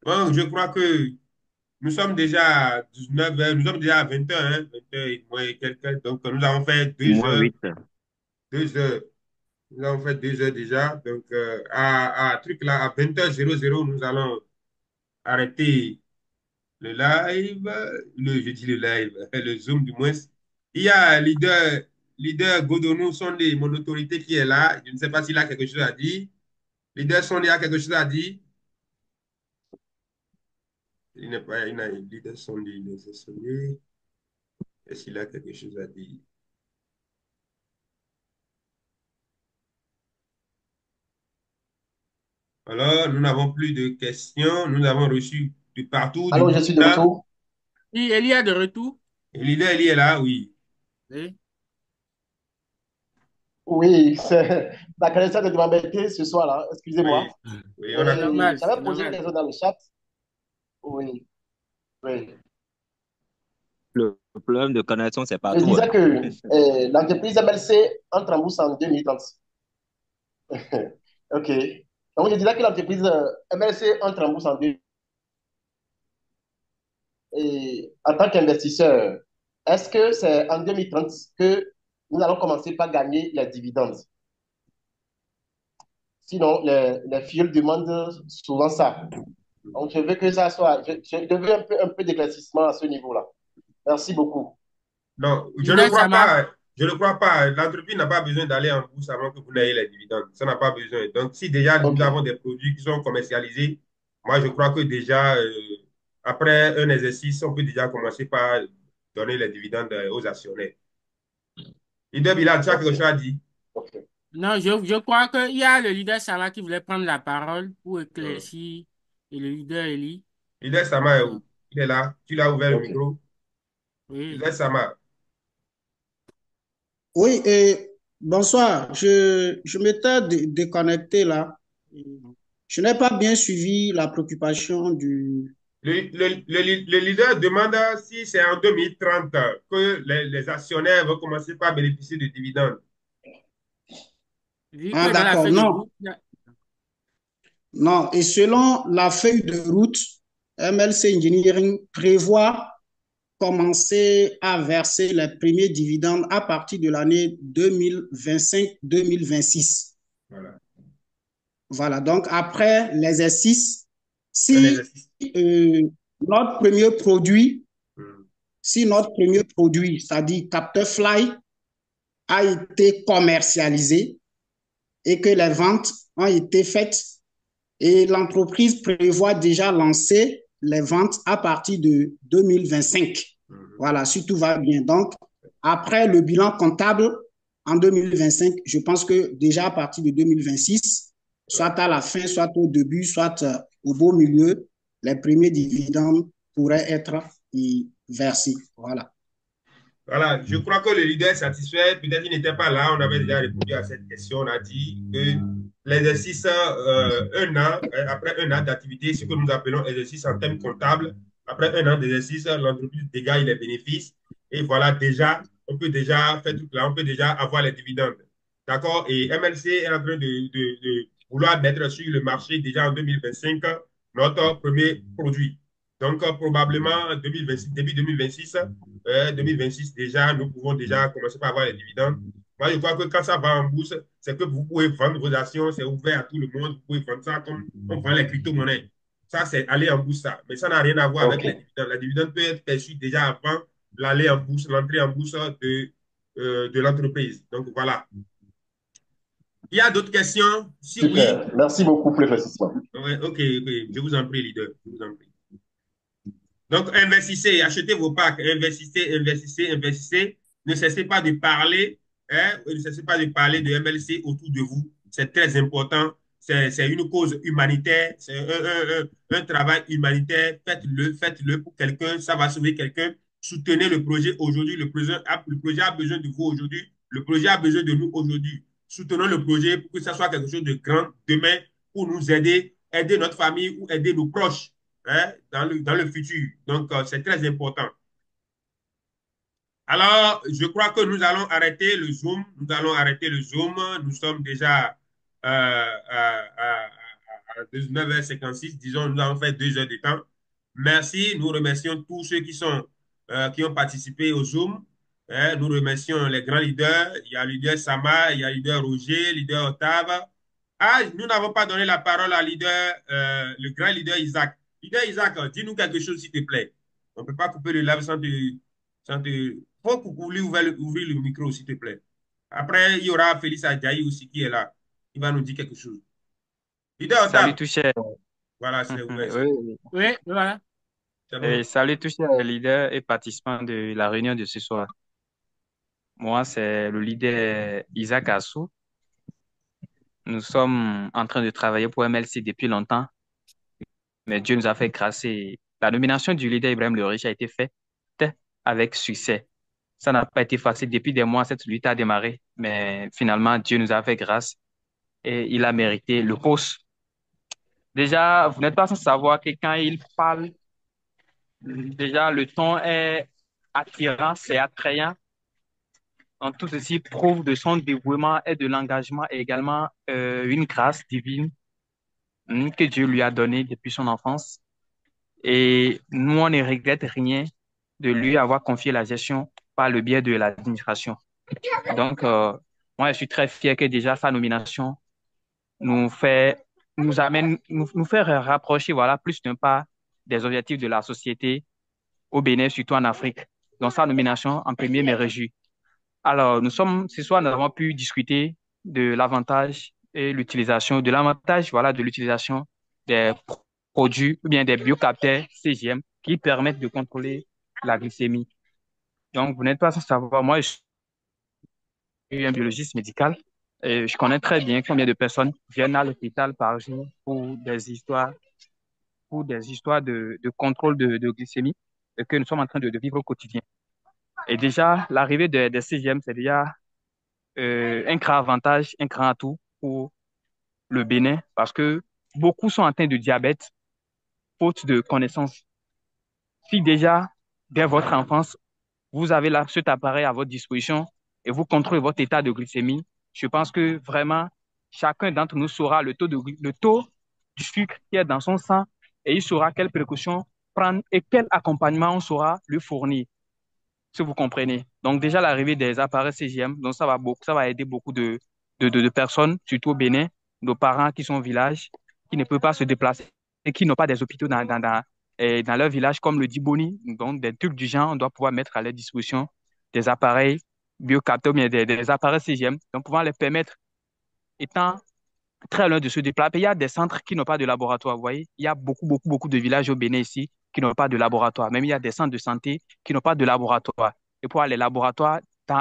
Bon, je crois que nous sommes déjà à 19h, nous sommes déjà à 20h, hein, 20h et moins quelques. Donc, nous avons fait 2 Moins heures. 8. 2 heures. Nous avons fait 2 heures déjà. Donc, truc là, à 20h00, nous allons arrêter le live. Je dis le live, le Zoom du moins. Il y a leader Godonou Sondé, mon autorité qui est là. Je ne sais pas s'il a quelque chose à dire. Leader Sondé a quelque chose à dire. Il n'est pas, il a leader Sondé, est-ce qu'il a quelque chose à dire? Alors, nous n'avons plus de questions. Nous avons reçu de partout. Alors, je suis de retour. Oui, Eli est de retour. Et leader, il est là, oui. Oui. Oui, c'est la connaissance de m'embêter ce soir-là. Excusez-moi. Oui, on a normal. J'avais posé une question dans le chat. Oui, oui. Le problème de connexion, c'est Je partout. disais que l'entreprise MLC entre en bourse en 2030. OK. Donc, je disais que l'entreprise MLC entre en bourse en 2030. Et en tant qu'investisseur, est-ce que c'est en 2030 que nous allons commencer par gagner les dividendes? Sinon, les filles demandent souvent ça. Donc, je veux que ça soit. Je veux un peu d'éclaircissement à ce niveau-là. Merci beaucoup. Non, je ne crois pas. Je ne crois pas. L'entreprise n'a pas besoin d'aller en bourse avant que vous n'ayez les dividendes. Ça n'a pas besoin. Donc, si déjà nous avons des produits qui sont commercialisés, moi, je crois que déjà, après un exercice, on peut déjà commencer par donner les dividendes aux actionnaires. Leader Bilal, tu as quelque chose à dire? Non, je crois qu'il y a le leader Sama qui voulait prendre la parole pour éclaircir et le leader Eli. Leader Sama est où? Il est là. Tu l'as ouvert le micro? Oui. Leader Sama. Oui, et bonsoir. Je m'étais déconnecté là. Je n'ai pas bien suivi la préoccupation du... Le leader demande si c'est en 2030 que les actionnaires vont commencer par bénéficier de dividendes. Ah, d'accord, non. Non, et selon la feuille de route, MLC Engineering prévoit commencer à verser les premiers dividendes à partir de l'année 2025-2026. Voilà. Voilà, donc après l'exercice, Un si exercice. euh, notre premier produit, si notre premier produit, c'est-à-dire Capteur Fly, a été commercialisé et que les ventes ont été faites et l'entreprise prévoit déjà lancer les ventes à partir de 2025. Voilà, si tout va bien. Donc, après le bilan comptable en 2025, je pense que déjà à partir de 2026, soit à la fin, soit au début, soit au beau milieu, les premiers dividendes pourraient être versés. Voilà. Voilà, je crois que le leader est satisfait. Peut-être qu'il n'était pas là. On avait déjà répondu à cette question. On a dit que l'exercice, un an, après un an d'activité, ce que nous appelons exercice en termes comptables, après un an d'exercice, l'entreprise dégage les bénéfices. Et voilà, déjà, on peut déjà faire tout là, on peut déjà avoir les dividendes. D'accord? Et MLC est en train de vouloir mettre sur le marché déjà en 2025 notre premier produit. Donc, probablement 2026, début 2026, 2026 déjà, nous pouvons déjà commencer par avoir les dividendes. Moi, je crois que quand ça va en bourse, c'est que vous pouvez vendre vos actions, c'est ouvert à tout le monde, vous pouvez vendre ça comme on vend les crypto-monnaies. Ça, c'est aller en bourse, ça. Mais ça n'a rien à voir avec les dividendes. La dividende peut être perçue déjà avant l'aller en bourse, l'entrée en bourse de l'entreprise. Donc, voilà. Il y a d'autres questions? Si oui. Super. Merci beaucoup pour l'éclaircissement. Ouais, ok, je vous en prie, leader. Je vous en prie. Donc, investissez, achetez vos packs, investissez, investissez, investissez. Ne cessez pas de parler, hein, ne cessez pas de parler de MLC autour de vous. C'est très important. C'est une cause humanitaire, c'est un travail humanitaire. Faites-le pour quelqu'un, ça va sauver quelqu'un. Soutenez le projet aujourd'hui. Le projet a besoin de vous aujourd'hui. Le projet a besoin de nous aujourd'hui. Soutenons le projet pour que ça soit quelque chose de grand demain pour nous aider, aider notre famille ou aider nos proches, hein, dans le futur. Donc, c'est très important. Alors, je crois que nous allons arrêter le Zoom. Nous allons arrêter le Zoom. Nous sommes déjà à 19h56. Disons, nous avons fait 2 heures de temps. Merci. Nous remercions tous ceux qui ont participé au Zoom. Hein, nous remercions les grands leaders. Il y a le leader Sama, il y a le leader Roger, le leader Otave. Ah, nous n'avons pas donné la parole à le grand leader Isaac. Leader Isaac, dis-nous quelque chose, s'il te plaît. On ne peut pas couper le live sans te... Faut ouvrir le micro, s'il te plaît. Après, il y aura Félix Adjaï aussi qui est là. Il va nous dire quelque chose. Leader Salut Otave. tout cher. Voilà, c'est ouvert. Oui, Oui, voilà. Bon. salut tout cher leader et participants de la réunion de ce soir. Moi, c'est le leader Isaac Assou. Nous sommes en train de travailler pour MLC depuis longtemps, mais Dieu nous a fait grâce et la nomination du leader Ibrahim Le Riche a été faite avec succès. Ça n'a pas été facile. Depuis des mois, cette lutte a démarré, mais finalement, Dieu nous a fait grâce et il a mérité le poste. Déjà, vous n'êtes pas sans savoir que quand il parle, déjà, le ton est attirant, c'est attrayant. Donc, tout ceci prouve de son dévouement et de l'engagement et également une grâce divine que Dieu lui a donnée depuis son enfance. Et nous, on ne regrette rien de lui avoir confié la gestion par le biais de l'administration. Donc, moi, je suis très fier que déjà sa nomination nous fait rapprocher, voilà, plus d'un pas des objectifs de la société au Bénin, surtout en Afrique. Donc, sa nomination en premier me réjouit. Alors, ce soir, nous avons pu discuter de l'avantage et voilà, de l'utilisation des produits ou bien des biocapteurs CGM qui permettent de contrôler la glycémie. Donc, vous n'êtes pas sans savoir, moi, je suis un biologiste médical et je connais très bien combien de personnes viennent à l'hôpital par jour pour des histoires de contrôle de glycémie que nous sommes en train de vivre au quotidien. Et déjà, l'arrivée des CGM, c'est déjà un grand avantage, un grand atout pour le Bénin parce que beaucoup sont atteints de diabète faute de connaissances. Si déjà, dès votre enfance, vous avez là cet appareil à votre disposition et vous contrôlez votre état de glycémie, je pense que vraiment, chacun d'entre nous saura le taux du sucre qui est dans son sang et il saura quelles précautions prendre et quel accompagnement on saura lui fournir, si vous comprenez. Donc déjà, l'arrivée des appareils CGM, donc ça va aider beaucoup de personnes, surtout au Bénin, nos parents qui sont au village, qui ne peuvent pas se déplacer et qui n'ont pas des hôpitaux dans leur village, comme le dit Boni. Donc, des trucs du genre, on doit pouvoir mettre à leur disposition des appareils biocapteurs, bien des appareils CGM, donc pouvoir les permettre, étant très loin de se déplacer. Il y a des centres qui n'ont pas de laboratoire, vous voyez. Il y a beaucoup de villages au Bénin ici qui n'ont pas de laboratoire. Même il y a des centres de santé qui n'ont pas de laboratoire. Et pour aller les laboratoires,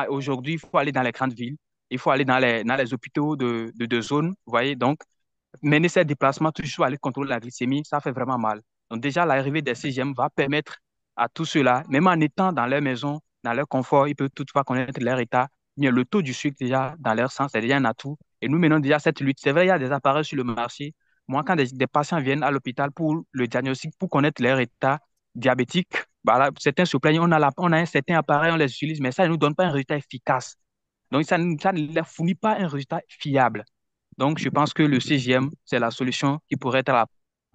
aujourd'hui, il faut aller dans les grandes villes, il faut aller dans les hôpitaux de zone, vous voyez. Donc, mener ces déplacements toujours aller contrôler la glycémie, ça fait vraiment mal. Donc déjà, l'arrivée des CGM va permettre à tous ceux-là, même en étant dans leur maison, dans leur confort, ils peuvent toutefois connaître leur état. Bien, le taux du sucre déjà dans leur sang, c'est déjà un atout. Et nous menons déjà cette lutte. C'est vrai, il y a des appareils sur le marché. Moi, quand des patients viennent à l'hôpital pour le diagnostic, pour connaître leur état diabétique, bah là, certains se plaignent, on a un certain appareil, on les utilise, mais ça ne nous donne pas un résultat efficace. Donc, ça ne leur fournit pas un résultat fiable. Donc, je pense que le CGM, c'est la solution qui pourrait être à la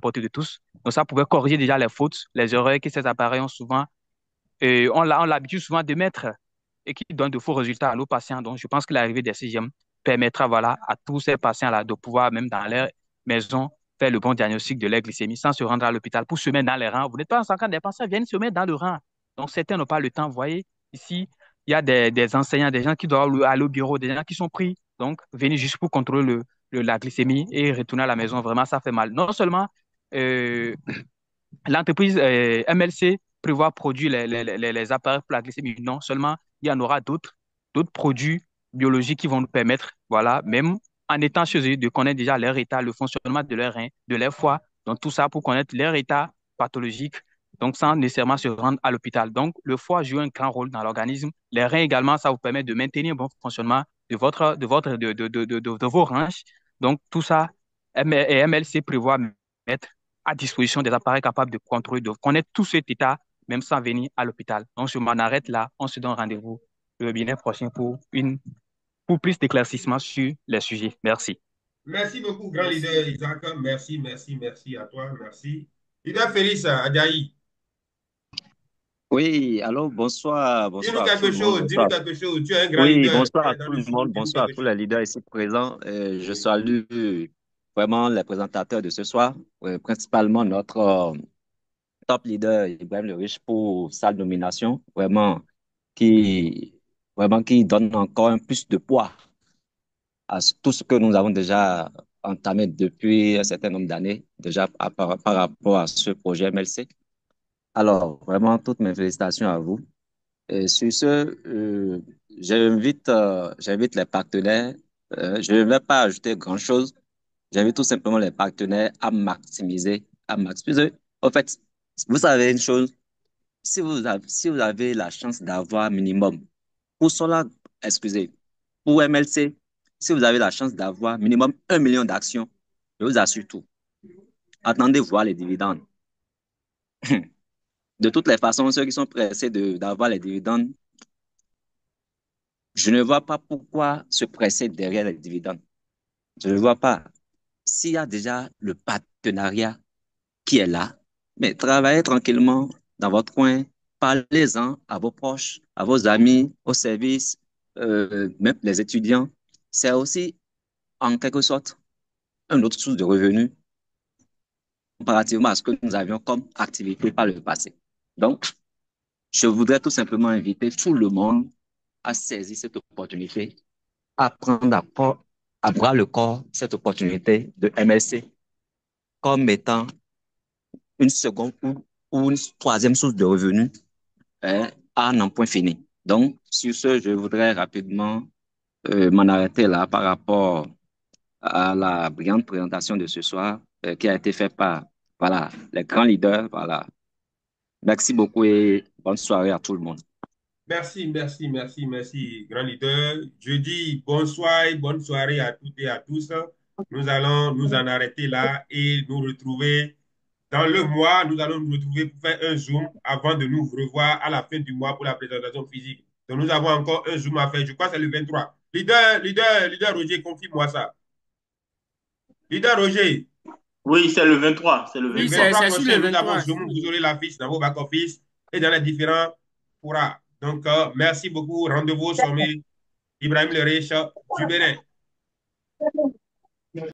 portée de tous. Donc, ça pourrait corriger déjà les fautes, les erreurs que ces appareils ont souvent, on l'habitude souvent de mettre et qui donnent de faux résultats à nos patients. Donc, je pense que l'arrivée des CGM permettra, voilà, à tous ces patients-là de pouvoir, même dans leur maison, faire le bon diagnostic de leur glycémie sans se rendre à l'hôpital pour se mettre dans les rangs. Vous n'êtes pas en train des patients viennent se mettre dans le rang. Donc, certains n'ont pas le temps. Vous voyez, ici, il y a des enseignants, des gens qui doivent aller au bureau, des gens qui sont pris. Donc, venir juste pour contrôler la glycémie et retourner à la maison, vraiment, ça fait mal. Non seulement euh, l'entreprise MLC prévoit produire les appareils pour la glycémie, non seulement il y en aura d'autres produits biologiques qui vont nous permettre, voilà, même en étant chez eux, de connaître déjà leur état, le fonctionnement de leur rein, de leur foie, donc tout ça pour connaître leur état pathologique, donc sans nécessairement se rendre à l'hôpital. Donc, le foie joue un grand rôle dans l'organisme. Les reins également, ça vous permet de maintenir un bon fonctionnement de vos hanches. Donc, tout ça, MLC prévoit mettre à disposition des appareils capables de contrôler, de connaître tout cet état, même sans venir à l'hôpital. Donc, je m'en arrête là. On se donne rendez-vous le webinaire prochain pour plus d'éclaircissements sur les sujets. Merci. Merci beaucoup, grand leader Isaac. Merci à toi. Merci. Leader Félix Adjaï. Oui, allô, bonsoir, Dis-nous bonsoir à tout quelque le monde. chose, dis-nous Bonsoir. quelque chose. Tu es un grand Oui, leader, bonsoir tu à es dans tout le le sud, monde, dis-nous bonsoir à quelque tous chose. les leaders ici présents. Je salue vraiment les présentateurs de ce soir, principalement notre top leader Ibrahim Le Riche pour sa nomination, qui, vraiment qui donne encore un plus de poids à tout ce que nous avons déjà entamé depuis un certain nombre d'années, déjà par rapport à ce projet MLC. Alors, vraiment, toutes mes félicitations à vous. Et sur ce, j'invite les partenaires. Je ne vais pas ajouter grand-chose. J'invite tout simplement les partenaires à maximiser. En fait, vous savez une chose, si vous avez la chance d'avoir minimum, pour cela, excusez, pour MLC, si vous avez la chance d'avoir minimum 1 million d'actions, je vous assure tout. Attendez voir les dividendes. De toutes les façons, ceux qui sont pressés d'avoir les dividendes, je ne vois pas pourquoi se presser derrière les dividendes. Je ne vois pas. S'il y a déjà le partenariat qui est là, mais travaillez tranquillement dans votre coin, parlez-en à vos proches, à vos amis, au service, même les étudiants. C'est aussi, en quelque sorte, un autre source de revenus comparativement à ce que nous avions comme activité par le passé. Donc, je voudrais tout simplement inviter tout le monde à saisir cette opportunité, à prendre à bras le corps cette opportunité de MLC comme étant une seconde ou une troisième source de revenus à n'en point fini. Donc, sur ce, je voudrais rapidement m'en arrêter là par rapport à la brillante présentation de ce soir qui a été faite par voilà, les grands leaders. Voilà. Merci beaucoup et bonne soirée à tout le monde. Merci, grand leader. Je dis bonsoir et bonne soirée à toutes et à tous. Nous allons nous en arrêter là et nous retrouver dans le mois. Nous allons nous retrouver pour faire un Zoom avant de nous revoir à la fin du mois pour la présentation physique. Donc, nous avons encore un Zoom à faire. Je crois que c'est le 23. Leader Roger, confirme-moi ça. Leader Roger. Oui, c'est le 23. C'est le Le 23. 23 prochain, nous avons Zoom. Vous aurez l'affiche dans vos back-office et dans les différents forats. Donc, merci beaucoup. Rendez-vous au sommet Ibrahim Le Riche du Bénin.